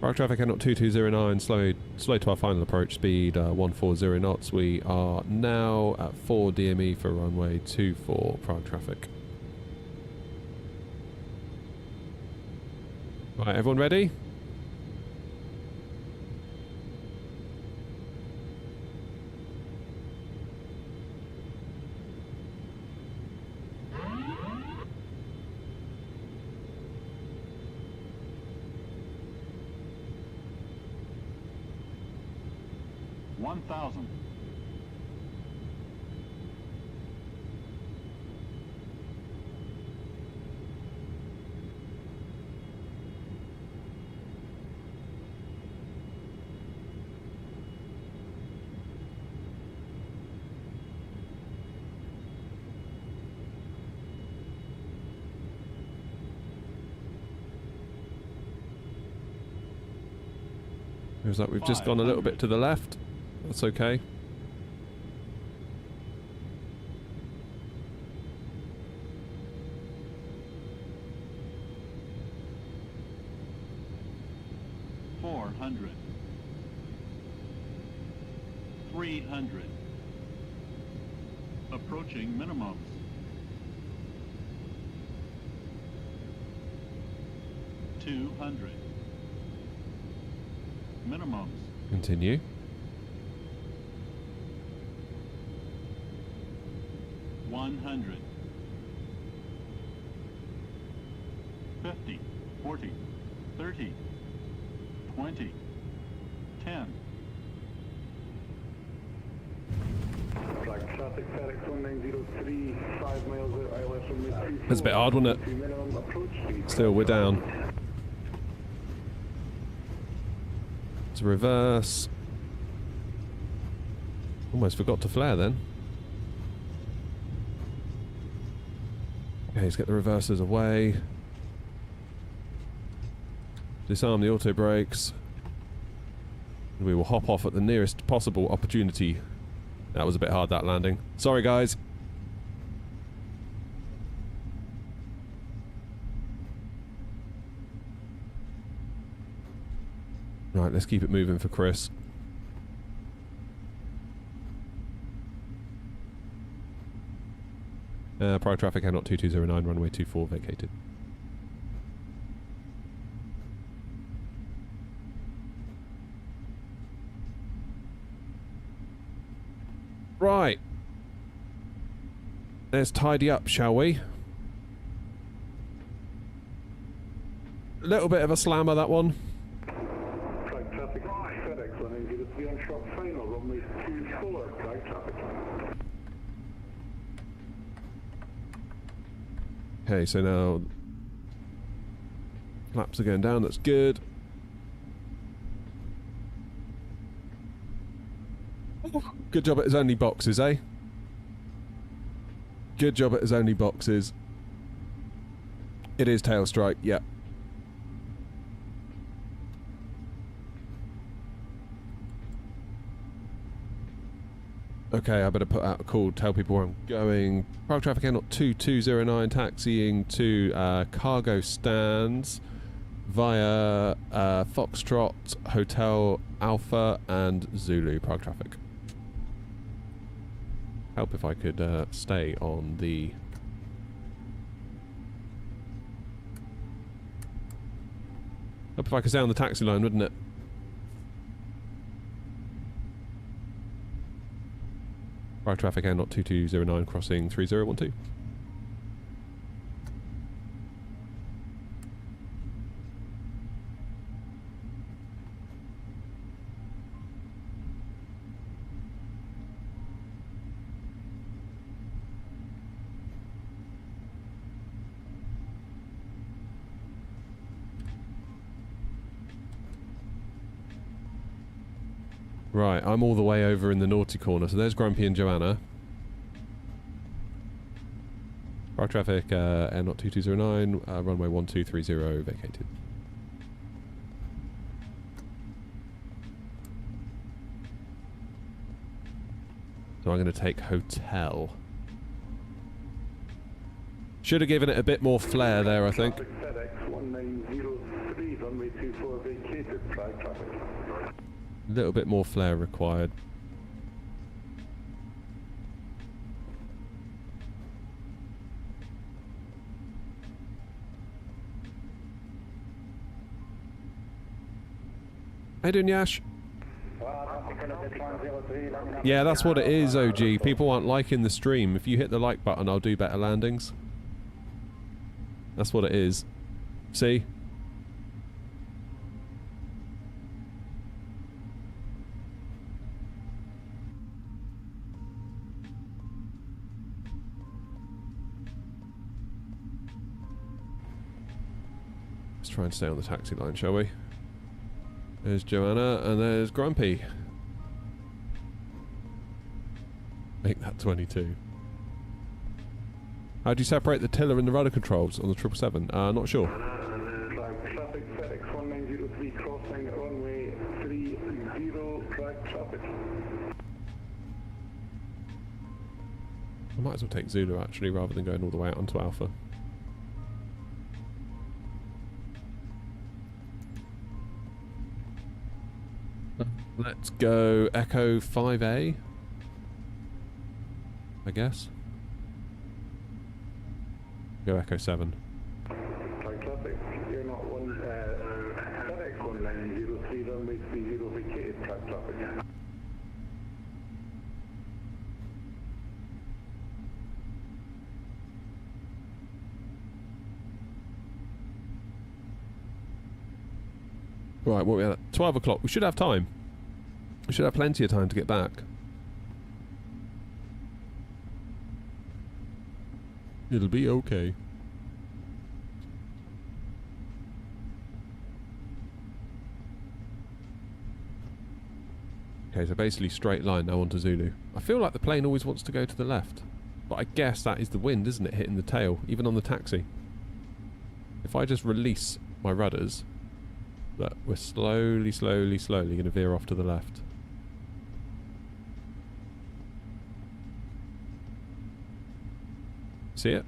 [SPEAKER 1] Prague traffic out 2209, slow to our final approach speed, 140 knots. We are now at 4 DME for runway 24 Prague traffic. Right, everyone ready? Feels like we've just gone a little bit to the left. That's okay.
[SPEAKER 5] $400. $300. Approaching minimums. $200. Minimums.
[SPEAKER 1] Continue.
[SPEAKER 5] $100. 50, 40, 30, 20, 10.
[SPEAKER 4] Prague traffic, FedEx 1903, 5 miles out, ILS runway 24.
[SPEAKER 1] That's a bit hard, wasn't it?
[SPEAKER 4] Minimum approach speed.
[SPEAKER 1] Still, we're down. To reverse. Almost forgot to flare then. Okay, let's get the reversers away. Disarm the auto brakes. We will hop off at the nearest possible opportunity. That was a bit hard, that landing. Sorry, guys. Right, let's keep it moving for Chris. Prague traffic, not 2209, runway 24 vacated. Right. Let's tidy up, shall we? Little bit of a slammer, that one.
[SPEAKER 4] Prague traffic, FedEx 1903 on short final, runway 24, Prague traffic.
[SPEAKER 1] Okay, so now flaps are going down, that's good. Good job it is only boxes, eh? Good job it is only boxes. It is tail strike, yeah. Okay, I better put out a call, tell people where I'm going. Prague traffic Air 2209, taxiing to cargo stands via Foxtrot, Hotel Alpha and Zulu. Prague traffic. Help if I could stay on the... Help if I could stay on the taxi line, wouldn't it? Prague traffic Air 2209 crossing 3012. Right, I'm all the way over in the naughty corner, so there's Grumpy and Joanna. Prague traffic, Air 2209, runway 1230 vacated. So I'm going to take hotel. Should have given it a bit more flair there, I think.
[SPEAKER 4] FedEx 1903, runway 24 vacated, Prague traffic.
[SPEAKER 1] A little bit more flair required. How you doing, Yash? Yeah, that's what it is, OG. People aren't liking the stream. If you hit the like button, I'll do better landings. That's what it is. See? Let's try and stay on the taxi line, shall we? There's Joanna, and there's Grumpy. Make that 22. How do you separate the tiller and the rudder controls on the 777? Not sure.
[SPEAKER 4] Prague traffic, FedEx 1903 crossing runway 30, Prague traffic.
[SPEAKER 1] I might as well take Zulu actually, rather than going all the way out onto Alpha. Let's go Echo 5A, I guess. Go Echo 7.
[SPEAKER 4] Prague traffic, you're not one, FedEx 1903 runway 30 vacated, Prague traffic.
[SPEAKER 1] Right, what are we at? 12 o'clock. We should have time. We should have plenty of time to get back. It'll be okay. Okay, so basically straight line now onto Zulu. I feel like the plane always wants to go to the left. But I guess that is the wind, isn't it, hitting the tail, even on the taxi. If I just release my rudders, look, we're slowly going to veer off to the left. See it?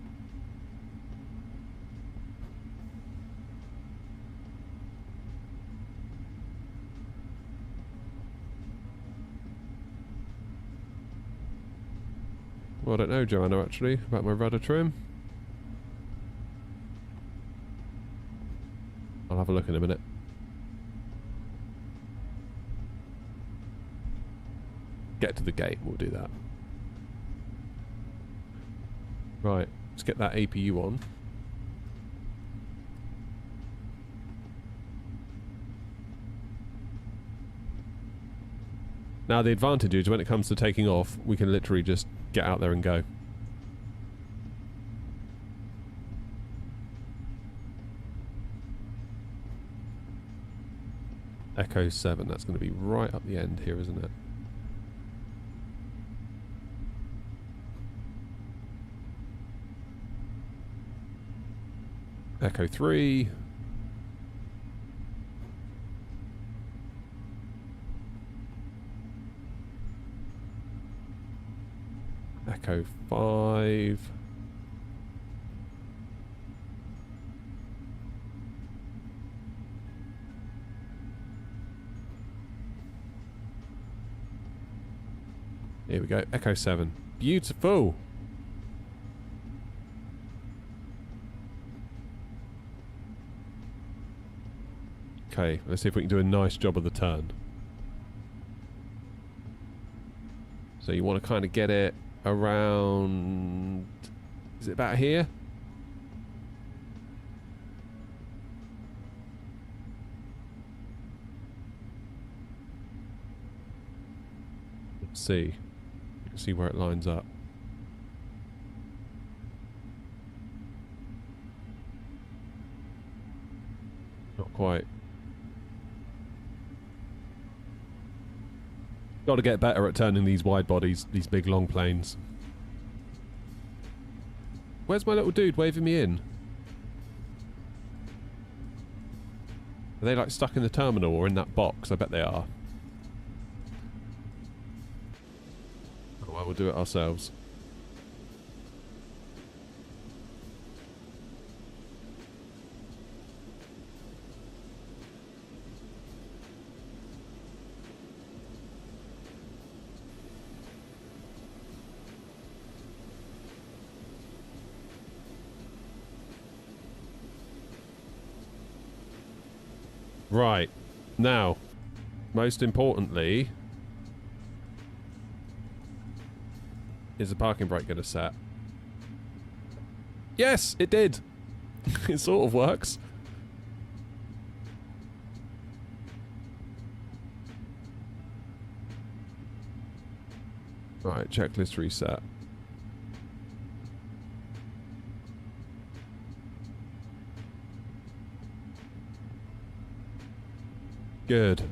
[SPEAKER 1] Well, I don't know, Joanna, actually, about my rudder trim. I'll have a look in a minute. Get to the gate, we'll do that. Right, let's get that APU on. Now the advantage is when it comes to taking off, we can literally just get out there and go. Echo 7, that's going to be right up the end here, isn't it? Echo 3. Echo 5. Here we go, Echo 7. Beautiful! Okay, let's see if we can do a nice job of the turn. So you want to kind of get it around... Is it about here? Let's see. See where it lines up. Not quite. Got to get better at turning these wide bodies, these big long planes. Where's my little dude waving me in? Are they like stuck in the terminal or in that box? I bet they are. Oh, well, we'll do it ourselves. Right, now, most importantly, is the parking brake going to set? Yes, it did! It sort of works. Right, checklist reset. Good.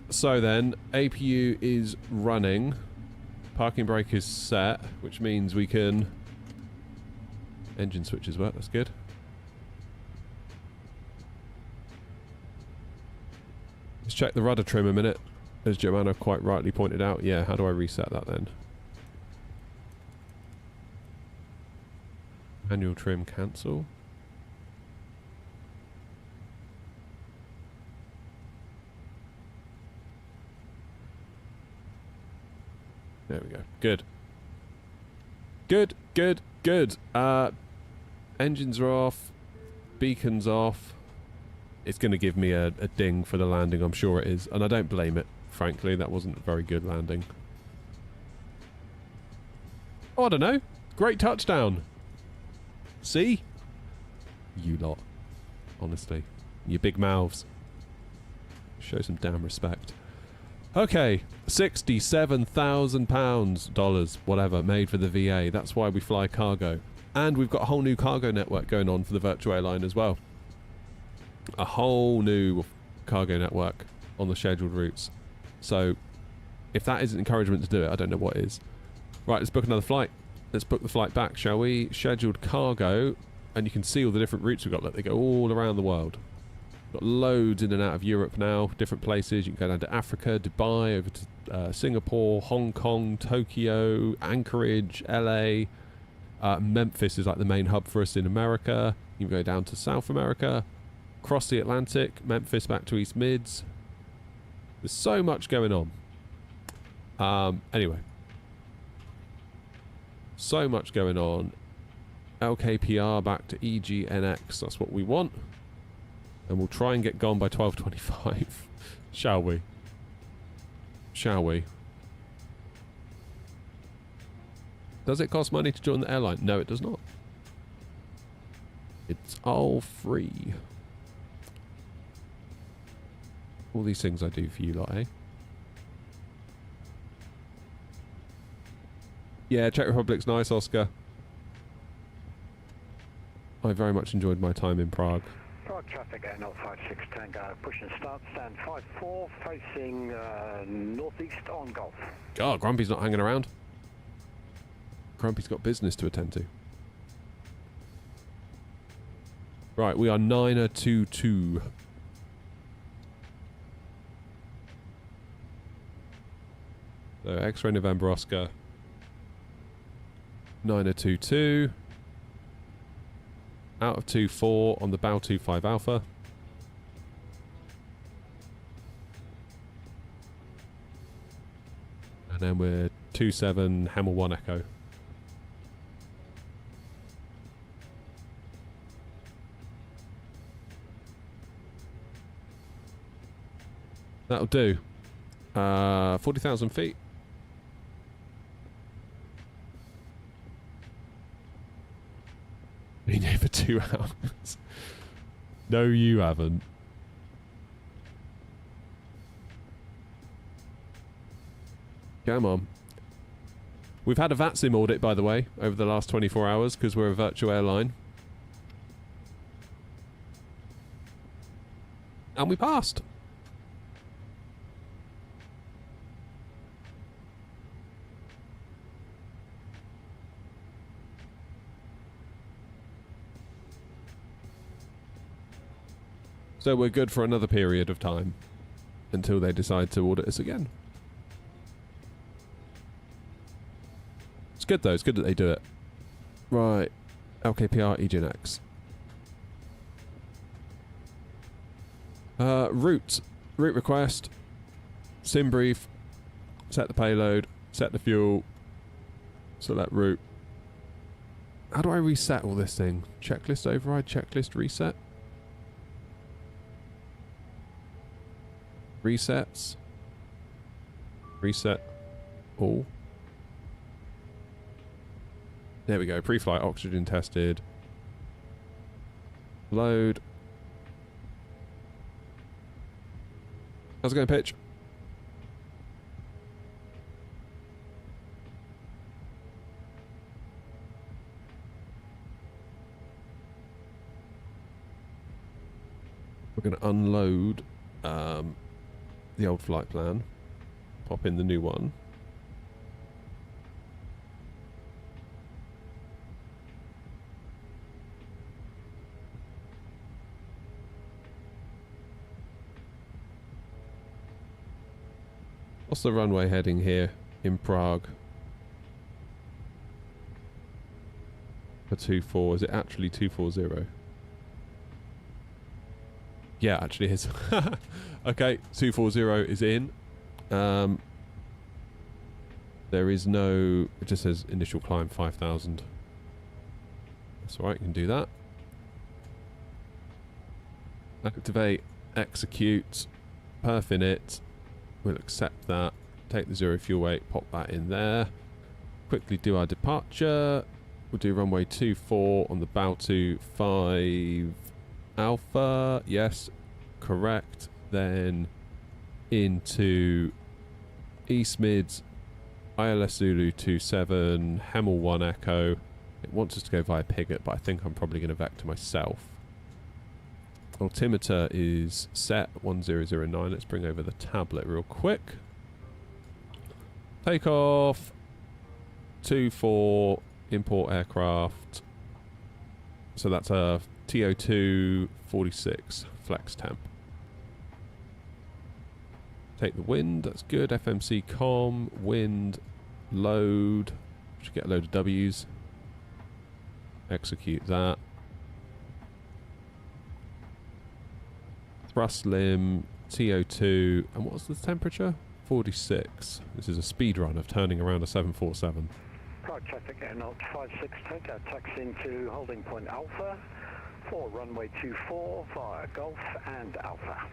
[SPEAKER 1] So then, APU is running. Parking brake is set, which means we can... Engine switches work, that's good. Let's check the rudder trim a minute. As Joanna quite rightly pointed out. Yeah, how do I reset that then? Manual trim cancel. There we go. Good. Good, good, good. Engines are off. Beacons off. It's going to give me a ding for the landing, I'm sure it is. And I don't blame it, frankly. That wasn't a very good landing. Oh, I don't know. Great touchdown. See? You lot. Honestly. Your big mouths. Show some damn respect. Okay, £67,000, dollars, whatever, made for the VA. That's why we fly cargo. And we've got a whole new cargo network going on for the virtual airline as well. A whole new cargo network on the scheduled routes. So, if that isn't encouragement to do it, I don't know what is. Right, let's book another flight. Let's book the flight back, shall we? Scheduled cargo, and you can see all the different routes we've got. Look, they go all around the world. Got loads in and out of Europe now, different places. You can go down to Africa, Dubai, over to Singapore, Hong Kong, Tokyo, Anchorage, LA. Memphis is like the main hub for us in America. You can go down to South America, cross the Atlantic, Memphis back to East Mids. There's so much going on. Anyway. So much going on. LKPR back to EGNX. That's what we want. And we'll try and get gone by 12:25. Shall we? Shall we? Does it cost money to join the airline? No, it does not. It's all free. All these things I do for you lot, eh? Yeah, Czech Republic's nice, Oscar. I very much enjoyed my time in Prague.
[SPEAKER 2] Prague traffic at 056 Tango, push and start, stand 54, facing northeast on Golf.
[SPEAKER 1] Oh, Grumpy's not hanging around. Grumpy's got business to attend to. Right, we are 922. So X-ray November Oscar. 922. Out of 24 on the bow 25 Alpha. And then we're 27 Hamel 1 Echo. That'll do. 40,000 feet. Been here for 2 hours. No, you haven't. Come on. We've had a VATSIM audit, by the way, over the last 24 hours because we're a virtual airline. And we passed. So we're good for another period of time until they decide to audit us again. It's good though, it's good that they do it. Right, LKPR EGNX. Route request, sim brief, set the payload, set the fuel, select route. How do I reset all this thing? Checklist override, checklist reset? Resets. Reset all. There we go. Pre-flight oxygen tested. Load. How's it going, pitch? We're going to unload the old flight plan, pop in the new one. What's the runway heading here in Prague? For 24, is it actually 240? Yeah, actually it is. Okay, 240 is in. There is no... It just says initial climb 5,000. That's alright, you can do that. Activate, execute, perf in it. We'll accept that. Take the 0 fuel weight, pop that in there. Quickly do our departure. We'll do runway 24 on the bow 25 Alpha. Yes, correct. Then into East Mids, ILS Zulu 27, Hamel 1 Echo. It wants us to go via Pigot, but I think I'm probably going to vector myself. Altimeter is set 1009. Let's bring over the tablet real quick. Takeoff 24 import aircraft. So that's a TO2 46 flex temp. Take the wind, that's good. FMC com, wind, load. Should get a load of W's. Execute that. Thrust lim, TO2, and what's the temperature? 46. This is a speed run of turning around a 747.
[SPEAKER 2] Prague traffic at 056 Tango, taxiing to holding point Alpha for runway 24 via Golf and Alpha.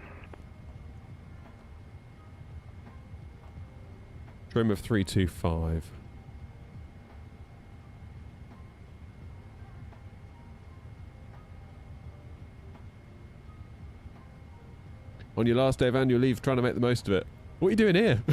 [SPEAKER 1] Trim of 325. On your last day of annual leave, trying to make the most of it. What are you doing here?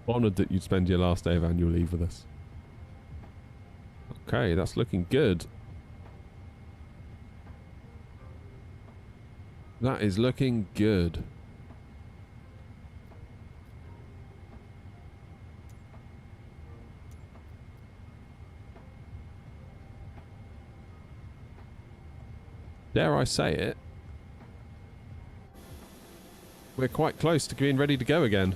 [SPEAKER 1] Honoured that you'd spend your last day of annual leave with us. Okay, that's looking good. That is looking good. Dare I say it? We're quite close to being ready to go again.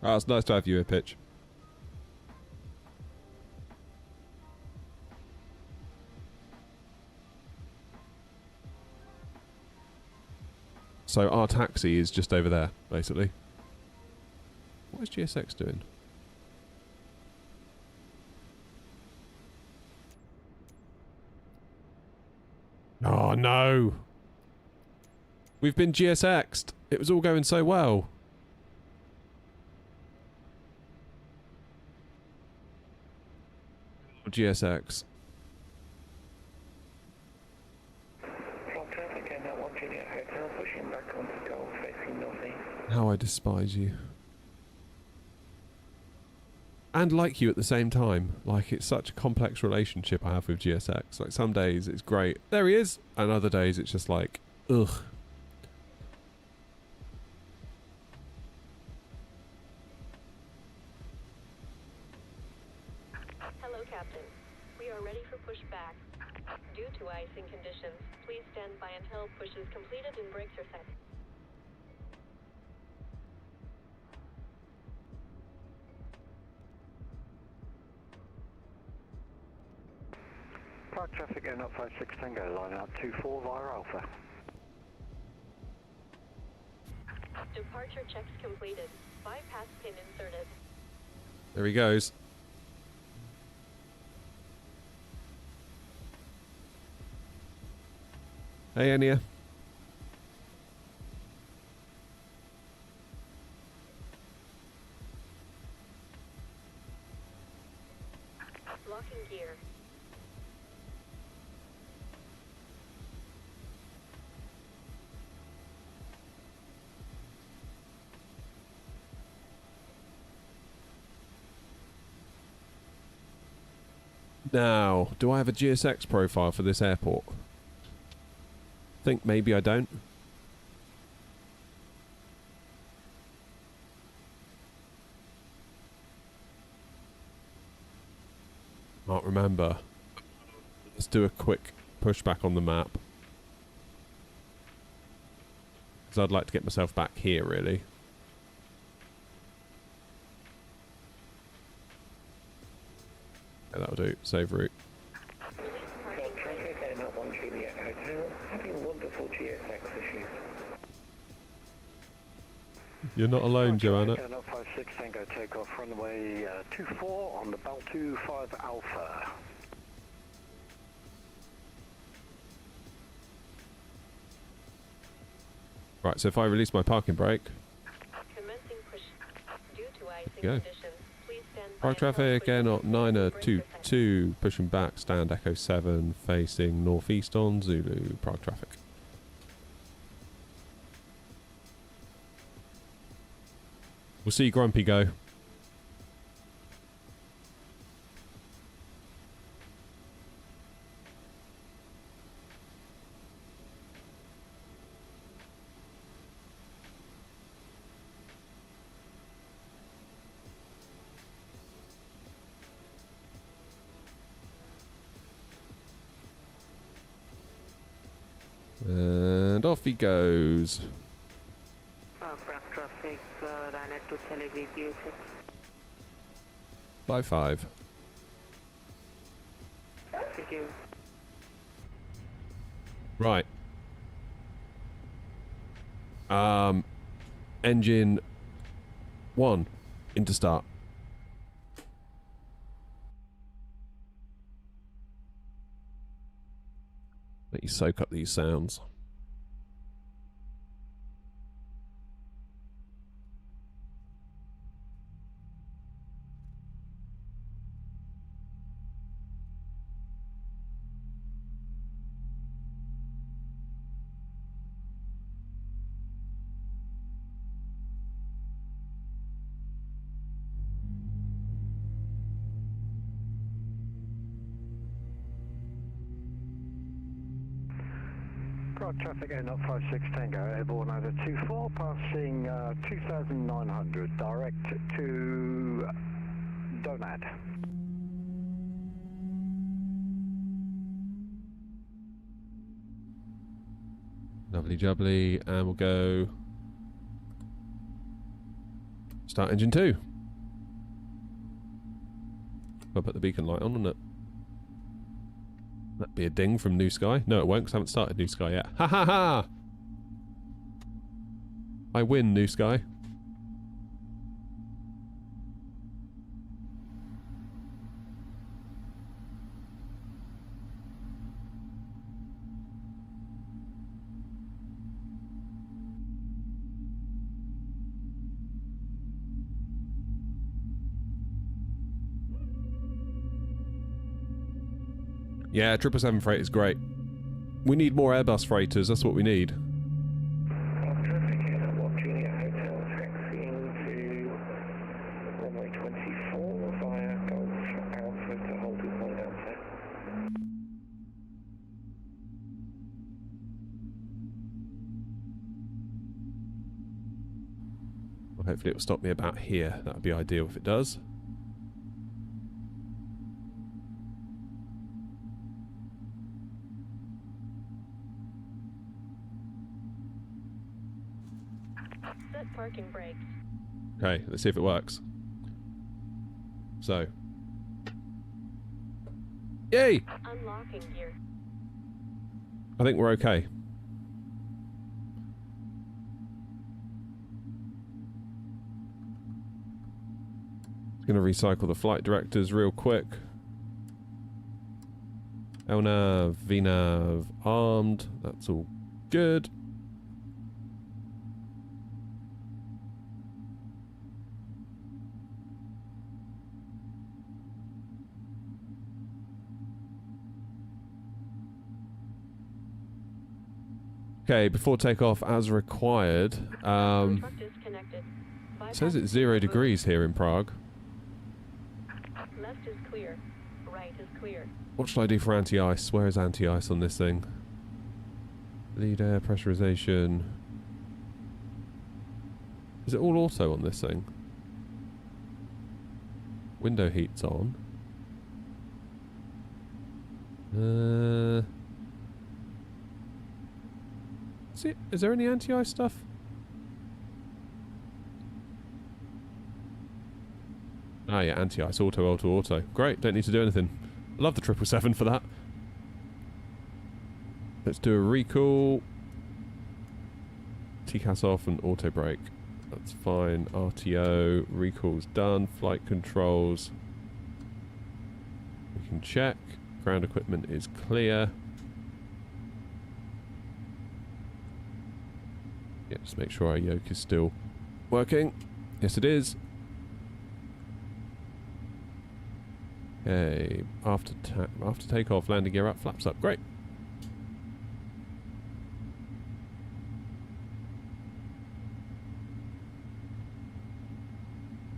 [SPEAKER 1] Oh, it's nice to have you here, Pitch. So our taxi is just over there, basically. What is GSX doing? Oh no! We've been GSX'd. It was all going so well. GSX. How I despise you. And like you at the same time. Like, it's such a complex relationship I have with GSX. Like, some days it's great. There he is! And other days it's just like, ugh.
[SPEAKER 6] Hello, Captain. We are ready for pushback. Due to icing conditions, please stand by until push is completed and brakes are set.
[SPEAKER 2] Prague traffic going up 56 Tango, line up 24 via Alpha.
[SPEAKER 6] Departure checks completed. Bypass pin inserted.
[SPEAKER 1] There he goes. Hey, Enya.
[SPEAKER 6] Locking gear.
[SPEAKER 1] Now, do I have a GSX profile for this airport? Think maybe I don't. Can't remember. Let's do a quick pushback on the map. Because I'd like to get myself back here, really. Yeah, that'll do. Save route. You're not alone, Joanna.
[SPEAKER 2] 56 Tango, take off runway 24 on the Bell 25 Alpha.
[SPEAKER 1] Right, so if I release my parking brake.
[SPEAKER 6] Commencing push. Due to icing
[SPEAKER 1] Go.
[SPEAKER 6] conditions, please stand by.
[SPEAKER 1] Prague traffic, Air Not 922, pushing back, stand Echo 7, facing northeast on Zulu, Prague traffic. We'll see Grumpy go. And off he goes.
[SPEAKER 7] Prague traffic, runway to Tel Aviv, USA.
[SPEAKER 1] By 5.
[SPEAKER 7] Thank you.
[SPEAKER 1] Right. Engine 1 into start. Let you soak up these sounds.
[SPEAKER 2] Prague traffic end up 56 Tango, airborne over 24, passing 2,900, direct to Donad.
[SPEAKER 1] Lovely jubbly, and we'll go start engine 2. I'll put the beacon light on, wouldn't it? That'd be a ding from New Sky. No, it won't, because I haven't started New Sky yet. Ha ha ha! I win, New Sky. Yeah, 777 freight is great. We need more Airbus freighters, that's what we need.
[SPEAKER 4] Traffic in at One Juliet Hotel, taxiing to runway 24 via Golf Alpha to hold with 1 Delta.
[SPEAKER 1] Well, hopefully it will stop me about here. That would be ideal if it does.
[SPEAKER 6] Set parking brakes.
[SPEAKER 1] Okay, let's see if it works. So. Yay!
[SPEAKER 6] Unlocking gear.
[SPEAKER 1] I think we're okay. Going to recycle the flight directors real quick. LNAV, VNAV, armed. That's all good. Okay, before takeoff as required.
[SPEAKER 6] Truck disconnected.
[SPEAKER 1] It says it's 0 degrees here in Prague.
[SPEAKER 6] Left is clear. Right is clear.
[SPEAKER 1] What should I do for anti-ice? Where is anti-ice on this thing? Lead air pressurization. Is it all auto on this thing? Window heat's on. Is there any anti-ice stuff? Ah yeah, anti-ice, auto. Great, don't need to do anything. I love the 777 for that. Let's do a recall. TCAS off and auto brake. That's fine. RTO, recall's done. Flight controls. We can check. Ground equipment is clear. Yeah, just make sure our yoke is still working. Yes, it is. Okay, after takeoff, landing gear up, flaps up. Great.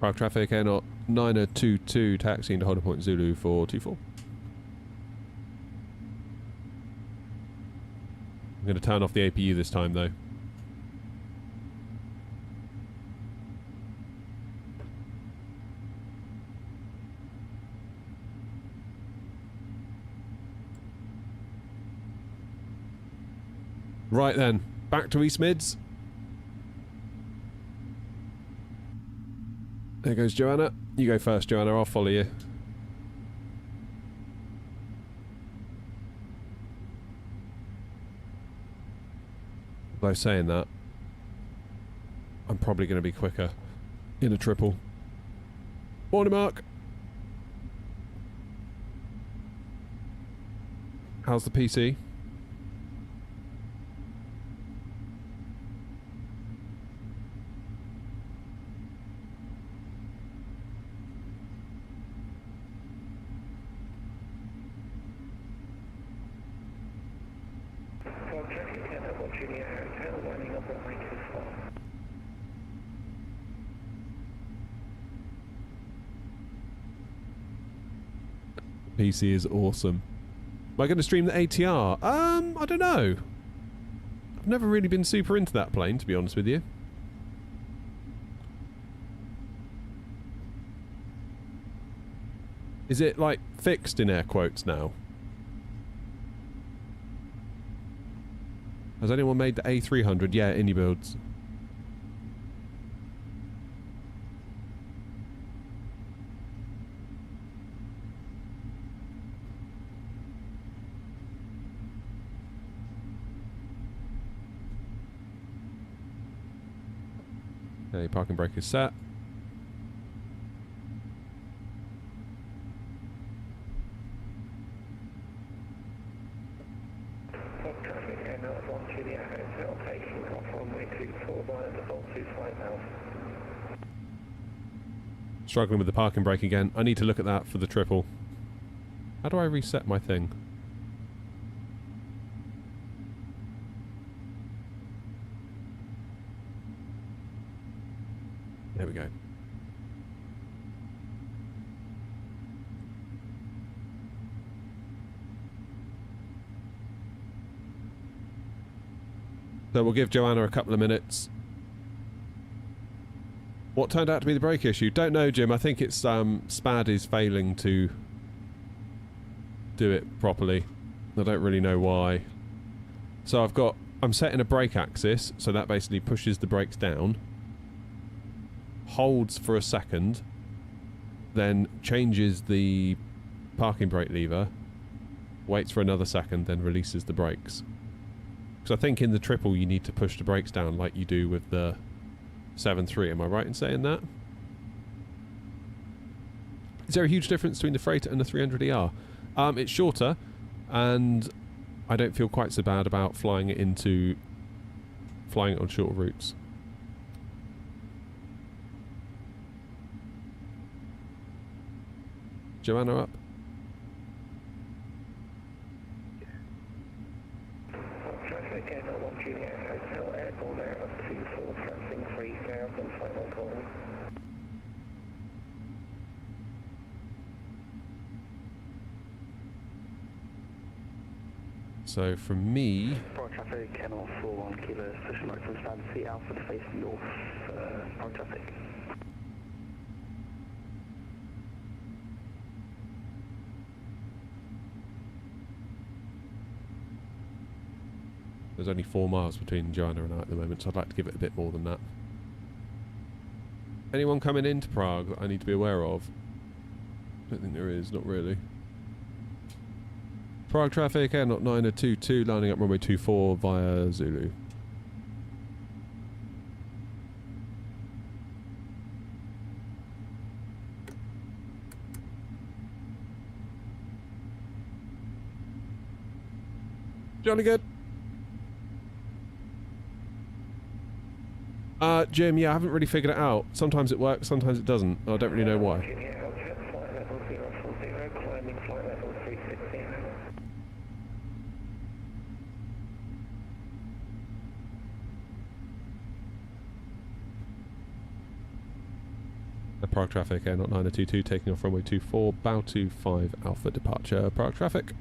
[SPEAKER 1] Prague traffic, air not 9022, taxiing to Holder Point Zulu for 24. I'm going to turn off the APU this time though. Right then, back to East Mids. There goes Joanna. You go first, Joanna. I'll follow you. By saying that, I'm probably going to be quicker in a triple. Morning, Mark. How's the PC? PC is awesome. Am I going to stream the ATR? I don't know. I've never really been super into that plane, to be honest with you. Is it, like, fixed in air quotes now? Has anyone made the A300? Yeah, Indie Builds. Okay, parking brake is set. Struggling with the parking brake again. I need to look at that for the triple. How do I reset my thing? There we go. So we'll give Joanna a couple of minutes. What turned out to be the brake issue? Don't know, Jim. I think it's SPAD is failing to do it properly. I don't really know why. So I'm setting a brake axis, so that basically pushes the brakes down, holds for a second, then changes the parking brake lever, waits for another second, then releases the brakes. Because I think in the triple you need to push the brakes down like you do with the 7.3. Am I right in saying that? Is there a huge difference between the Freighter and the 300ER? It's shorter, and I don't feel quite so bad about flying it on shorter routes. Joanna up. So from me,
[SPEAKER 2] Prague traffic, Kennel 41 kilos, pushing right from stand C Alpha to face north, Prague traffic.
[SPEAKER 1] there's only 4 miles between Joanna and I at the moment, so I'd like to give it a bit more than that. Anyone coming into Prague that I need to be aware of? I don't think there is, not really. Prague traffic, Air Not 9022, lining up runway 24 via Zulu. Johnny good. Jim, yeah, I haven't really figured it out. Sometimes it works, sometimes it doesn't. I don't really know why. The Prague traffic, Air Not 9022, taking off runway 24, bow 25 Alpha departure, Prague traffic.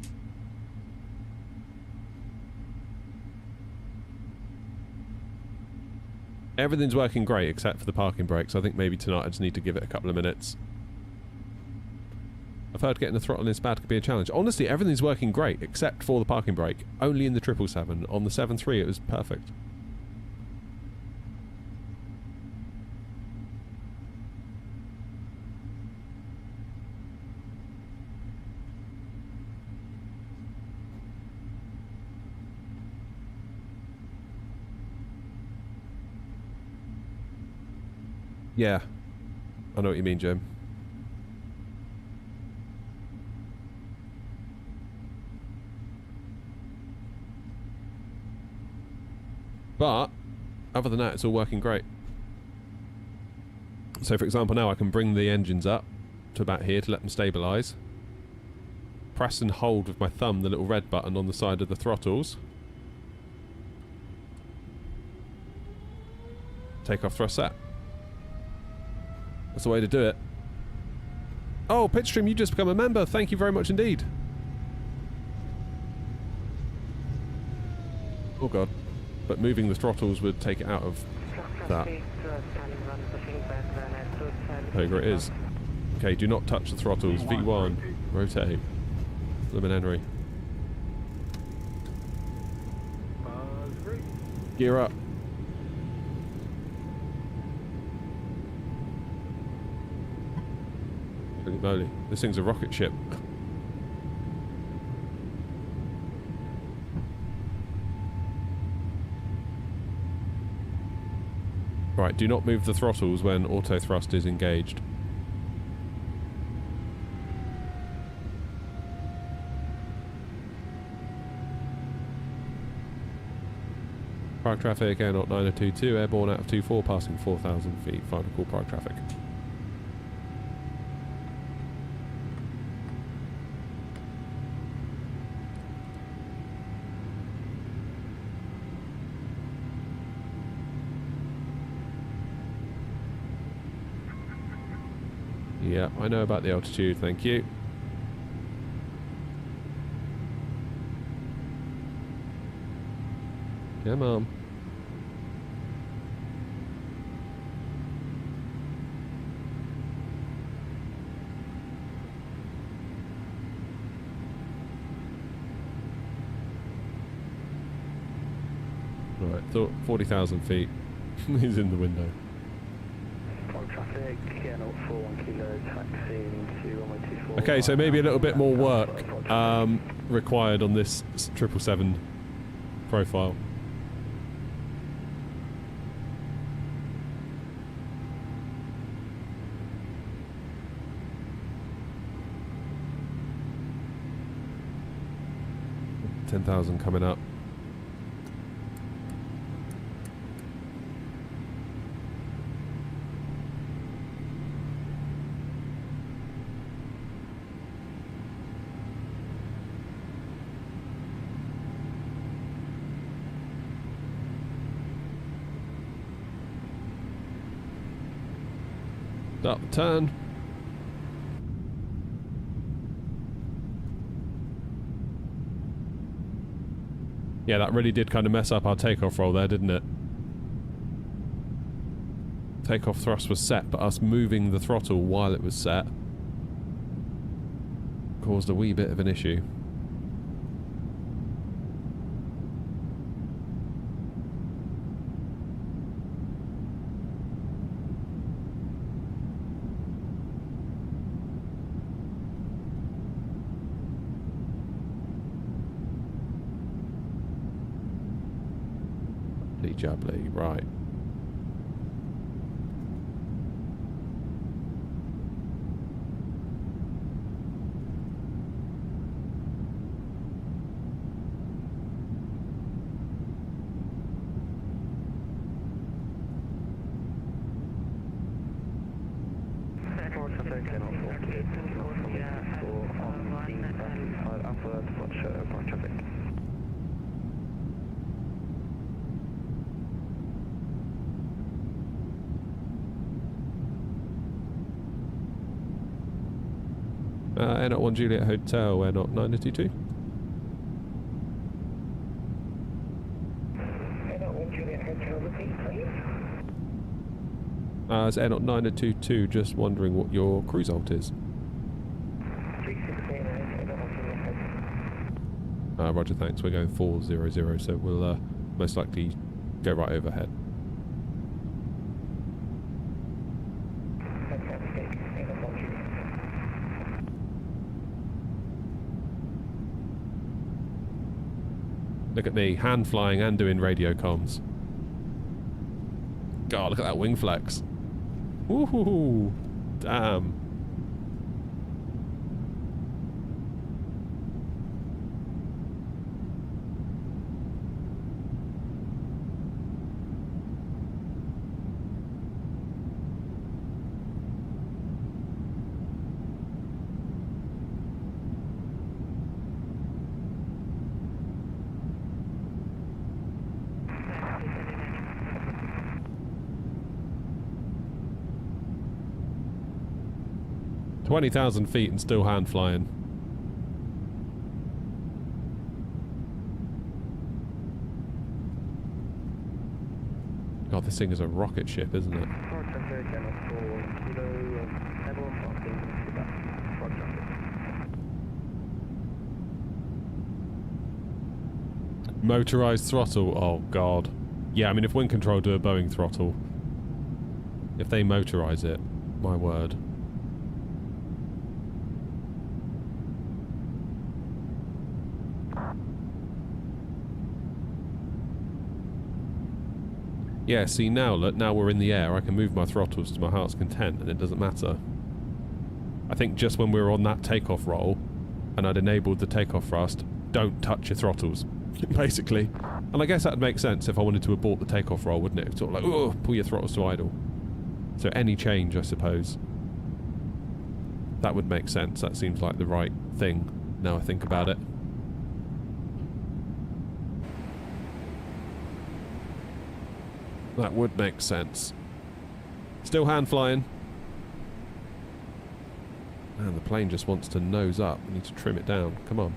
[SPEAKER 1] Everything's working great except for the parking brakes. I think maybe tonight I just need to give it a couple of minutes. I've heard getting the throttle in SPAD could be a challenge. Honestly, everything's working great except for the parking brake. Only in the 777. On the 7.3 it was perfect. Yeah. I know what you mean, Jim. But, other than that, it's all working great. So, for example, now I can bring the engines up to about here to let them stabilise. Press and hold with my thumb the little red button on the side of the throttles. Takeoff thrust set. That's the way to do it. Oh, Pitstream, you just become a member. Thank you very much indeed. Oh god. But moving the throttles would take it out of that. There it is. Okay, do not touch the throttles. V1. Rotate. Lemon Henry. Gear up. Holy moly. This thing's a rocket ship. Right, do not move the throttles when auto thrust is engaged. Prague traffic, air not 9022, airborne out of 24, passing 4,000 feet. Final call Prague traffic. Yeah, I know about the altitude, thank you. Come on. Right, 40,000 feet. He's in the window. Okay, so maybe a little bit more work required on this 777 profile. $10,000 coming up. Start the turn. Yeah, that really did kind of mess up our takeoff roll there, didn't it? Takeoff thrust was set, but us moving the throttle while it was set caused a wee bit of an issue. Jubbly, right. Air not 1 Juliet Hotel, air not 9022.
[SPEAKER 4] Air not 1 Juliet Hotel, repeat please.
[SPEAKER 1] It's air not 9022, just wondering what your cruise alt is.
[SPEAKER 4] 316, air not 1 Juliet Hotel.
[SPEAKER 1] Roger, thanks. We're going 400, so we'll most likely go right overhead.
[SPEAKER 4] Fantastic, air not 1 Juliet.
[SPEAKER 1] Look at me, hand flying and doing radio comms. God, look at that wing flex. Woohoo! Damn. $20,000 feet and still hand flying. God, this thing is a rocket ship, isn't it? Motorized throttle. Oh God. Yeah, I mean, if Wind Control do a Boeing throttle, if they motorize it, my word. Yeah, see now, look, now we're in the air, I can move my throttles to my heart's content and it doesn't matter. I think just when we were on that takeoff roll, and I'd enabled the takeoff thrust, don't touch your throttles, basically. And I guess that'd make sense if I wanted to abort the takeoff roll, wouldn't it? Sort of like, oh, pull your throttles to idle. So any change, I suppose. That would make sense, that seems like the right thing, now I think about it. That would make sense. Still hand flying. Man, the plane just wants to nose up. We need to trim it down. Come on.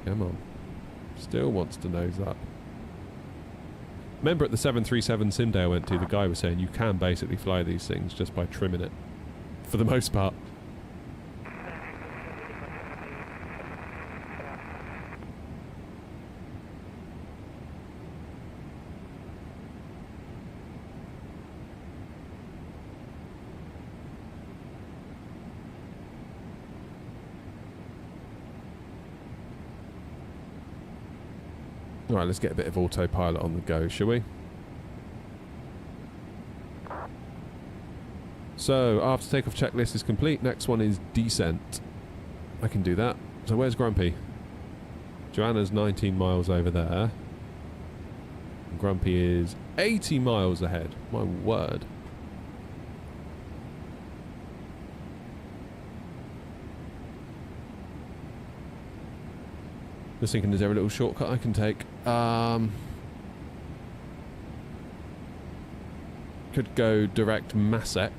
[SPEAKER 1] Come on. Still wants to nose up. Remember at the 737 sim day I went to, the guy was saying you can basically fly these things just by trimming it. For the most part. Alright, let's get a bit of autopilot on the go, shall we? So, after takeoff checklist is complete, next one is descent. I can do that. So where's Grumpy? Joanna's 19 miles over there. And Grumpy is 80 miles ahead. My word. Just thinking, is there a little shortcut I can take? Could go direct Masek.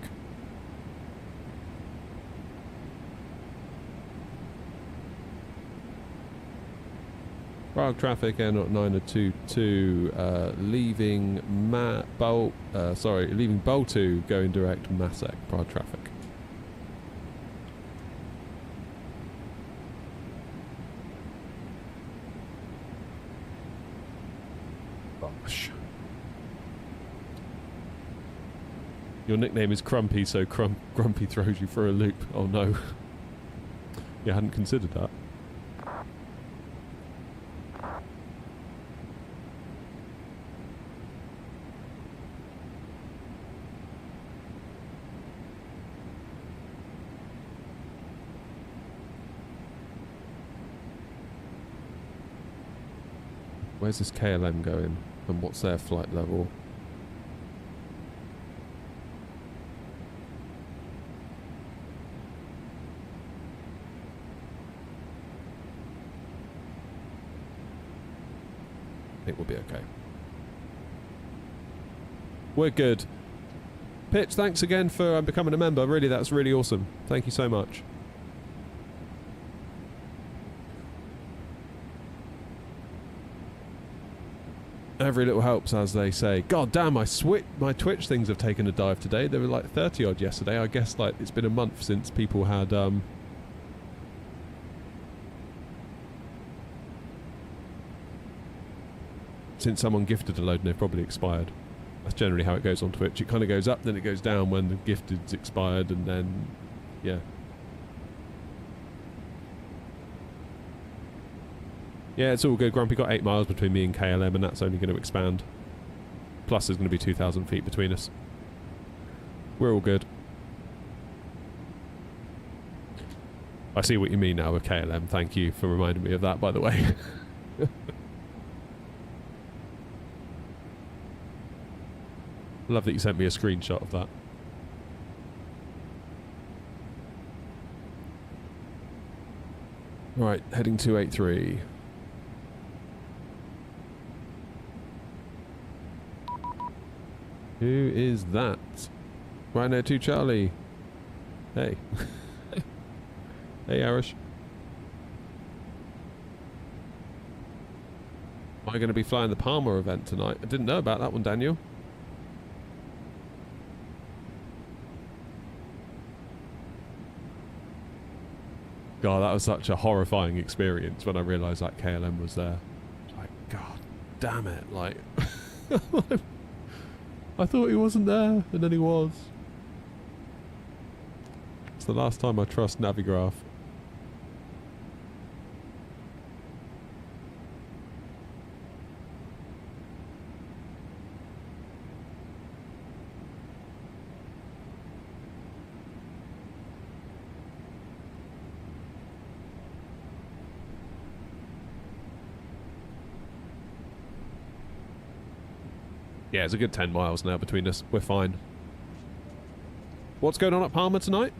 [SPEAKER 1] Prague traffic, Air 922, leaving leaving Boltu, going direct Masek, Prague traffic. Gosh. Your nickname is Crumpy, so Grumpy throws you for a loop. Oh no. Yeah, I hadn't considered that. Where's this KLM going? And what's their flight level? It will be okay. We're good. Pitch, thanks again for becoming a member. Really, that's really awesome. Thank you so much. Every little helps, as they say. God damn, my Twitch things have taken a dive today. There were like 30 odd yesterday. I guess like it's been a month since people had since someone gifted a load and they've probably expired. That's generally how it goes on Twitch. It kind of goes up, then it goes down when the gifted's expired, and then yeah. Yeah, it's all good. Grumpy got 8 miles between me and KLM, and that's only going to expand. Plus there's going to be 2,000 feet between us. We're all good. I see what you mean now with KLM. Thank you for reminding me of that, by the way. Love that you sent me a screenshot of that. Right, heading 283. Who is that? Rhino 2 Charlie. Hey. Hey, Arish. Am I going to be flying the Palmer event tonight? I didn't know about that one, Daniel. God, that was such a horrifying experience when I realised that KLM was there. Like, God damn it. Like, I thought he wasn't there, and then he was. It's the last time I trust Navigraph. Yeah, it's a good 10 miles now between us. We're fine. What's going on at Palmer tonight?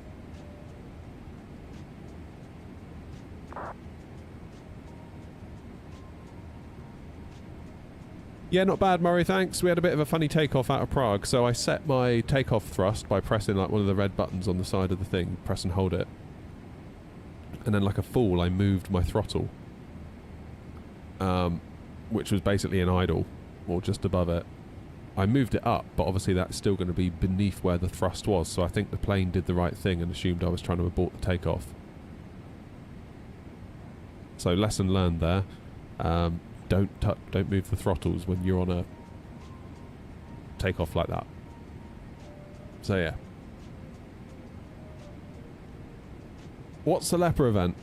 [SPEAKER 1] Yeah, not bad, Murray, thanks. We had a bit of a funny takeoff out of Prague, so I set my takeoff thrust by pressing like one of the red buttons on the side of the thing. Press and hold it. And then like a fool, I moved my throttle. Which was basically an idle, or just above it. I moved it up, but obviously that's still going to be beneath where the thrust was, so I think the plane did the right thing and assumed I was trying to abort the takeoff. So lesson learned there. Don't move the throttles when you're on a takeoff like that. So yeah. What's the leper event?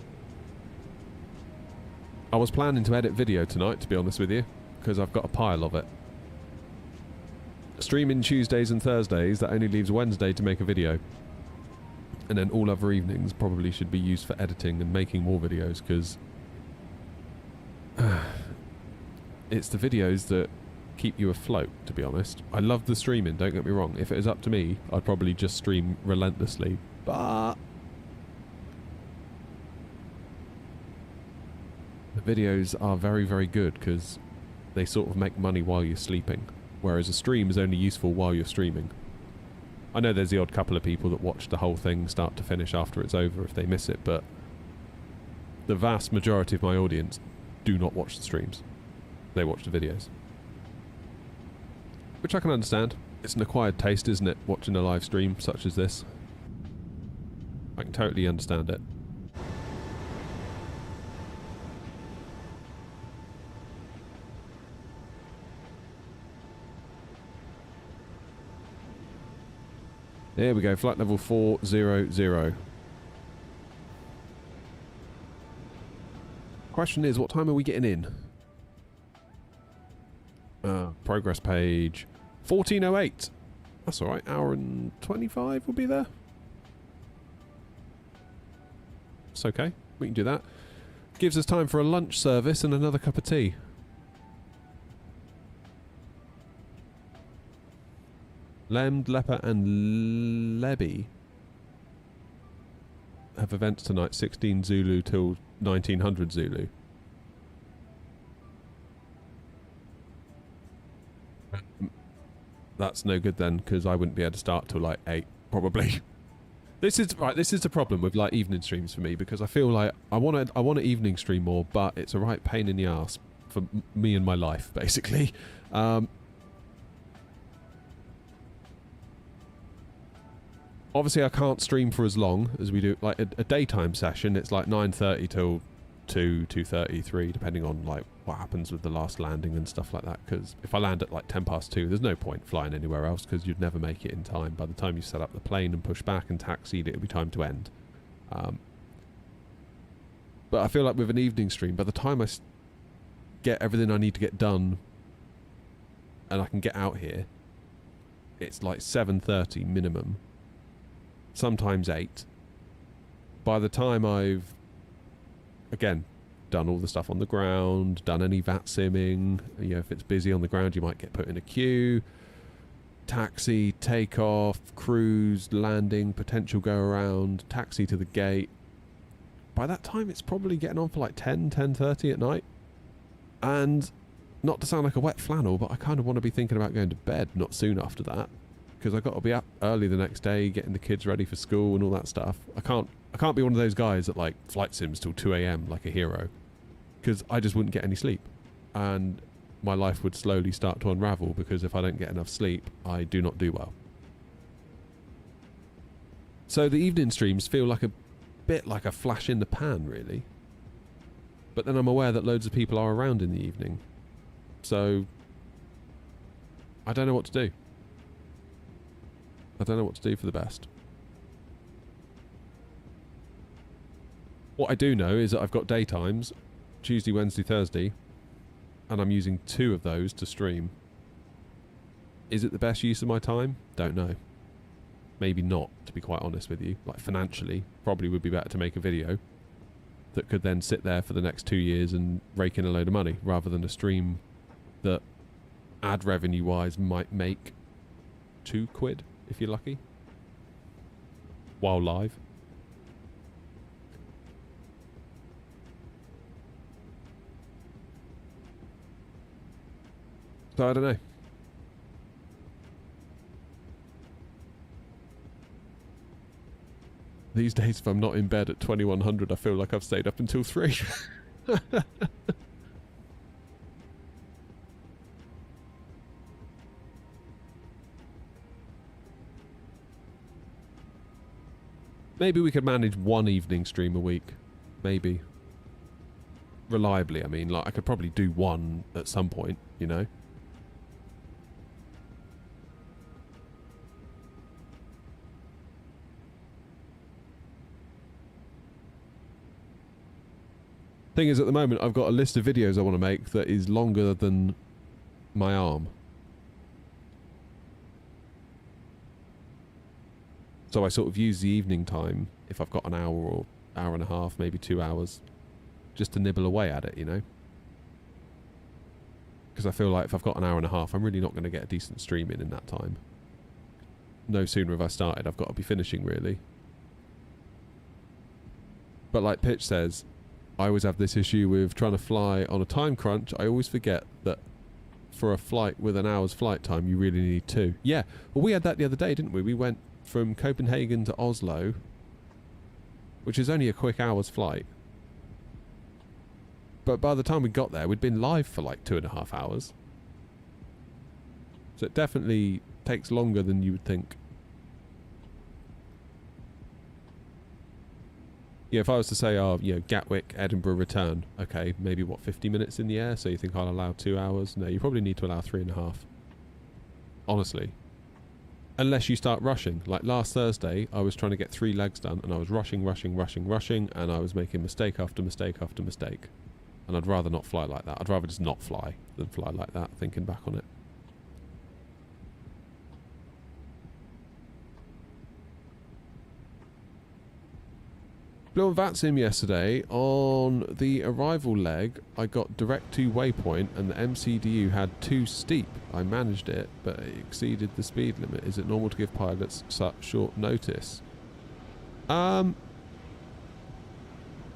[SPEAKER 1] I was planning to edit video tonight, to be honest with you, because I've got a pile of it. Streaming Tuesdays and Thursdays, that only leaves Wednesday to make a video. And then all other evenings probably should be used for editing and making more videos, because it's the videos that keep you afloat, to be honest. I love the streaming, don't get me wrong. If it was up to me, I'd probably just stream relentlessly. But the videos are very, very good because they sort of make money while you're sleeping. Whereas a stream is only useful while you're streaming. I know there's the odd couple of people that watch the whole thing start to finish after it's over if they miss it, but the vast majority of my audience do not watch the streams. They watch the videos. Which I can understand. It's an acquired taste, isn't it, watching a live stream such as this? I can totally understand it. There we go, flight level 400. Question is, what time are we getting in? Progress page 14:08. That's alright, hour and 25 will be there. It's okay, we can do that. Gives us time for a lunch service and another cup of tea. Lemd, Leper and Lebby have events tonight, 16 Zulu till 1900 Zulu. That's no good then, because I wouldn't be able to start till like 8, probably. This is the problem with like evening streams for me, because I feel like I want to evening stream more, but it's a right pain in the ass for me and my life, basically. Obviously, I can't stream for as long as we do. Like a daytime session, it's like 9:30 till 2:30, 3, depending on like what happens with the last landing and stuff like that. Because if I land at like 2:10, there's no point flying anywhere else because you'd never make it in time. By the time you set up the plane and push back and taxied, it'll be time to end. But I feel like with an evening stream, by the time I get everything I need to get done and I can get out here, it's like 7:30 minimum, sometimes 8. By the time I've, again, done all the stuff on the ground, done any VAT simming, if it's busy on the ground, you might get put in a queue, taxi, takeoff, cruise, landing, potential go around, taxi to the gate. By that time, it's probably getting on for like 10:30 at night. And not to sound like a wet flannel, but I kind of want to be thinking about going to bed not soon after that, because I've got to be up early the next day, getting the kids ready for school and all that stuff. I can't be one of those guys that like flight sims till 2 a.m. like a hero, because I just wouldn't get any sleep. And my life would slowly start to unravel, because if I don't get enough sleep, I do not do well. So the evening streams feel like a bit like a flash in the pan, really. But then I'm aware that loads of people are around in the evening. So I don't know what to do. I don't know what to do for the best. What I do know is that I've got daytimes, Tuesday, Wednesday, Thursday, and I'm using 2 of those to stream. Is it the best use of my time? Don't know. Maybe not, to be quite honest with you. Like, financially, probably would be better to make a video that could then sit there for the next 2 years and rake in a load of money, rather than a stream that ad revenue wise might make £2 if you're lucky while live. So I don't know. These days, if I'm not in bed at 2100, I feel like I've stayed up until 3. Maybe we could manage one evening stream a week. Maybe. Reliably, I mean. Like, I could probably do one at some point, you know? Thing is, at the moment, I've got a list of videos I want to make that is longer than my arm. So I sort of use the evening time, if I've got an hour or hour and a half, maybe 2 hours, just to nibble away at it, you know? Because I feel like if I've got an hour and a half, I'm really not going to get a decent stream in that time. No sooner have I started, I've got to be finishing, really. But like Pitch says, I always have this issue with trying to fly on a time crunch. I always forget that for a flight with an hour's flight time, you really need 2. Yeah, well, we had that the other day, didn't we? We went from Copenhagen to Oslo, which is only a quick hour's flight. But by the time we got there, we'd been live for like 2.5 hours. So it definitely takes longer than you would think. Yeah, if I was to say, Gatwick, Edinburgh return, okay, maybe 50 minutes in the air, so you think I'll allow 2 hours? No, you probably need to allow 3.5. Honestly. Unless you start rushing. Like last Thursday, I was trying to get 3 legs done, and I was rushing, and I was making mistake after mistake after mistake. And I'd rather not fly like that. I'd rather just not fly than fly like that, thinking back on it. Blew on VATSIM yesterday. On the arrival leg, I got direct to waypoint, and the MCDU had too steep. I managed it, but it exceeded the speed limit. Is it normal to give pilots such short notice? No,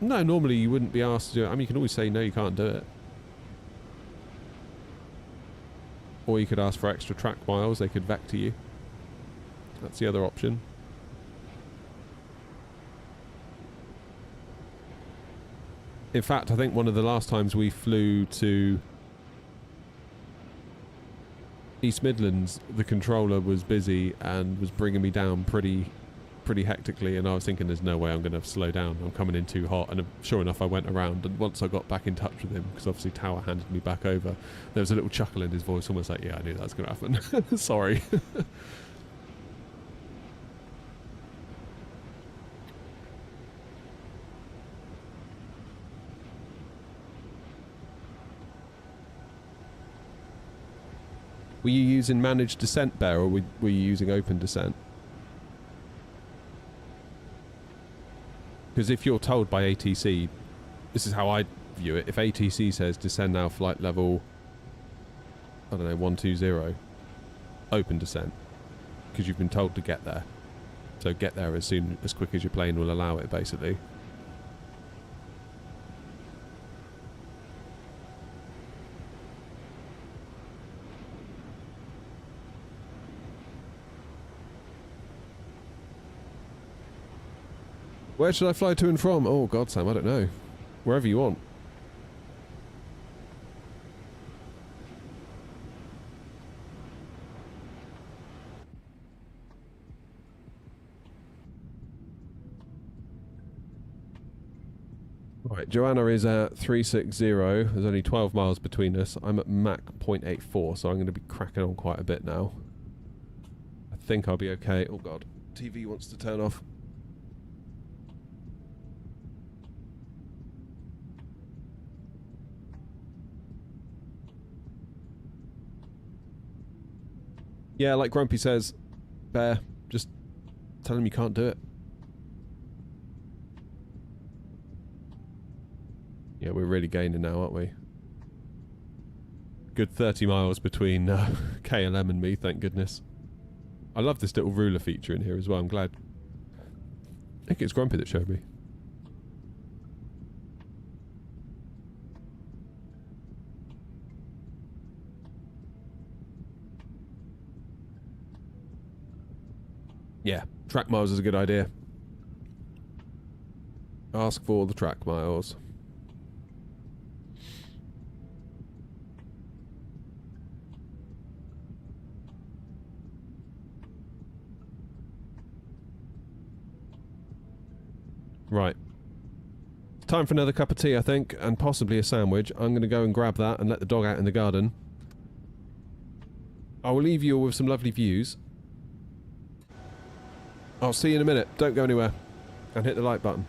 [SPEAKER 1] normally you wouldn't be asked to do it. I mean, you can always say no, you can't do it. Or you could ask for extra track miles. They could vector you. That's the other option. In fact, I think one of the last times we flew to East Midlands, the controller was busy and was bringing me down pretty hectically, and I was thinking there's no way I'm going to slow down. I'm coming in too hot, and sure enough I went around, and once I got back in touch with him, because obviously Tower handed me back over, there was a little chuckle in his voice, almost like, yeah, I knew that was going to happen. Sorry. Were you using managed descent, Bear, or were you using open descent? Because if you're told by ATC, this is how I view it, if ATC says descend now flight level, I don't know, 120, open descent, because you've been told to get there. So get there as quick as your plane will allow it, basically. Where should I fly to and from? Oh God, Sam, I don't know. Wherever you want. Right, Joanna is at 360. There's only 12 miles between us. I'm at Mach 0.84, so I'm going to be cracking on quite a bit now. I think I'll be okay. Oh God, TV wants to turn off. Yeah, like Grumpy says, Bear, just tell him you can't do it. Yeah, we're really gaining now, aren't we? Good 30 miles between KLM and me, thank goodness. I love this little ruler feature in here as well, I'm glad. I think it's Grumpy that showed me. Yeah, track miles is a good idea. Ask for the track miles. Right. Time for another cup of tea, I think, and possibly a sandwich. I'm going to go and grab that and let the dog out in the garden. I will leave you all with some lovely views. I'll see you in a minute. Don't go anywhere. And hit the like button.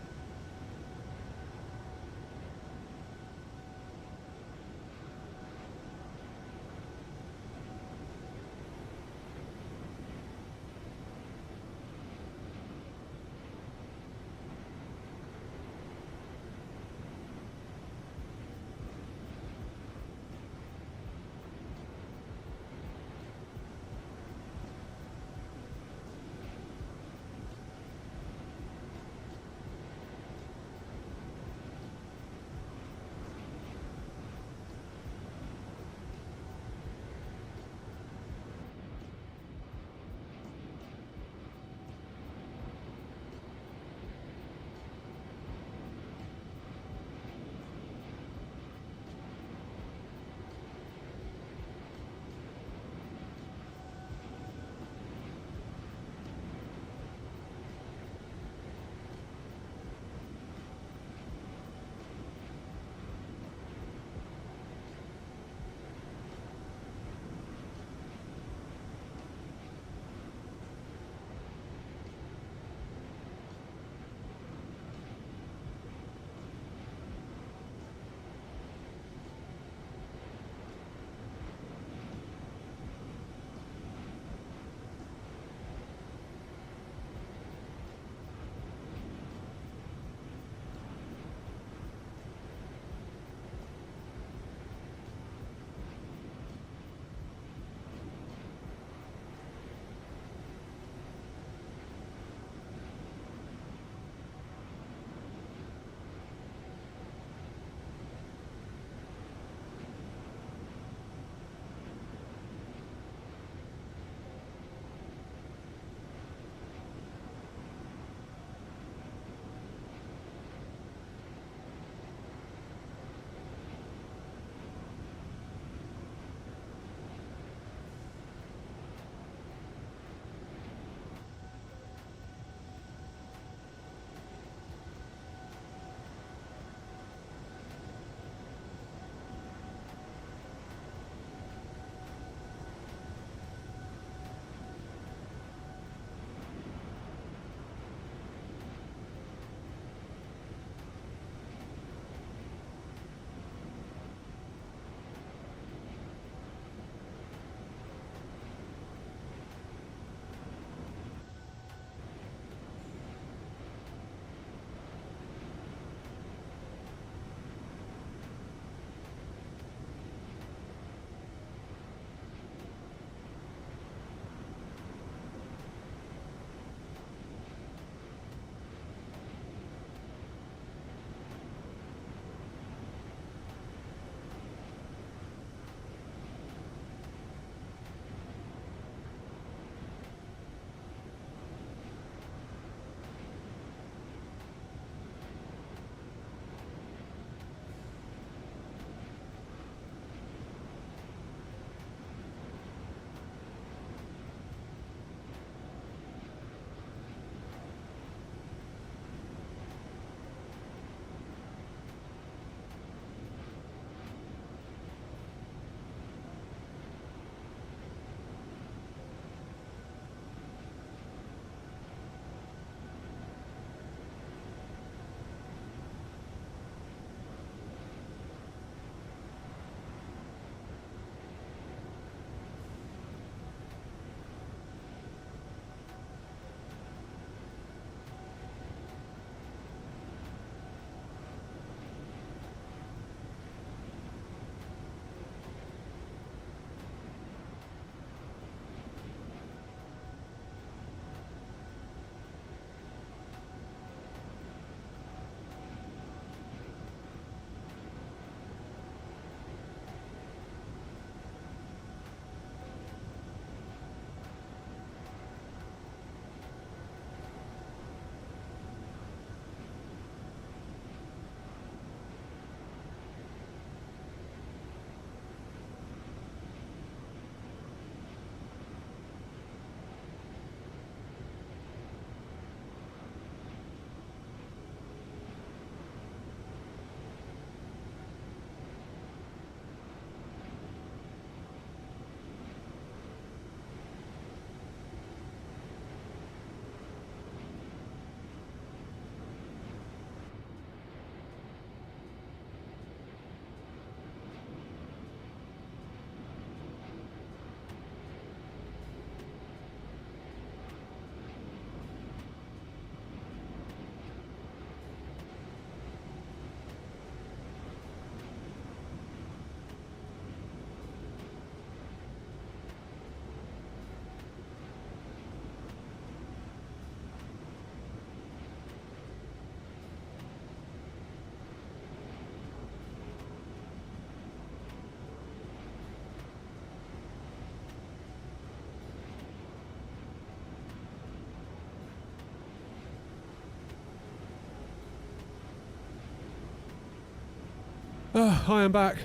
[SPEAKER 1] Hi, I'm back.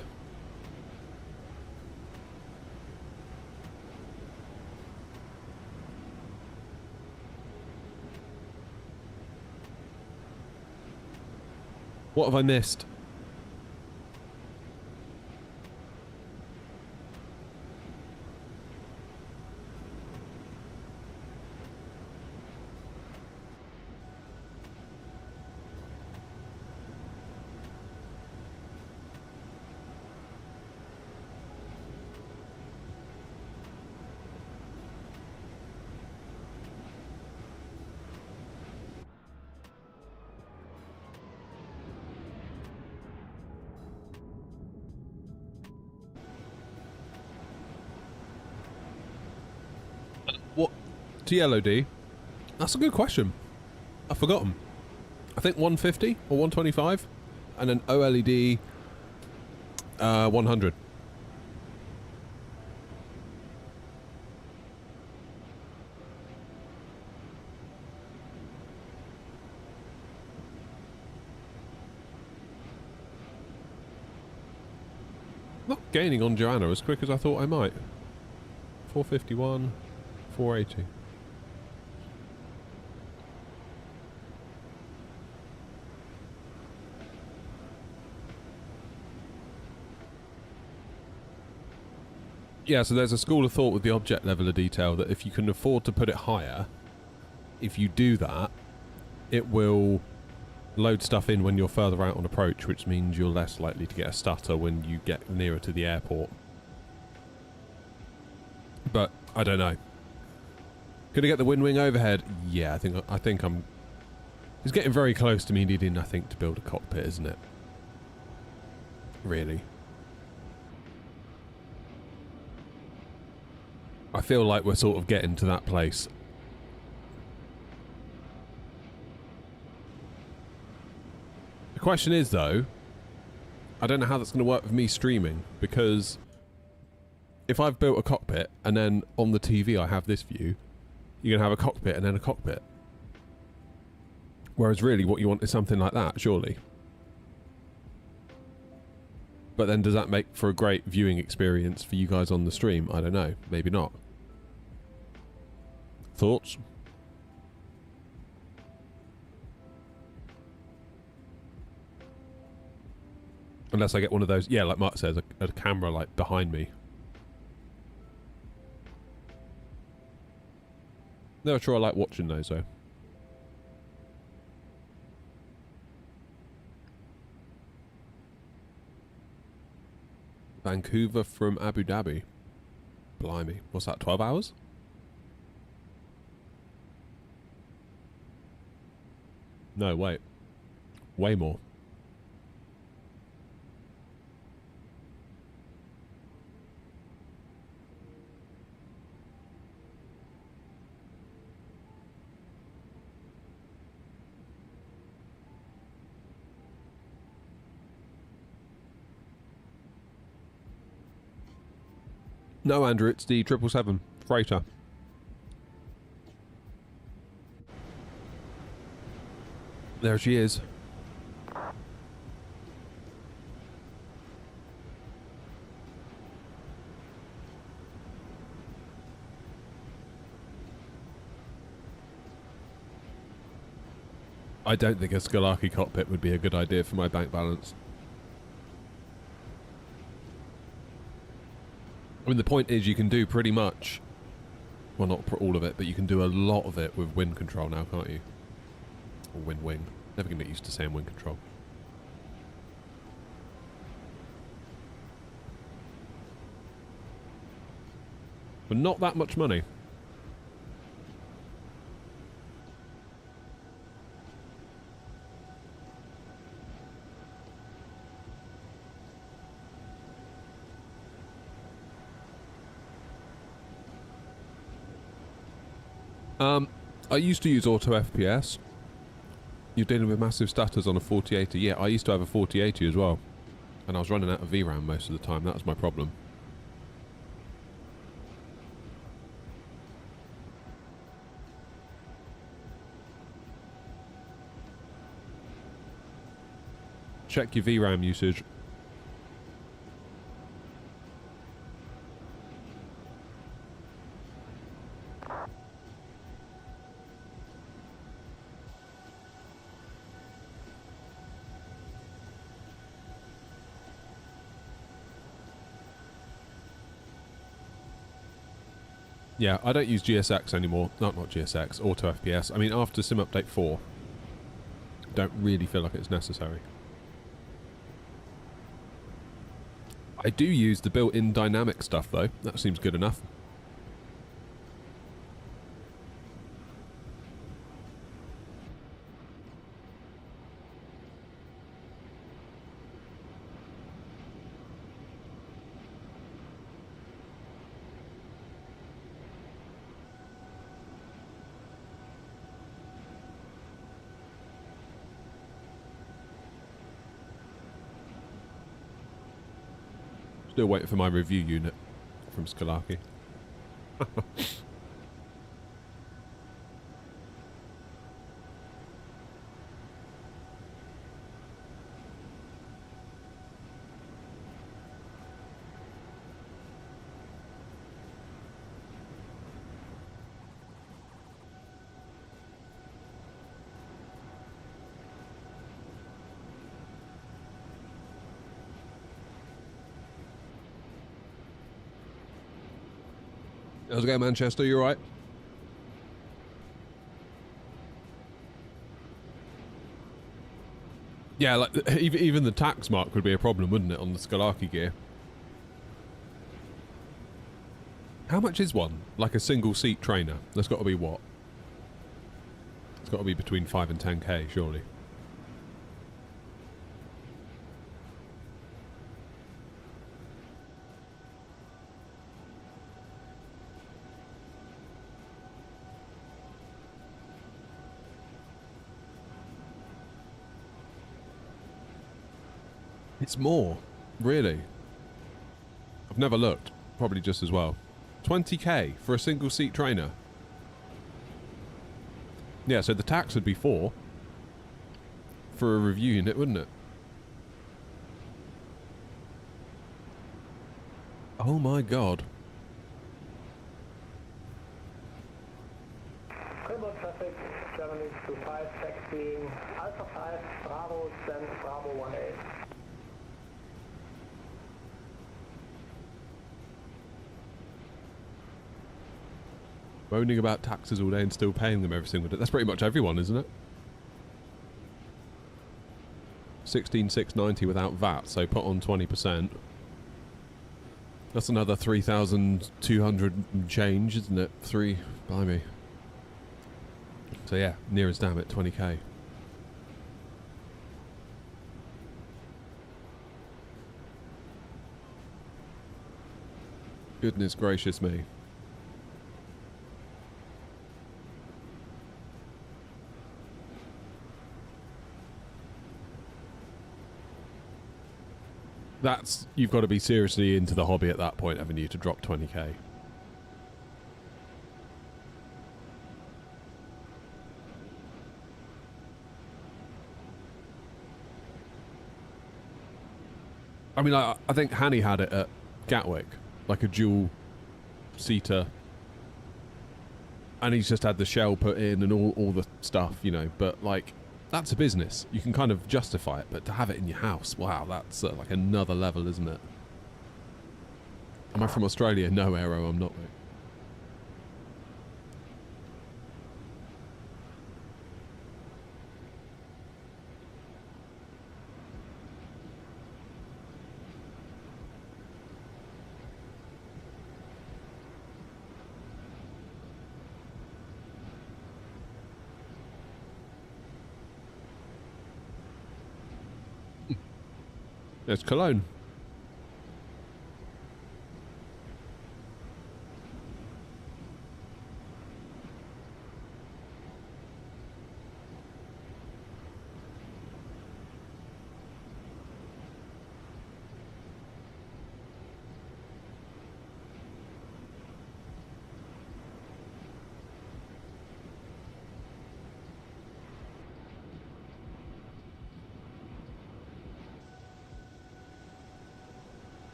[SPEAKER 1] What have I missed? What? TLOD? That's a good question. I've forgotten. I think 150 or 125, and then OLED 100. Not gaining on Joanna as quick as I thought I might. 451, 480. Yeah, so there's a school of thought with the object level of detail that if you can afford to put it higher, if you do that, it will load stuff in when you're further out on approach, which means you're less likely to get a stutter when you get nearer to the airport. But I don't know. Could I get the wind wing overhead? Yeah, I think I'm. It's getting very close to me needing, I think, to build a cockpit, isn't it? Really. I feel like we're sort of getting to that place. The question is, though, I don't know how that's going to work with me streaming, because if I've built a cockpit and then on the TV I have this view, you're going to have a cockpit and then a cockpit. Whereas really what you want is something like that, surely. But then does that make for a great viewing experience for you guys on the stream? I don't know. Maybe not. Thoughts? Unless I get one of those, yeah, like Mark says, a camera like behind me. Never sure I like watching those though. Vancouver from Abu Dhabi. Blimey. What's that, 12 hours? No, wait. Way more. No, Andrew, it's the 777 freighter. There she is. I don't think a Skolaki cockpit would be a good idea for my bank balance. I mean, the point is you can do pretty much, well, not all of it, but you can do a lot of it with wind control now, can't you? Or wind wing. Never gonna get used to saying wind control. But not that much money. I used to use auto FPS. You're dealing with massive stutters on a 4080. Yeah, I used to have a 4080 as well. And I was running out of VRAM most of the time. That was my problem. Check your VRAM usage. Yeah, I don't use GSX anymore. Not GSX, Auto FPS. I mean, after Sim Update 4, don't really feel like it's necessary. I do use the built-in dynamic stuff, though. That seems good enough. Still waiting for my review unit from Skolaki. How's it going, Manchester? You alright? Yeah, like even the tax mark would be a problem, wouldn't it, on the Skolaki gear? How much is one? Like a single seat trainer? That's got to be what? It's got to be between 5 and 10k, surely. It's more. Really? I've never looked. Probably just as well. 20k for a single seat trainer. Yeah, so the tax would be 4 for a review unit, wouldn't it? Oh my god.
[SPEAKER 4] Inbound traffic, Germany 25, taxiing Alpha 5, Bravo, send Bravo 18.
[SPEAKER 1] Moaning about taxes all day and still paying them every single day. That's pretty much everyone, isn't it? 16,690 without VAT, so put on 20%. That's another 3,200 and change, isn't it? Blimey. So yeah, near as damn it, 20k. Goodness gracious me. You've got to be seriously into the hobby at that point, haven't you, to drop 20k. I mean, I think Hanny had it at Gatwick, like a dual seater, and he's just had the shell put in and all the stuff, you know, but like, that's a business. You can kind of justify it, but to have it in your house, wow, that's like another level, isn't it? Am I from Australia? No, Aero, I'm not, mate. There's Cologne.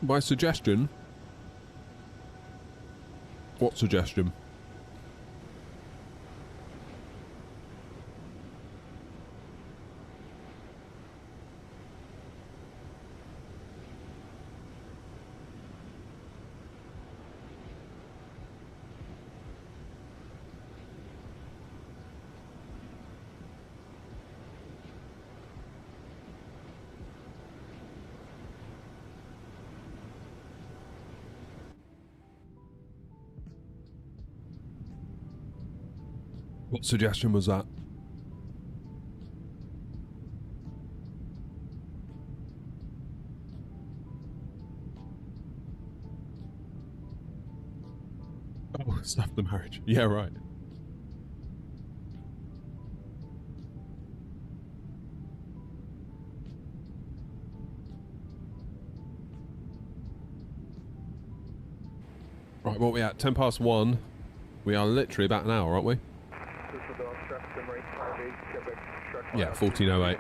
[SPEAKER 1] My suggestion? What suggestion? What suggestion was that? Oh, stuff the marriage. Yeah, right. Right, what are we at? 10 past 1. We are literally about an hour, aren't we? Yeah, 14:08.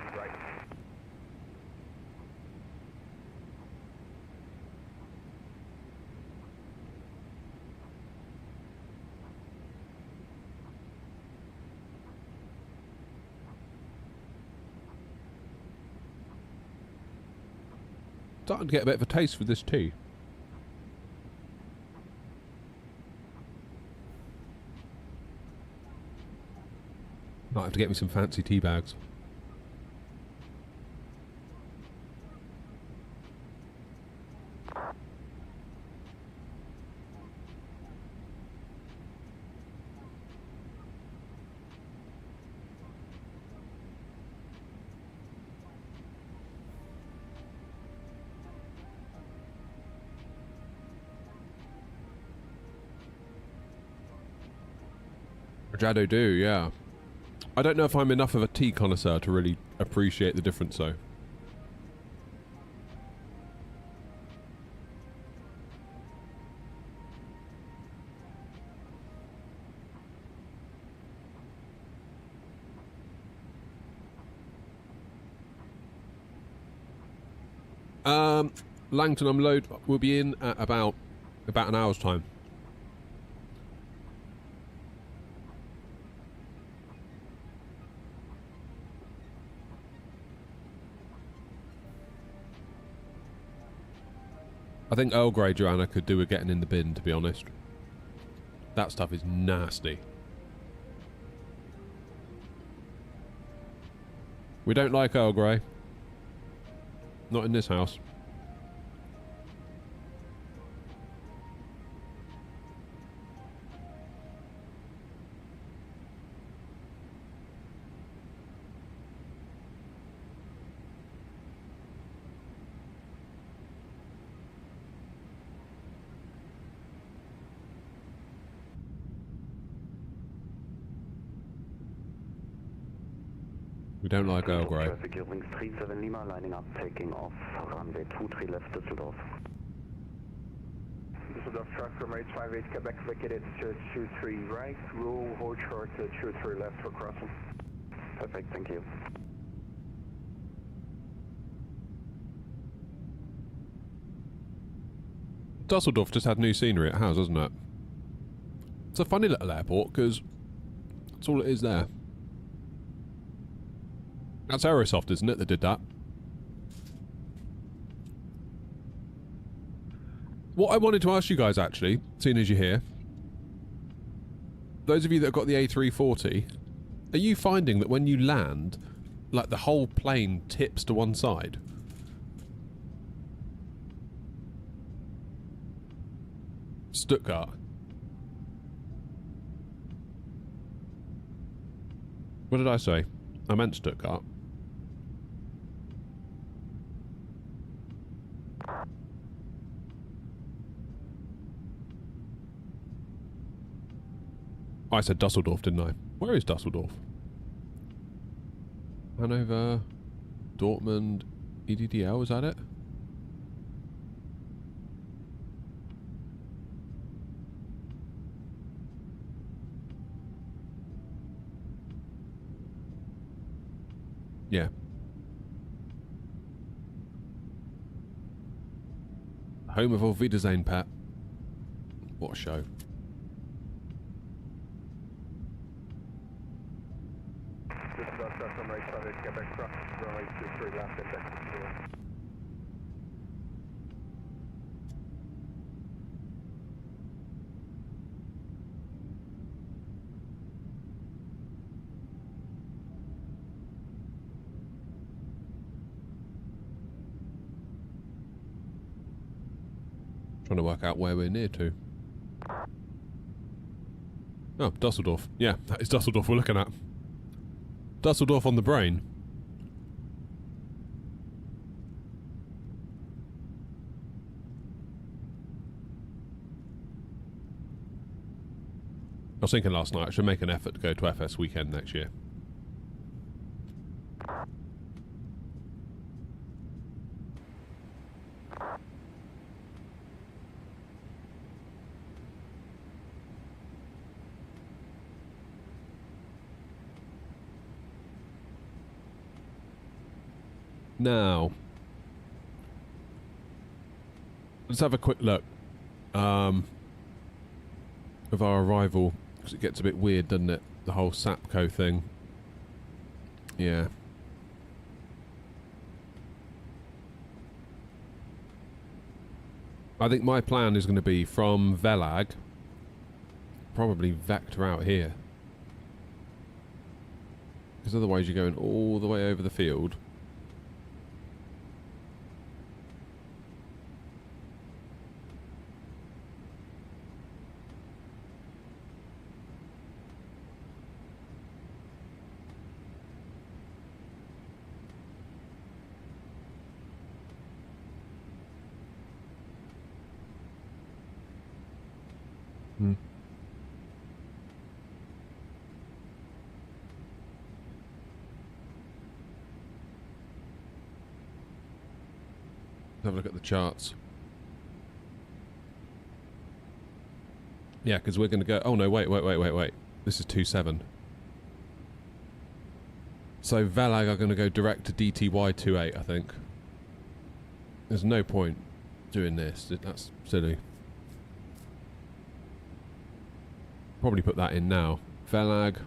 [SPEAKER 1] Starting to get a bit of a taste for this tea. Might have to get me some fancy tea bags. Rajado do, yeah. I don't know if I'm enough of a tea connoisseur to really appreciate the difference, though. Langton unload will be in at about an hour's time. I think Earl Grey Joanna could do with getting in the bin, to be honest. That stuff is nasty. We don't like Earl Grey. Not in this house. We don't like Earl Grey.
[SPEAKER 2] Traffic Eurings 37 Lima lining up, taking off, runway 23 left, Düsseldorf.
[SPEAKER 3] Düsseldorf traffic from rate 58 Quebec, vacated 23 right, roll, hold short, 23 left for crossing.
[SPEAKER 2] Perfect, thank you.
[SPEAKER 1] Dusseldorf just had new scenery, it has, hasn't it? It's a funny little airport, because that's all it is there. That's Aerosoft, isn't it, that did that? What I wanted to ask you guys, actually, seeing as you're here, those of you that have got the A340, are you finding that when you land, like the whole plane tips to one side? Stuttgart. What did I say? I meant Stuttgart. I said Dusseldorf, didn't I? Where is Dusseldorf? Hanover, Dortmund, EDDL, is that it? Yeah. Home of Auf Wiedersehen, Pat. What a show. Trying to work out where we're near to. Oh, Dusseldorf. Yeah, that is Dusseldorf we're looking at. Dusseldorf on the brain. I was thinking last night I should make an effort to go to FS weekend next year. Now, let's have a quick look of our arrival, because it gets a bit weird, doesn't it? The whole Sapco thing. Yeah. I think my plan is going to be from Velag, probably vector out here. Because otherwise you're going all the way over the field. Have a look at the charts. Yeah, because we're going to go... Oh, no, wait. This is 2-7. So Velag are going to go direct to DTY 28, I think. There's no point doing this. That's silly. Probably put that in now. Velag.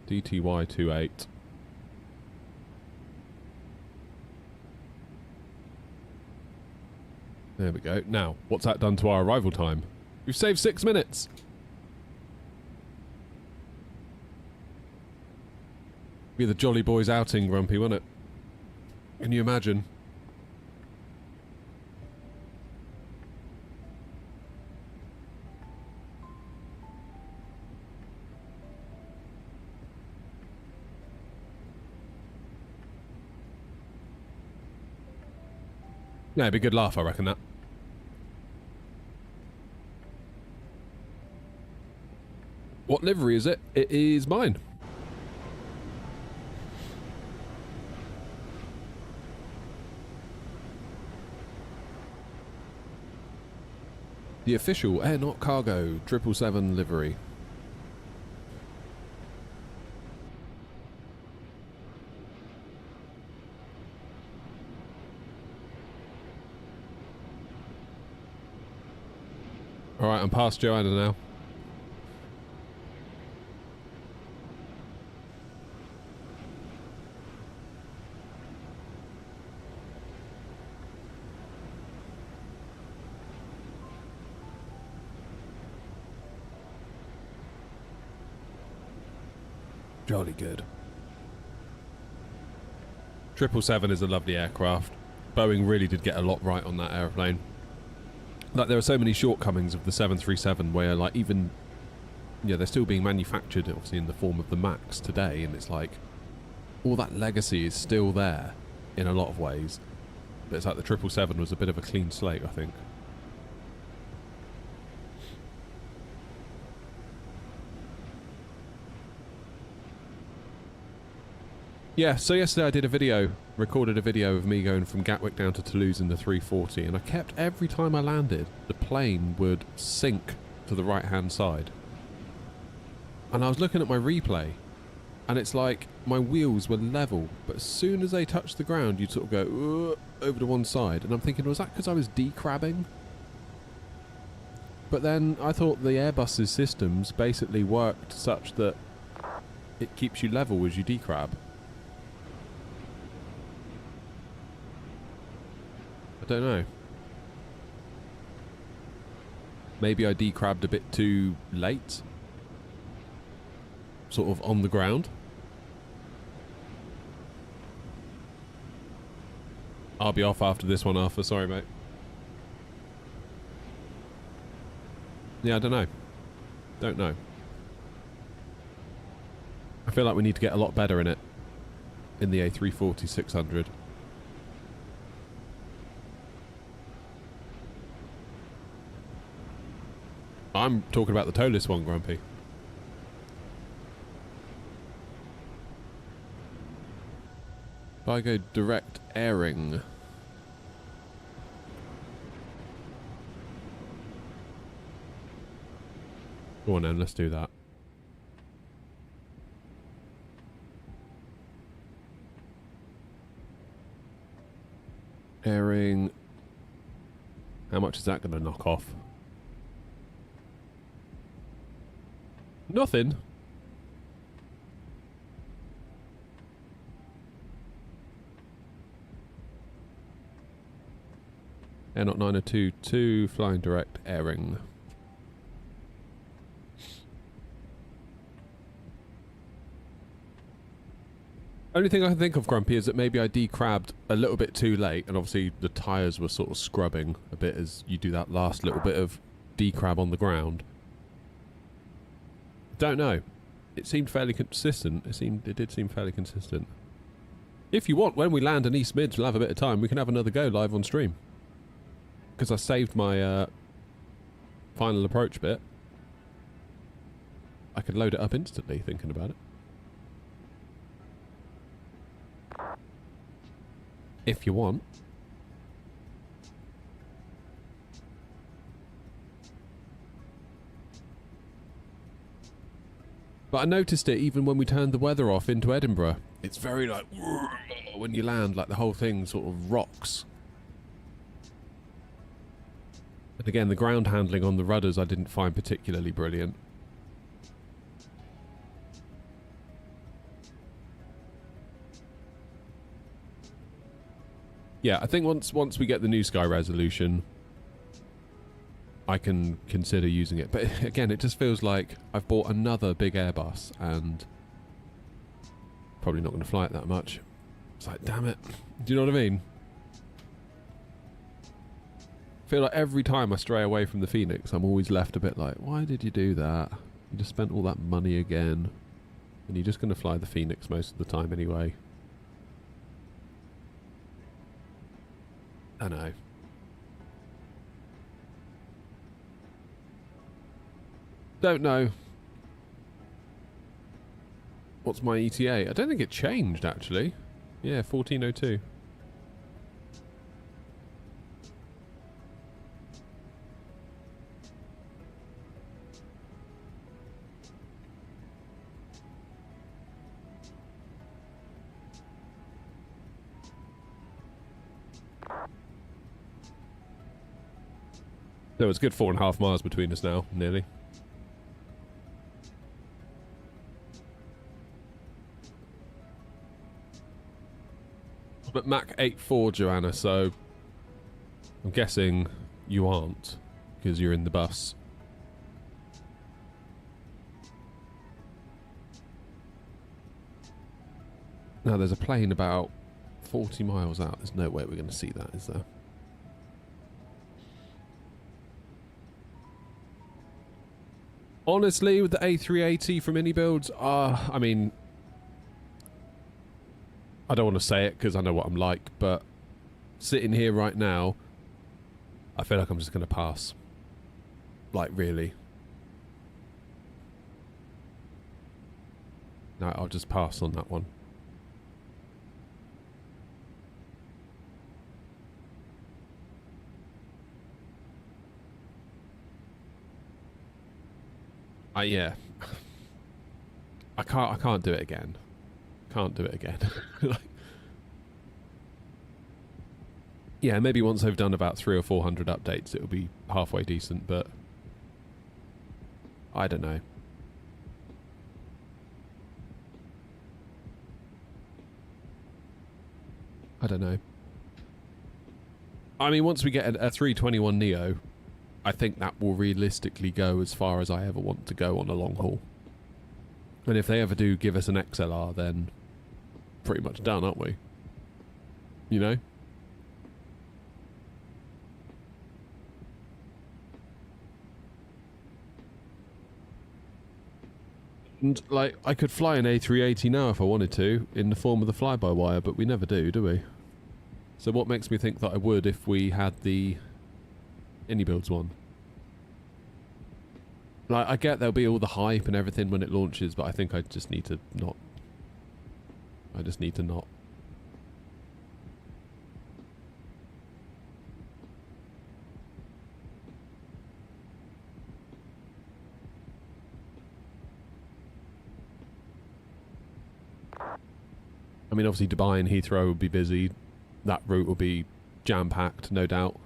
[SPEAKER 1] DTY 28. There we go. Now, what's that done to our arrival time? We've saved 6 minutes! Be the Jolly Boys outing, Grumpy, wouldn't it? Can you imagine? Yeah, it'd be a good laugh, I reckon that. What livery is it? It is mine. The official Air Not Cargo 777 livery. Alright, I'm past Joanna now. Jolly good. 777 is a lovely aircraft. Boeing really did get a lot right on that airplane. Like, there are so many shortcomings of the 737 where, like, even... Yeah, they're still being manufactured, obviously, in the form of the MAX today, and it's like... All that legacy is still there, in a lot of ways. But it's like the 777 was a bit of a clean slate, I think. Yeah, so yesterday I did a video, recorded a video of me going from Gatwick down to Toulouse in the 340, and I kept, every time I landed, the plane would sink to the right-hand side. And I was looking at my replay, and it's like my wheels were level, but as soon as they touched the ground, you'd sort of go over to one side, and I'm thinking, was that because I was decrabbing? But then I thought the Airbus's systems basically worked such that it keeps you level as you decrab. I don't know. Maybe I decrabbed a bit too late. Sort of on the ground. I'll be off after this one, Arthur. Sorry, mate. Yeah, I don't know. Don't know. I feel like we need to get a lot better in it. In the A340 600. I'm talking about the toeless one, Grumpy. If I go direct airing. Go on then, let's do that. Airing. How much is that going to knock off? Nothing. Air not 9022, flying direct, airing. Only thing I can think of, Grumpy, is that maybe I decrabbed a little bit too late, and obviously the tyres were sort of scrubbing a bit as you do that last little bit of decrab on the ground. Don't know. It seemed fairly consistent. It did seem fairly consistent. If you want, when we land in East Mids, we'll have a bit of time. We can have another go live on stream. Because I saved my final approach bit. I could load it up instantly, thinking about it. If you want. But I noticed it even when we turned the weather off into Edinburgh. It's very like, when you land, like the whole thing sort of rocks. And again, the ground handling on the rudders I didn't find particularly brilliant. Yeah, I think once we get the new sky resolution, I can consider using it. But again, it just feels like I've bought another big Airbus and probably not going to fly it that much. It's like, damn it. Do you know what I mean? I feel like every time I stray away from the Phoenix, I'm always left a bit like, why did you do that? You just spent all that money again. And you're just going to fly the Phoenix most of the time anyway. I know. Don't know. What's my ETA? I don't think it changed, actually. Yeah, 1402. So it's a good 4.5 miles between us now, nearly. But Mac 8.4, Joanna, so I'm guessing you aren't, because you're in the bus. Now there's a plane about 40 miles out. There's no way we're going to see that, is there? Honestly, with the A380 from Mini Builds, I mean, I don't want to say it because I know what I'm like, but sitting here right now, I feel like I'm just going to pass. Like, really. No, I'll just pass on that one. Yeah. I can't do it again. Can't do it again. Like, yeah, maybe once I've done about 300 or 400 updates, it'll be halfway decent, but I don't know. I don't know. I mean, once we get a 321 Neo, I think that will realistically go as far as I ever want to go on a long haul. And if they ever do give us an XLR, then pretty much done, aren't we? You know? And, like, I could fly an A380 now if I wanted to, in the form of the fly-by-wire, but we never do we? So what makes me think that I would if we had the Builds one? Like, I get there'll be all the hype and everything when it launches, but I think I just need to not. I just need to not. I mean, obviously Dubai and Heathrow will be busy. That route will be jam-packed, no doubt.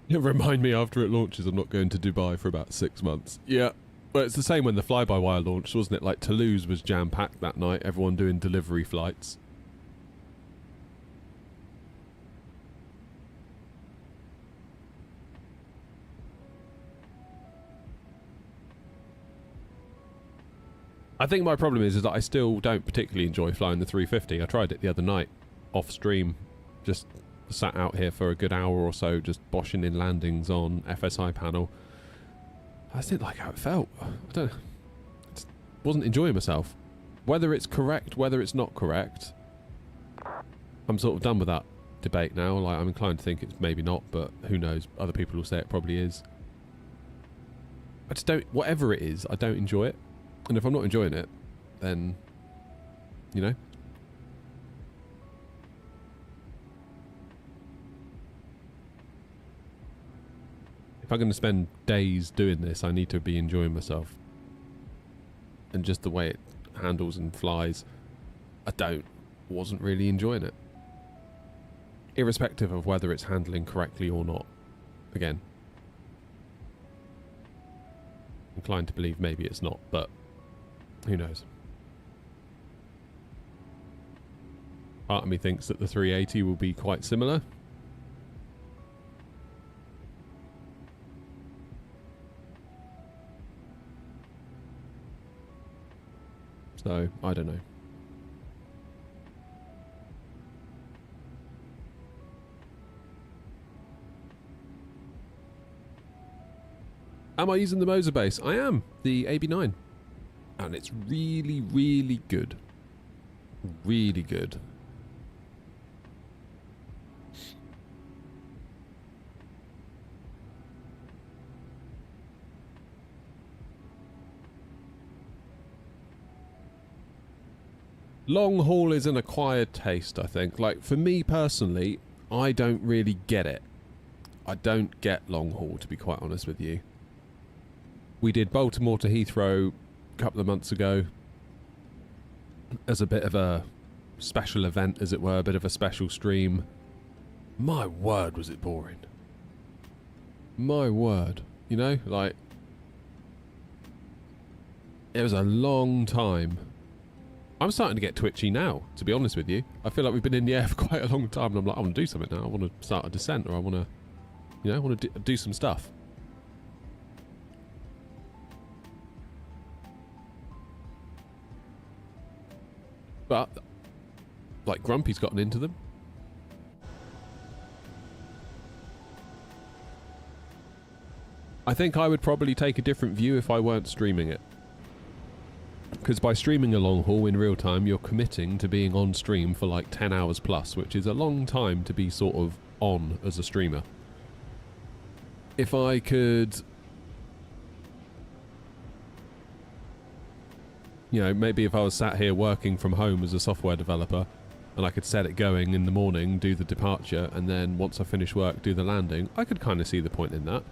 [SPEAKER 1] You remind me after it launches I'm not going to Dubai for about 6 months. Yeah. Well, it's the same when the fly-by-wire launched, wasn't it? Like, Toulouse was jam-packed that night, everyone doing delivery flights. I think my problem is that I still don't particularly enjoy flying the 350. I tried it the other night, off stream, just sat out here for a good hour or so, just boshing in landings on FSI panel. I just didn't like how it felt. Just wasn't enjoying myself. Whether it's correct, whether it's not correct, I'm sort of done with that debate now. Like, I'm inclined to think it's maybe not, but who knows? Other people will say it probably is. I just don't, whatever it is, I don't enjoy it. And if I'm not enjoying it, then, you know. If I'm going to spend days doing this, I need to be enjoying myself. And just the way it handles and flies, wasn't really enjoying it. Irrespective of whether it's handling correctly or not. Again. Inclined to believe maybe it's not, but who knows? Part of me thinks that the 380 will be quite similar. So, I don't know. Am I using the Moser base? I am. The AB9. And it's really, really good. Really good. Long haul is an acquired taste, I think. Like, for me personally, I don't really get it. I don't get long haul, to be quite honest with you. We did Baltimore to Heathrow a couple of months ago as a bit of a special event, as it were, a bit of a special stream. My word, was it boring. My word. You know, like, it was a long time. I'm starting to get twitchy now, to be honest with you. I feel like we've been in the air for quite a long time, and I'm like, I want to do something now. I want to start a descent, or I want to, you know, I want to do some stuff. But, like, Grumpy's gotten into them. I think I would probably take a different view if I weren't streaming it. Because by streaming a long haul in real time, you're committing to being on stream for like 10 hours plus, which is a long time to be sort of on as a streamer. If I could, you know, maybe if I was sat here working from home as a software developer and I could set it going in the morning, do the departure, and then once I finish work, do the landing, I could kind of see the point in that.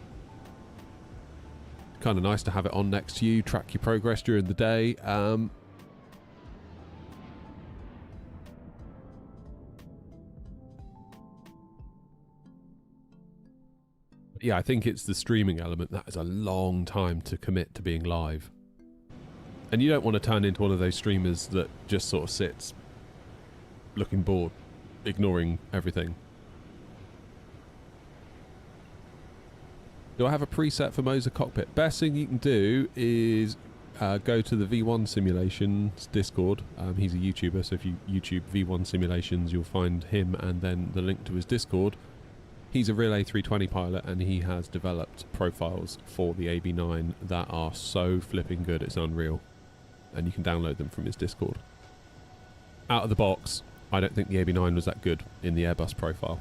[SPEAKER 1] Kind of nice to have it on next to you, track your progress during the day. Yeah, I think it's the streaming element. That is a long time to commit to being live. And you don't want to turn into one of those streamers that just sort of sits looking bored, ignoring everything. Do I have a preset for Moser cockpit? Best thing you can do is go to the V1 Simulations Discord. He's a YouTuber, so if you YouTube V1 Simulations, you'll find him and then the link to his Discord. He's a real A320 pilot, and he has developed profiles for the AB9 that are so flipping good, it's unreal. And you can download them from his Discord. Out of the box, I don't think the AB9 was that good in the Airbus profile.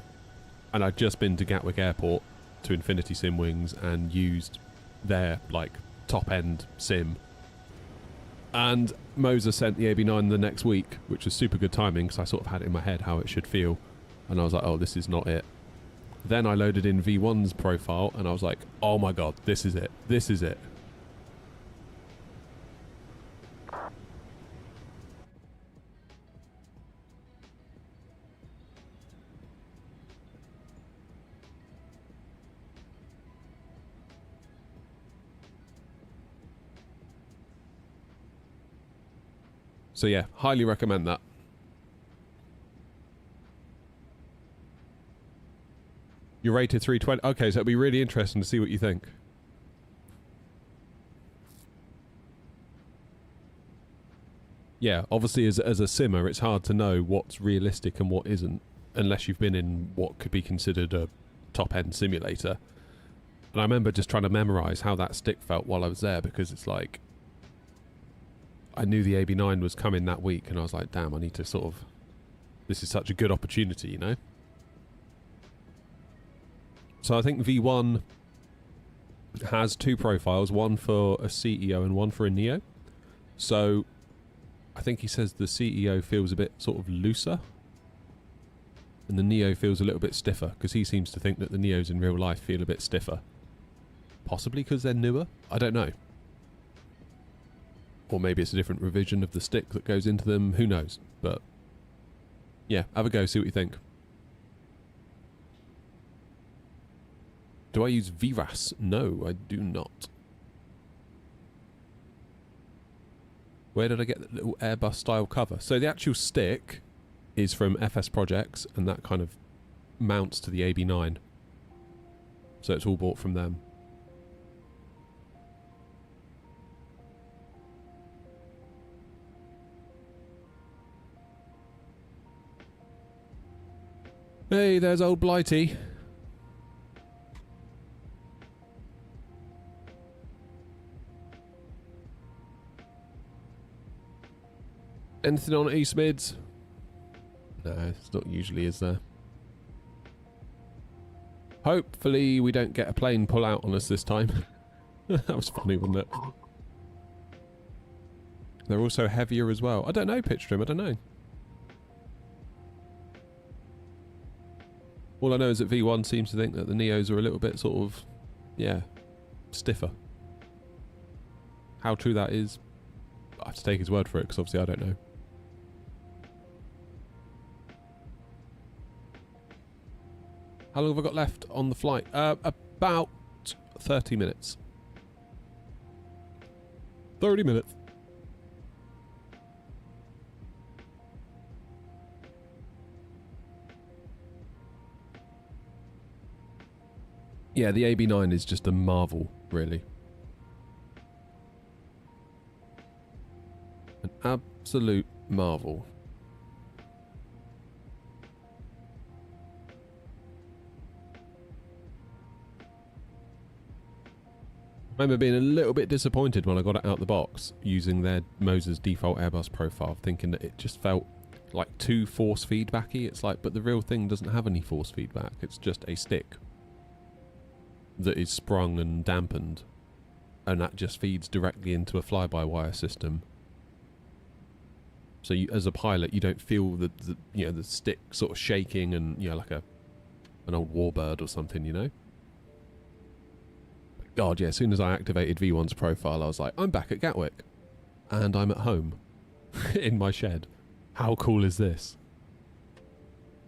[SPEAKER 1] And I'd just been to Gatwick Airport to Infinity Sim Wings and used their, like, top-end sim. And Moser sent the AB9 the next week, which was super good timing, because I sort of had it in my head how it should feel. And I was like, oh, this is not it. Then I loaded in V1's profile, and I was like, oh my god, this is it. This is it. So yeah, highly recommend that. You're rated 320. Okay, so it'll be really interesting to see what you think. Yeah, obviously as a simmer, it's hard to know what's realistic and what isn't, unless you've been in what could be considered a top-end simulator. And I remember just trying to memorise how that stick felt while I was there, because it's like, I knew the AB9 was coming that week, and I was like, damn, I need to sort of... This is such a good opportunity, you know? So I think V1 has two profiles, one for a CEO and one for a Neo. So I think he says the CEO feels a bit sort of looser, and the Neo feels a little bit stiffer, because he seems to think that the Neos in real life feel a bit stiffer. Possibly because they're newer? I don't know. Or maybe it's a different revision of the stick that goes into them, who knows. But yeah, have a go, see what you think. Do I use VRAS? No, I do not. Where did I get the little Airbus style cover? So the actual stick is from FS Projects, and that kind of mounts to the AB9. So it's all bought from them. Hey, there's old Blighty. Anything on East Mids? No, it's not usually, is there? Hopefully we don't get a plane pull out on us this time. That was funny, wasn't it? They're also heavier as well. I don't know, Pitch Trim, I don't know. All I know is that V1 seems to think that the Neos are a little bit sort of, yeah, stiffer. How true that is, I have to take his word for it, because obviously I don't know. How long have I got left on the flight? About 30 minutes. 30 minutes. Yeah, the AB9 is just a marvel, really. An absolute marvel. I remember being a little bit disappointed when I got it out the box using their Moser's default Airbus profile, thinking that it just felt like too force feedbacky. It's like, but the real thing doesn't have any force feedback. It's just a stick that is sprung and dampened, and that just feeds directly into a fly-by-wire system. So you, as a pilot, you don't feel the you know, the stick sort of shaking and, you know, like an old warbird or something, you know. God, yeah, as soon as I activated V1's profile, I was like, I'm back at Gatwick. And I'm at home. In my shed. How cool is this?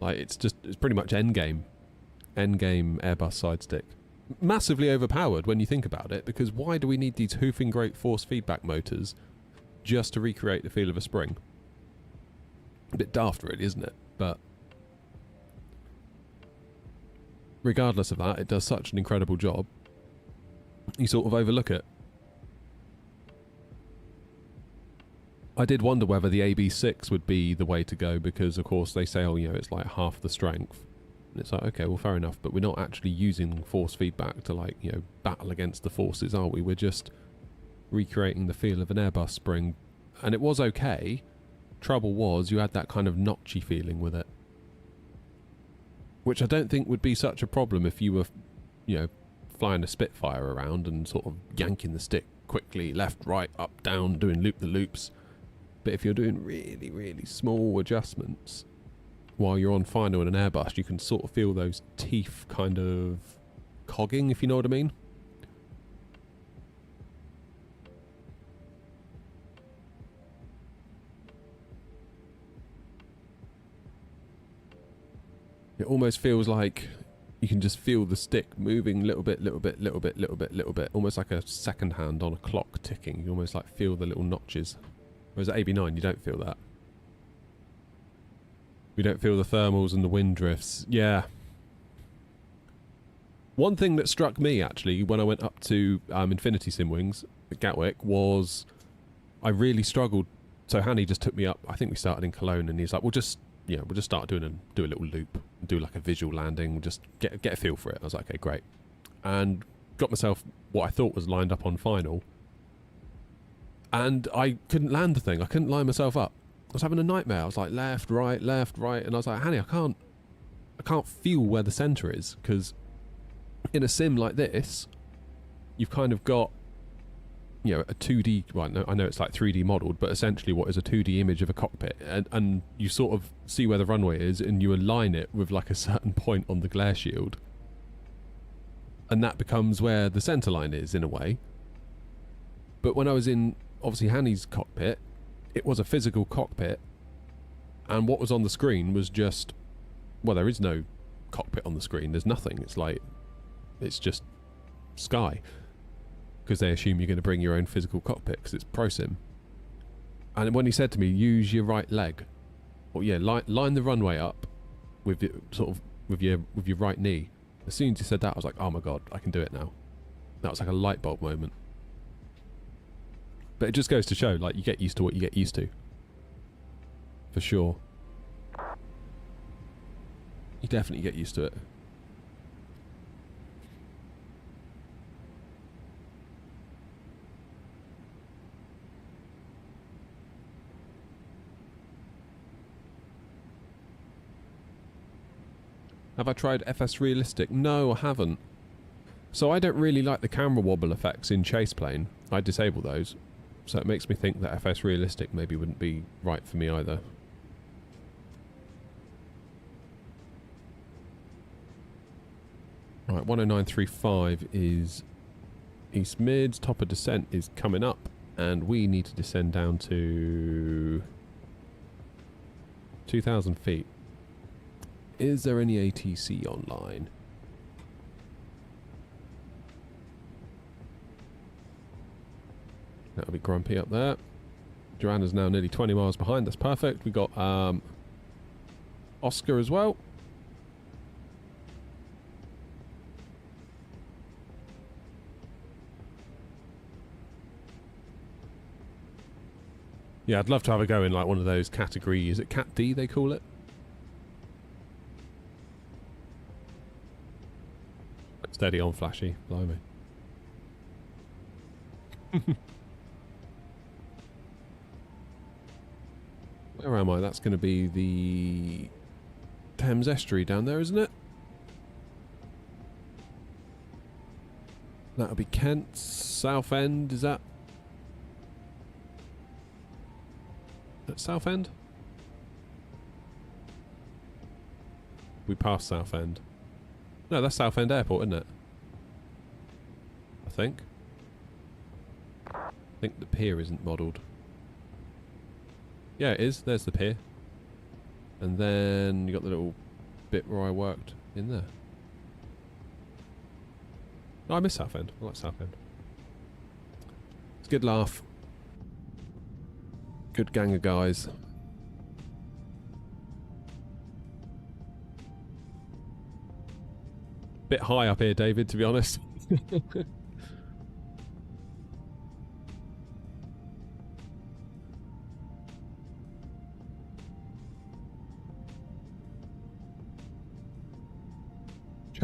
[SPEAKER 1] Like, it's pretty much endgame. Endgame Airbus side stick. Massively overpowered when you think about it, because why do we need these hoofing great force feedback motors just to recreate the feel of a spring? A bit daft, really, isn't it? But regardless of that, it does such an incredible job. You sort of overlook it. I did wonder whether the AB6 would be the way to go because, of course, they say, oh, you know, it's like half the strength. And it's like, okay, well, fair enough, but we're not actually using force feedback to, like, you know, battle against the forces, are we? We're just recreating the feel of an Airbus spring. And it was okay. Trouble was, you had that kind of notchy feeling with it. Which I don't think would be such a problem if you were, you know, flying a Spitfire around and sort of yanking the stick quickly, left, right, up, down, doing loop-the-loops. But if you're doing really, really small adjustments while you're on final in an Airbus, you can sort of feel those teeth kind of cogging, if you know what I mean. It almost feels like you can just feel the stick moving little bit, almost like a second hand on a clock ticking. You almost like feel the little notches. Whereas at AB9, you don't feel that. You don't feel the thermals and the wind drifts. Yeah. One thing that struck me, actually, when I went up to Infinity Simwings at Gatwick was I really struggled. So Hanny just took me up. I think we started in Cologne, and he's like, we'll just start do a little loop, do like a visual landing, just get a feel for it. I was like, okay, great. And got myself what I thought was lined up on final. And I couldn't land the thing. I couldn't line myself up. I was having a nightmare. I was like left, right, and I was like, Hanny, I can't feel where the centre is, because in a sim like this, you've kind of got, you know, a 2D, well, no, I know it's like 3D modelled, but essentially what is a 2D image of a cockpit, and you sort of see where the runway is, and you align it with like a certain point on the glare shield, and that becomes where the centre line is, in a way. But when I was in, obviously, Hanny's cockpit, it was a physical cockpit, and what was on the screen was just, well, there is no cockpit on the screen, there's nothing, it's just sky. Because they assume you're going to bring your own physical cockpit because it's ProSim. And when he said to me, use your right leg, or yeah, line the runway up with your, sort of with your right knee. As soon as he said that, I was like, oh my god, I can do it now. That was like a light bulb moment. But it just goes to show, like, you get used to what you get used to. For sure. You definitely get used to it. Have I tried FS Realistic? No, I haven't. So I don't really like the camera wobble effects in Chase Plane. I disable those. So it makes me think that FS Realistic maybe wouldn't be right for me either. Right, 10935 is East Mids. Top of descent is coming up. And we need to descend down to 2,000 feet. Is there any ATC online? That'll be grumpy up there. Joanna's now nearly 20 miles behind. That's perfect. We got Oscar as well. Yeah, I'd love to have a go in like one of those category. Is it Cat D they call it? Steady on, Flashy. Blimey. Where am I? That's going to be the Thames Estuary down there, isn't it? That'll be Kent. Southend, is that? At Southend? We passed Southend. No, that's Southend Airport, isn't it? I think. I think the pier isn't modelled. Yeah, it is. There's the pier. And then you got the little bit where I worked in there. No, I miss Southend. I like Southend. It's a good laugh. Good gang of guys. Bit high up here, David, to be honest.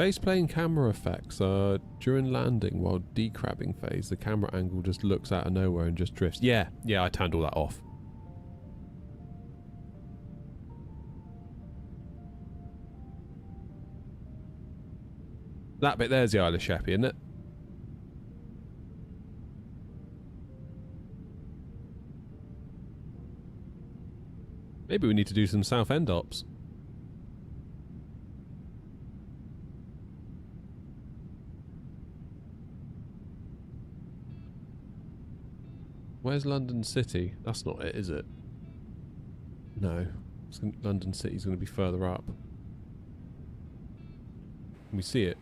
[SPEAKER 1] Faceplane camera effects are during landing while decrabbing phase. The camera angle just looks out of nowhere and just drifts. Yeah, I turned all that off. That bit there's the Isle of Sheppey, isn't it? Maybe we need to do some Southend ops. Where's London City? That's not it, is it? No. London City's going to be further up. Can we see it?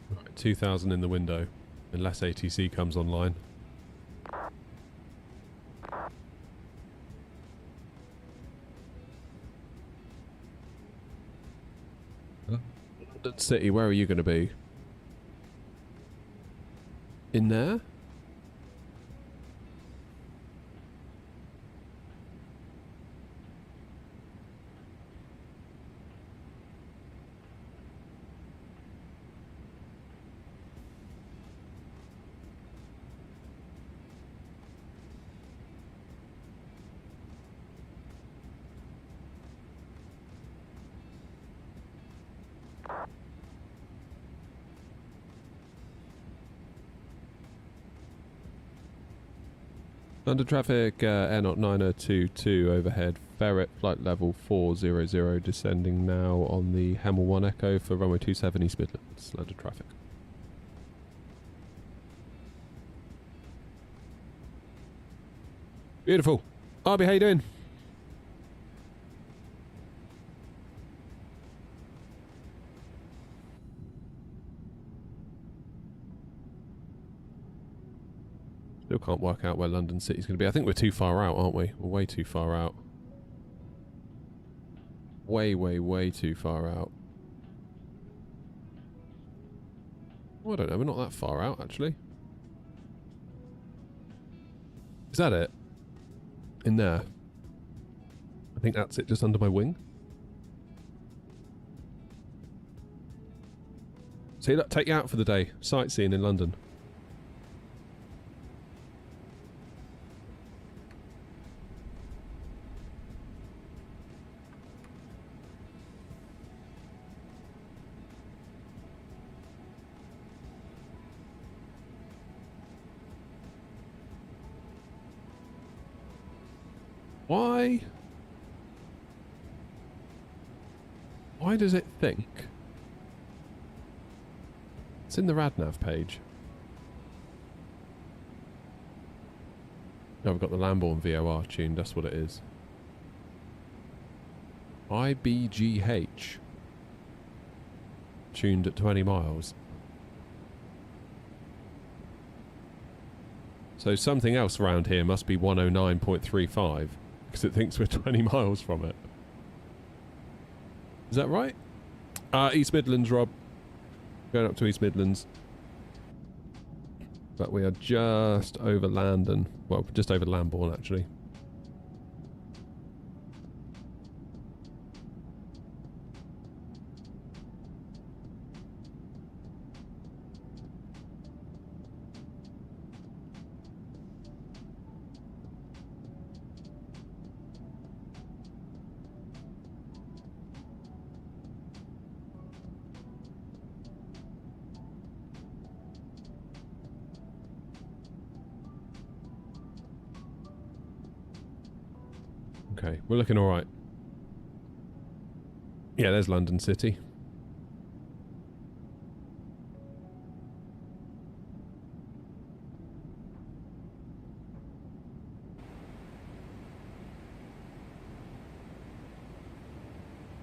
[SPEAKER 1] Right, 2,000 in the window, unless ATC comes online. London City, where are you going to be? In there? Under traffic, Air Not 9022 overhead, Ferret, flight level 400, descending now on the Hemel 1 Echo for runway 27 East Midlands. Under traffic. Beautiful. Arby, how you doing? Still can't work out where London City's going to be. I think we're too far out, aren't we? We're way too far out. Way too far out. Oh, I don't know. We're not that far out, actually. Is that it? In there? I think that's it, just under my wing. See, look, take you out for the day. Sightseeing in London. Why does it think? It's in the RadNav page. No, we've got the Lamborn VOR tuned, that's what it is. IBGH. Tuned at 20 miles. So something else around here must be 109.35 because it thinks we're 20 miles from it. Is that right? East Midlands, Rob. Going up to East Midlands. But we are just over Landon. Well, just over Lambourne, actually. Okay, we're looking alright. Yeah, there's London City.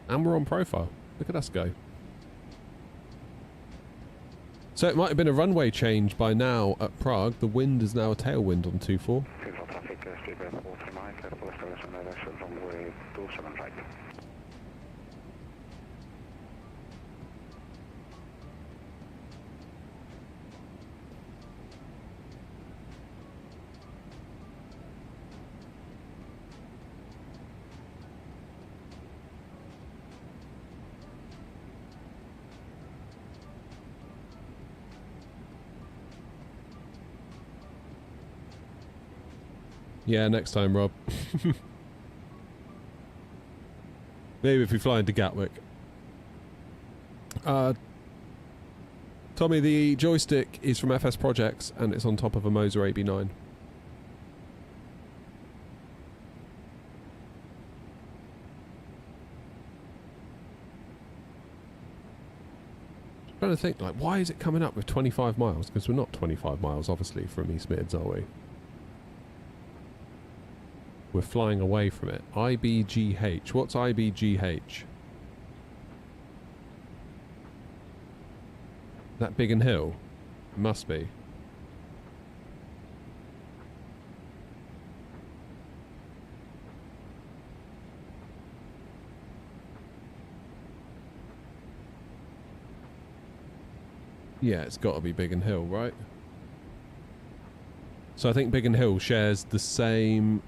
[SPEAKER 1] And we're on profile. Look at us go. So it might have been a runway change by now at Prague. The wind is now a tailwind on 24. Yeah, next time, Rob. Maybe if we fly into Gatwick. Tommy, the joystick is from FS Projects and it's on top of a Moser AB9. I'm trying to think, like, why is it coming up with 25 miles? Because we're not 25 miles, obviously, from East Mids, are we? We're flying away from it. IBGH. What's IBGH? That Biggin Hill? Must be. Yeah, it's got to be Biggin Hill, right? So I think Biggin Hill shares the same...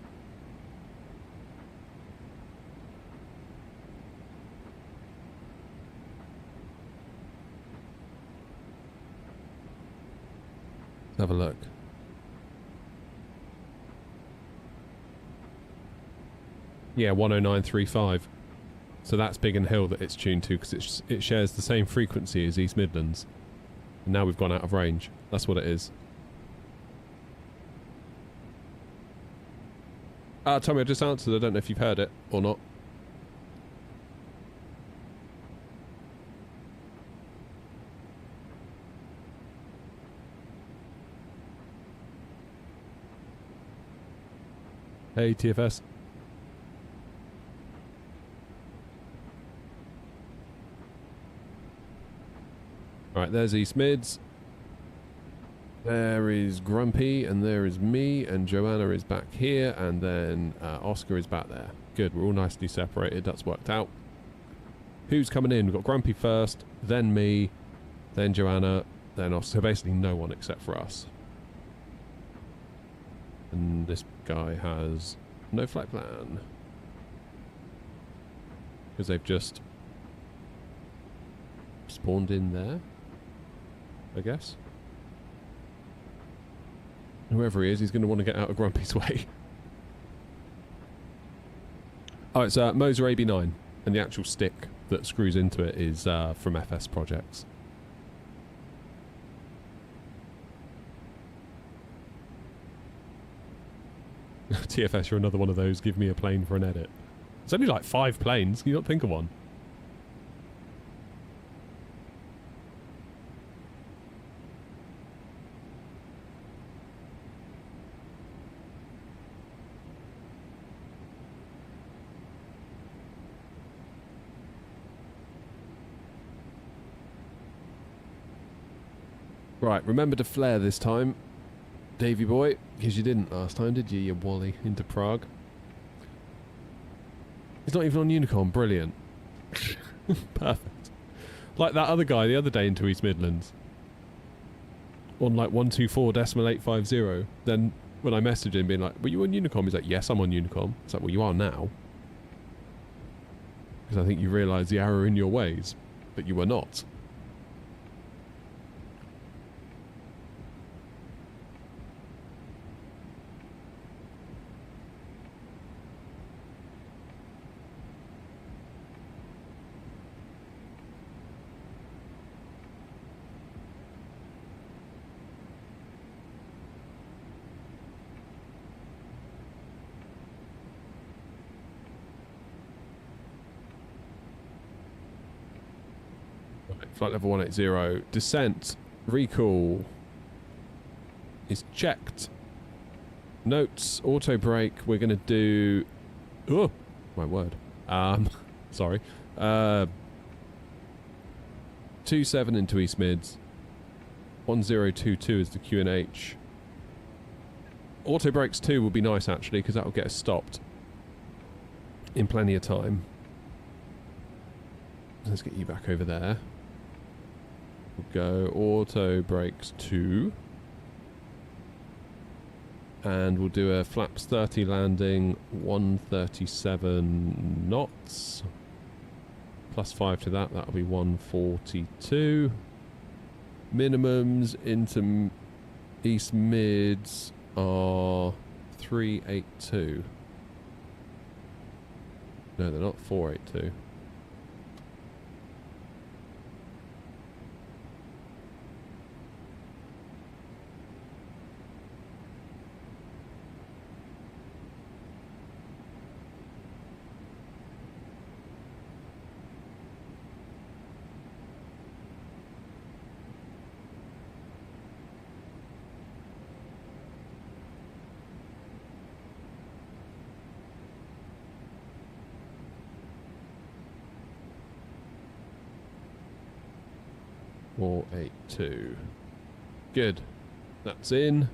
[SPEAKER 1] Let's have a look. Yeah, 10935. So that's Biggin Hill that it's tuned to because it shares the same frequency as East Midlands. And now we've gone out of range. That's what it is. Tommy, I just answered. I don't know if you've heard it or not. Hey, TFS. Alright, there's East Mids. There is Grumpy, and there is me, and Joanna is back here, and then Oscar is back there. Good, we're all nicely separated, that's worked out. Who's coming in? We've got Grumpy first, then me, then Joanna, then Oscar. So basically no one except for us. And this guy has no flight plan. Because they've just spawned in there, I guess. Whoever he is, he's going to want to get out of Grumpy's way. Oh, it's Moser AB9, and the actual stick that screws into it is from FS Projects. TFS, you're another one of those, give me a plane for an edit. It's only like 5 planes, can you not think of one? Right, remember to flare this time, Davy boy, because you didn't last time, did you Wally, into Prague? He's not even on Unicom, brilliant. Perfect. Like that other guy the other day into East Midlands. On like 124.850. Then when I messaged him being like, were you on Unicom? He's like, yes, I'm on Unicom. It's like, well, you are now. Because I think you realise the error in your ways, but you were not. Flight level 180. Descent. Recall. Is checked. Notes. Auto brake. We're going to do... Oh! My word. Sorry. 27 into East Mids. 1022 is the QNH. Auto brakes 2 will be nice actually because that will get us stopped in plenty of time. Let's get you back over there. We'll go auto brakes 2. And we'll do a flaps 30 landing, 137 knots. Plus 5 to that, that'll be 142. Minimums into East Mids are 382. No, they're not 482. Four, 8, 2. Good. That's in.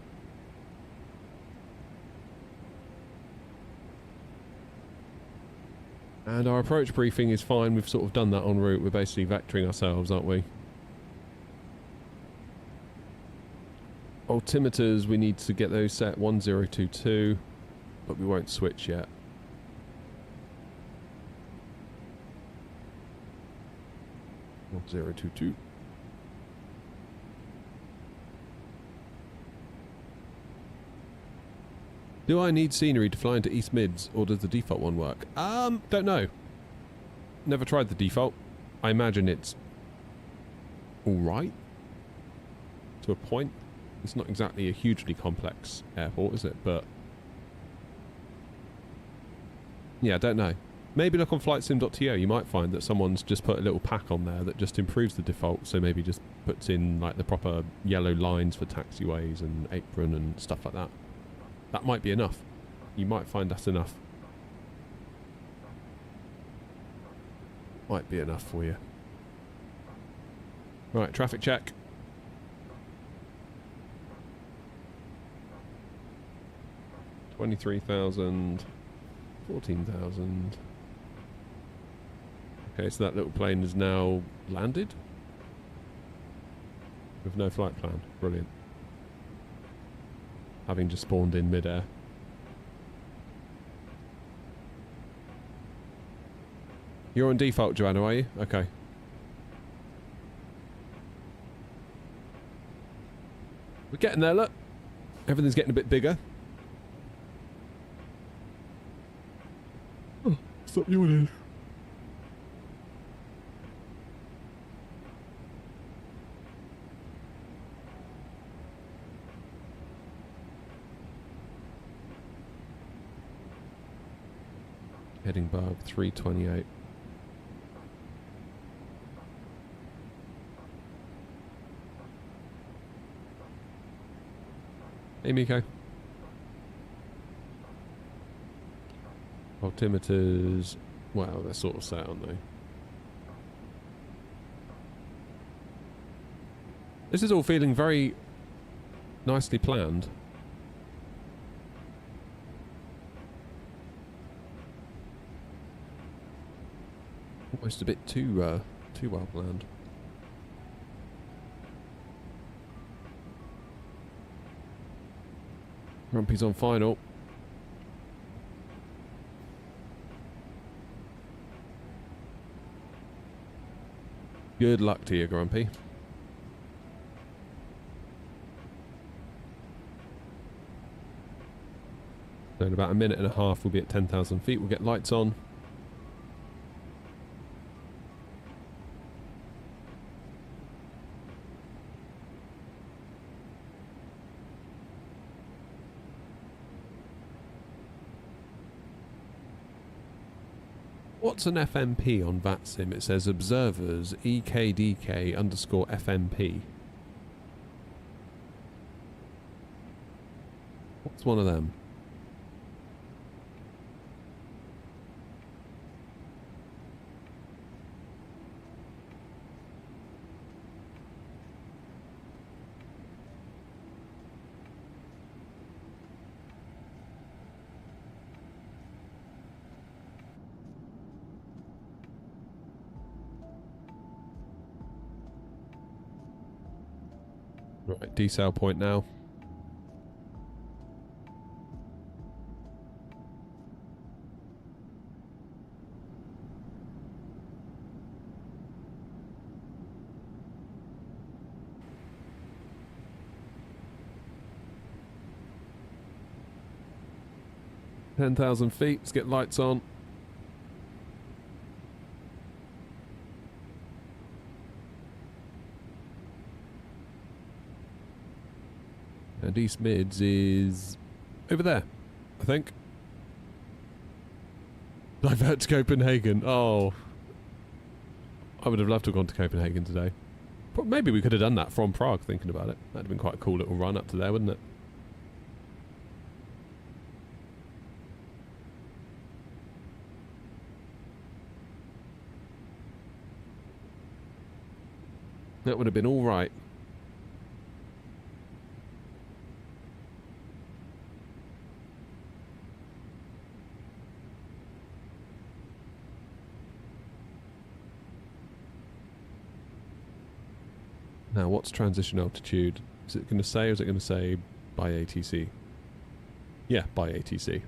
[SPEAKER 1] And our approach briefing is fine. We've sort of done that en route. We're basically vectoring ourselves, aren't we? Altimeters, we need to get those set 1022, but we won't switch yet. One 022. Do I need scenery to fly into East Mids, or does the default one work? Don't know. Never tried the default. I imagine it's alright. To a point. It's not exactly a hugely complex airport, is it? But yeah, I don't know. Maybe look on flightsim.to. You might find that someone's just put a little pack on there that just improves the default. So maybe just puts in like the proper yellow lines for taxiways and apron and stuff like that. That might be enough. You might find that's enough. Might be enough for you. Right, traffic check. $23,000, $14,000. Okay, so that little plane is now landed with no flight plan. Brilliant. Having just spawned in midair. You're on default, Joanna, are you? Okay. We're getting there, look. Everything's getting a bit bigger. Oh, stop yawning. Edinburgh 328. Hey Miko. Altimeters, well, they're sort of set, aren't they? This is all feeling very nicely planned. Almost a bit too well planned. Grumpy's on final. Good luck to you, Grumpy. So in about a minute and a half we'll be at 10,000 feet. We'll get lights on. What's an FMP on VATSIM? It says observers EKDK underscore FMP. What's one of them? Right, decel point now. 10,000 feet. Let's get lights on. And East Mids is over there, I think. Divert to Copenhagen. Oh. I would have loved to have gone to Copenhagen today. But maybe we could have done that from Prague, thinking about it. That'd have been quite a cool little run up to there, wouldn't it? That would have been all right. Now, what's transition altitude? Is it going to say, or is it going to say by ATC? Yeah, by ATC.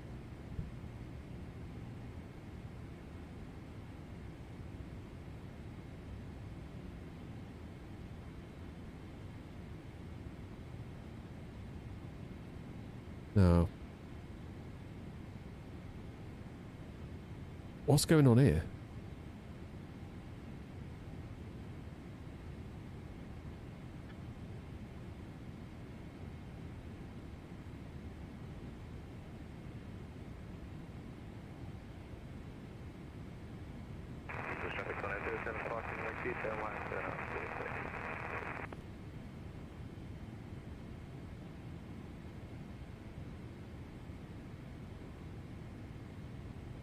[SPEAKER 1] Now, what's going on here?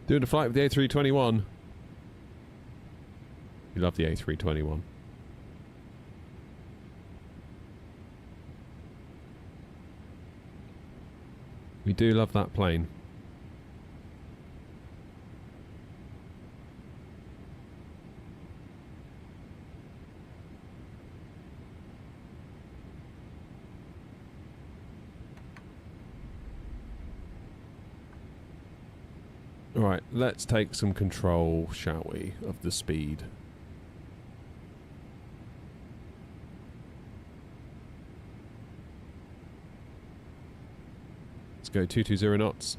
[SPEAKER 1] Doing a flight with the A321. You love the A321. We do love that plane. Right, let's take some control, shall we, of the speed. Let's go 220 knots.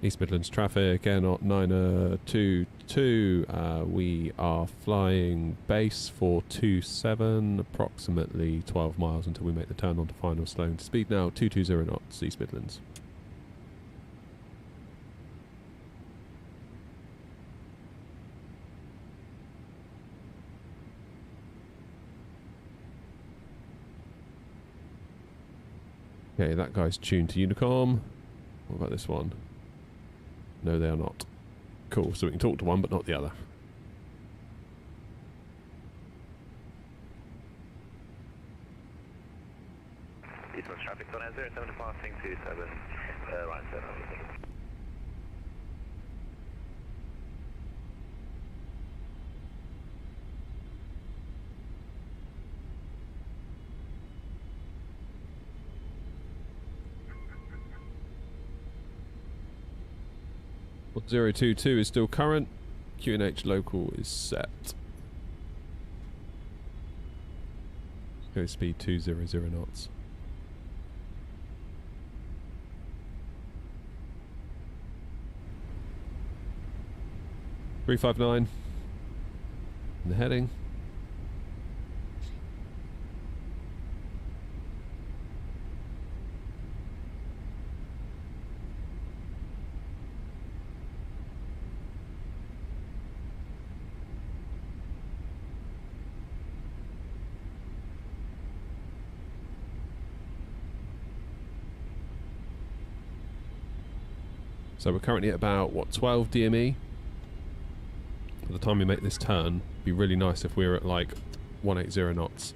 [SPEAKER 1] East Midlands traffic, Air Knot 922. We are flying base 427, approximately 12 miles until we make the turn onto final Sloane. Speed now 220 knots, East Midlands. Okay, that guy's tuned to Unicom. What about this one? No, they are not. Cool, so we can talk to one but not the other.
[SPEAKER 8] Eastern traffic on 07 passing 27, right 7.
[SPEAKER 1] What 022 is still current. QNH local is set. Let's go speed 200 knots. .359 in the heading. So we're currently at about, what, 12 DME? By the time we make this turn, it'd be really nice if we were at like 180 knots.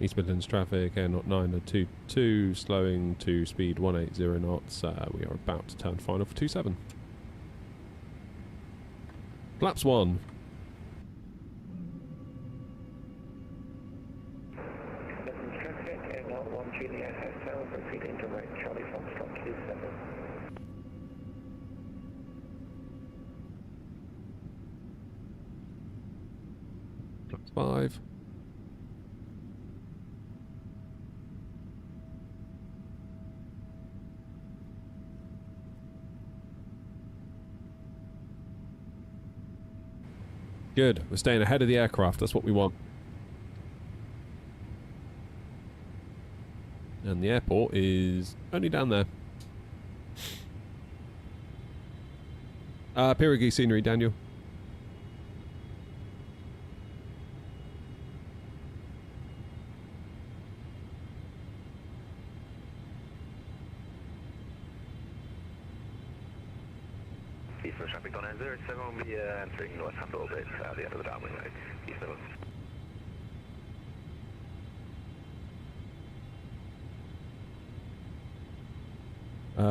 [SPEAKER 1] East Midlands traffic, air not 922, slowing to speed 180 knots. We are about to turn final for 27. Flaps 1.
[SPEAKER 2] Midlands traffic, air not 1 Juliet Hotel, proceeding to right Charlie Foxtrot 27.
[SPEAKER 1] Flaps 5. Good. We're staying ahead of the aircraft. That's what we want. And the airport is only down there. Pirigui scenery, Daniel.
[SPEAKER 8] Eastern traffic on 07 will be entering north-hand orbit at the end of the downwind leg. Eastern.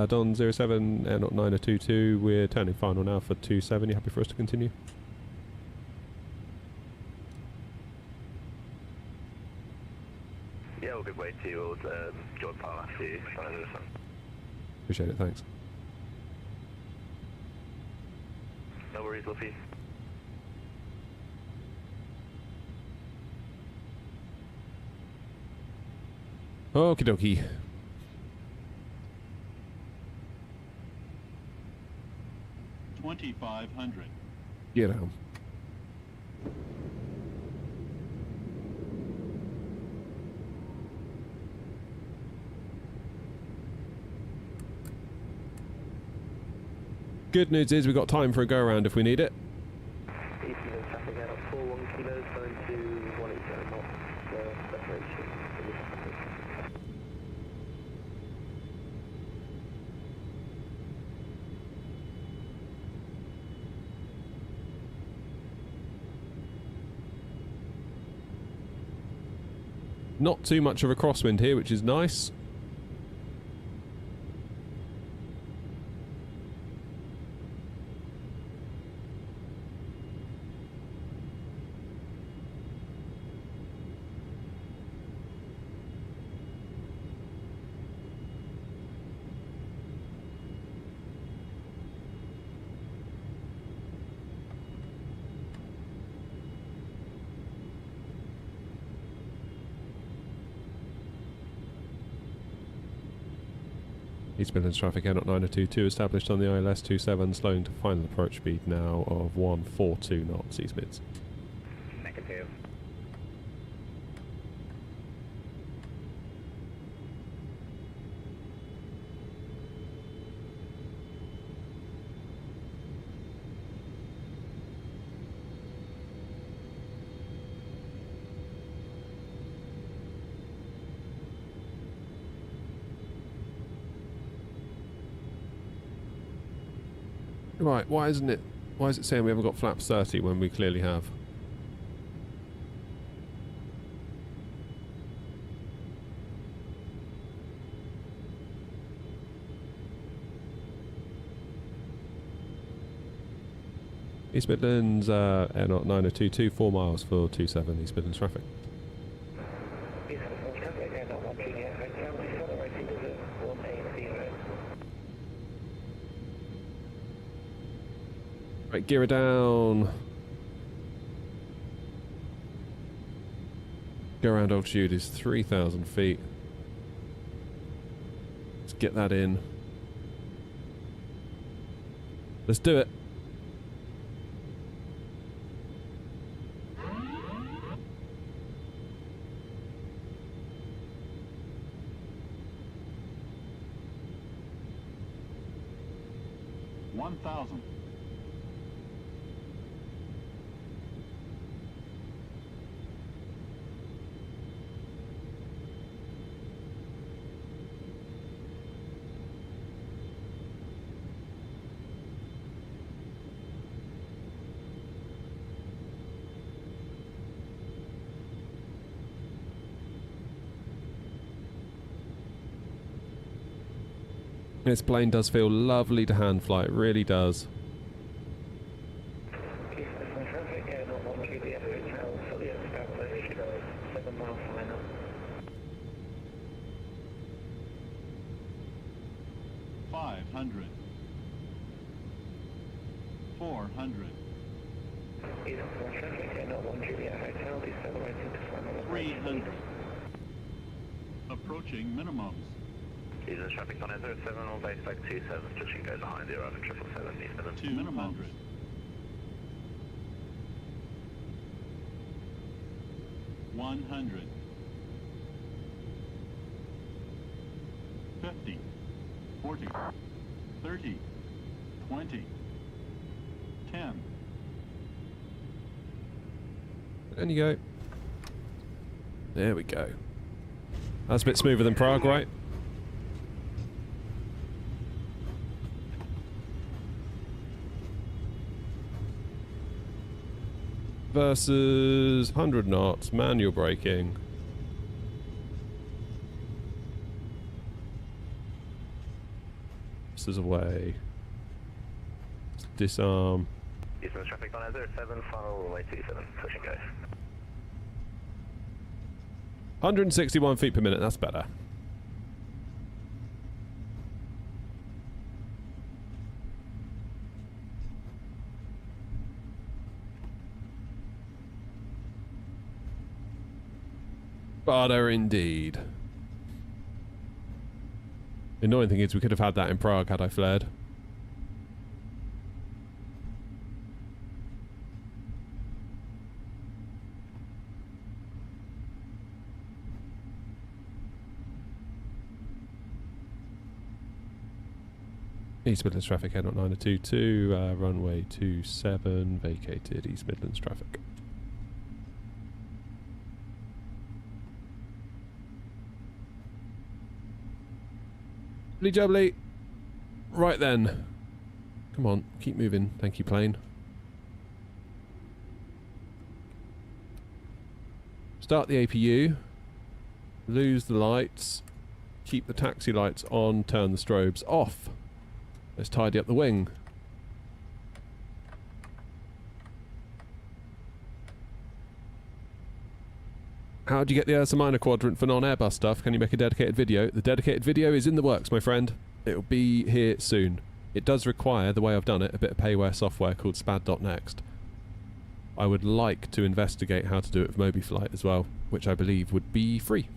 [SPEAKER 1] Don 07, air not 9022. We're turning final now for 27. You happy for us to continue?
[SPEAKER 8] Yeah, we'll be way towards George Park to
[SPEAKER 1] Appreciate it, thanks.
[SPEAKER 8] No worries, Luffy.
[SPEAKER 1] Okie dokie.
[SPEAKER 5] $2,500.
[SPEAKER 1] Get out. Good news is we've got time for a go around if we need it.
[SPEAKER 2] East Midlands traffic, air not 41 kilos, going to 180 knots, separation.
[SPEAKER 1] Not too much of a crosswind here, which is nice. East Midlands traffic, air not 9022, established on the ILS 27, slowing to final approach speed now of 142 knots, East Mids.
[SPEAKER 8] Negative.
[SPEAKER 1] Right, why is it saying we haven't got flaps 30 when we clearly have? East Midlands, air not 9022, 4 miles for 27, East Midlands traffic.
[SPEAKER 2] East Midlands traffic, air not 1 Juliet Hotel, accelerating to 180.
[SPEAKER 1] Right, gear her down. Go around altitude is 3,000 feet. Let's get that in. Let's do it.
[SPEAKER 5] $1,000.
[SPEAKER 1] This plane does feel lovely to hand fly, it really does.
[SPEAKER 2] Eastern traffic, air 01 Juliet Hotel, fully established, 7 mile final.
[SPEAKER 5] 500. 400.
[SPEAKER 2] Eastern traffic, air 01 Juliet Hotel, decelerating to final.
[SPEAKER 5] 300. Approaching minimums.
[SPEAKER 8] Eastern traffic on 07 on base flag 27, switching go behind the arrival 777 East Midlands.
[SPEAKER 5] 200. 100. 50. 40. 30. 20. 10.
[SPEAKER 1] And you go. There we go. That's a bit smoother than Prague, right? Versus 100 knots, manual braking. This is away. Disarm.
[SPEAKER 8] Eastern traffic on 07, final runway 27, switching go.
[SPEAKER 1] 161 feet per minute, that's better. Better indeed. The annoying thing is we could have had that in Prague had I flared. East Midlands traffic, head on 922, runway 27, vacated East Midlands traffic. Jubbly. Right then. Come on, keep moving. Thank you, plane. Start the APU. Lose the lights. Keep the taxi lights on. Turn the strobes off. Let's tidy up the wing. How do you get the Ursa Minor quadrant for non-Airbus stuff? Can you make a dedicated video? The dedicated video is in the works, my friend. It'll be here soon. It does require, the way I've done it, a bit of payware software called spad.next. I would like to investigate how to do it with MobiFlight as well, which I believe would be free.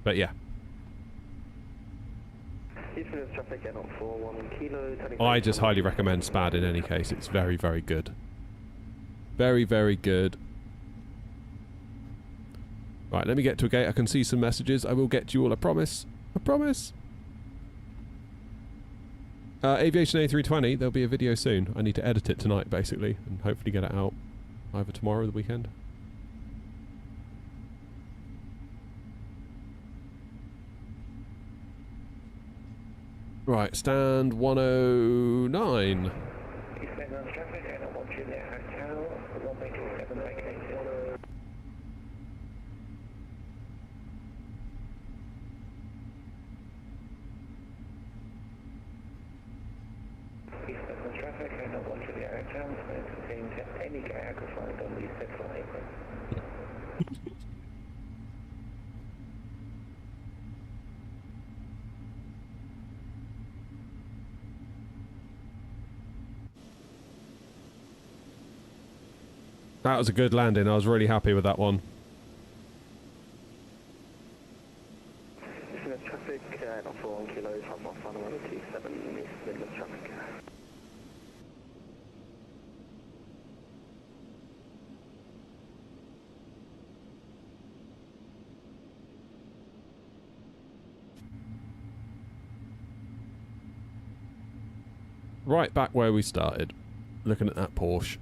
[SPEAKER 1] But yeah. I just highly recommend SPAD in any case. It's very, very good. Very, very good. Right, let me get to a gate. I can see some messages. I will get to you all, I promise. I promise. Aviation A320, there'll be a video soon. I need to edit it tonight, basically, and hopefully get it out either tomorrow or the weekend. Right, stand 109. That was a good landing. I was really happy with that one.
[SPEAKER 2] Traffic, not 4 kilos, I'm off on 127, East Midlands traffic.
[SPEAKER 1] Right back where we started, looking at that Porsche.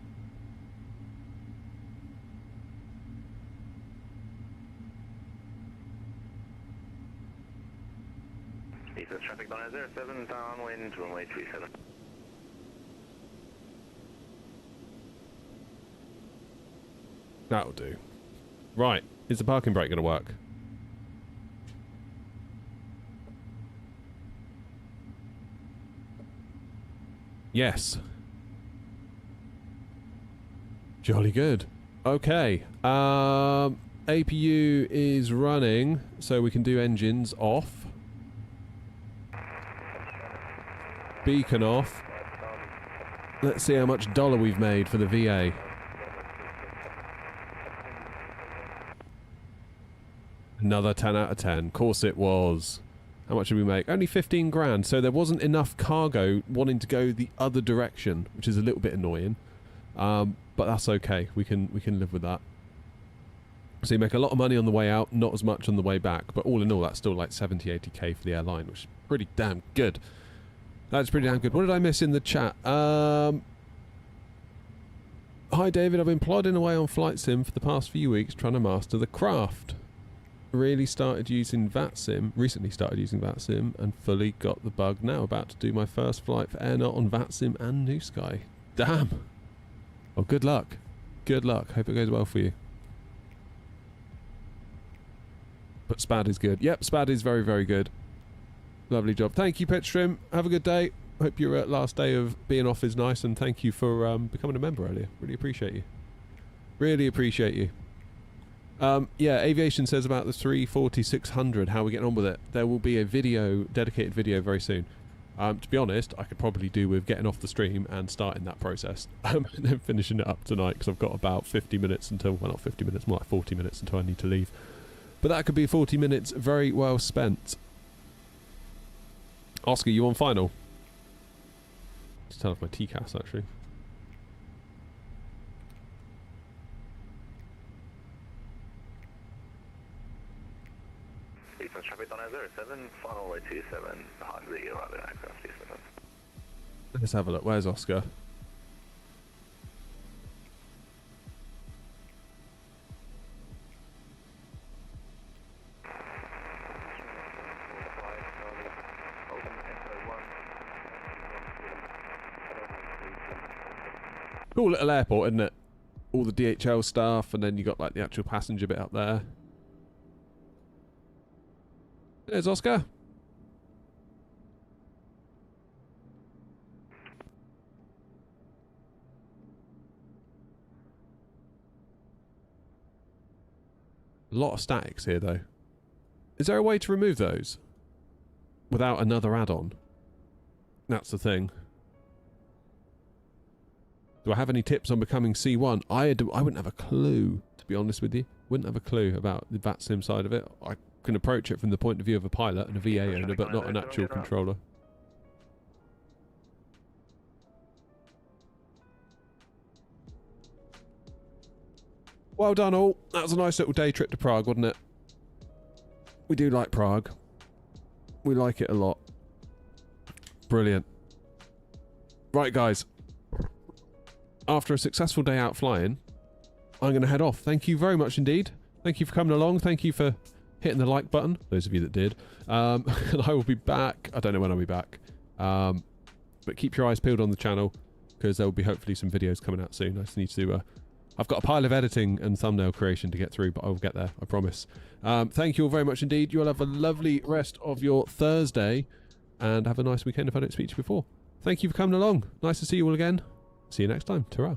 [SPEAKER 8] Eastern traffic on 07, downwind, runway 37.
[SPEAKER 1] That'll do. Right, is the parking brake going to work? Yes. Jolly good. Okay. APU is running, so we can do engines off. Beacon off. Let's see how much dollar we've made for the VA. Another 10 out of 10. Of course it was. How much did we make? Only 15 grand. So there wasn't enough cargo wanting to go the other direction, which is a little bit annoying. But that's okay. We can live with that. So you make a lot of money on the way out, not as much on the way back. But all in all, that's still like 70, 80k for the airline, which is pretty damn good. That's pretty damn good. What did I miss in the chat? Hi David, I've been plodding away on Flight Sim for the past few weeks trying to master the craft. Recently started using VATSIM and fully got the bug now. About to do my first flight for AirNaut on VATSIM and New Sky. Damn! Well, good luck. Good luck. Hope it goes well for you. But SPAD is good. Yep, SPAD is very, very good. Lovely job. Thank you, Petstream. Have a good day. Hope your last day of being off is nice, and thank you for becoming a member earlier. Really appreciate you. Really appreciate you. Yeah, Aviation says about the 340-600, how we're getting on with it. There will be a video, dedicated video very soon. To be honest, I could probably do with getting off the stream and starting that process. And then finishing it up tonight, because I've got about 50 minutes until, well, not 50 minutes, more like 40 minutes until I need to leave. But that could be 40 minutes very well spent. Oscar, you on final? Just turn off my TCAS, actually.
[SPEAKER 8] Midlands traffic on 07, final way 27, behind the arriving aircraft.
[SPEAKER 1] Let's have a look. Where's Oscar? Cool little airport, isn't it? All the DHL stuff, and then you got like the actual passenger bit up there. There's Oscar. A lot of statics here, though. Is there a way to remove those without another add-on? That's the thing. Do I have any tips on becoming C1? I wouldn't have a clue, to be honest with you. Wouldn't have a clue about the VATSIM side of it. I can approach it from the point of view of a pilot and a VA owner, but not an actual controller. Well done all. That was a nice little day trip to Prague, wasn't it? We do like Prague. We like it a lot. Brilliant. Right, guys. After a successful day out flying, I'm going to head off. Thank you very much indeed. Thank you for coming along. Thank you for hitting the like button, those of you that did. And I will be back. I don't know when I'll be back. But keep your eyes peeled on the channel, because there will be hopefully some videos coming out soon. I just need to... I've got a pile of editing and thumbnail creation to get through, but I will get there, I promise. Thank you all very much indeed. You all have a lovely rest of your Thursday, and have a nice weekend if I don't speak to you before. Thank you for coming along. Nice to see you all again. See you next time. Ta-ra.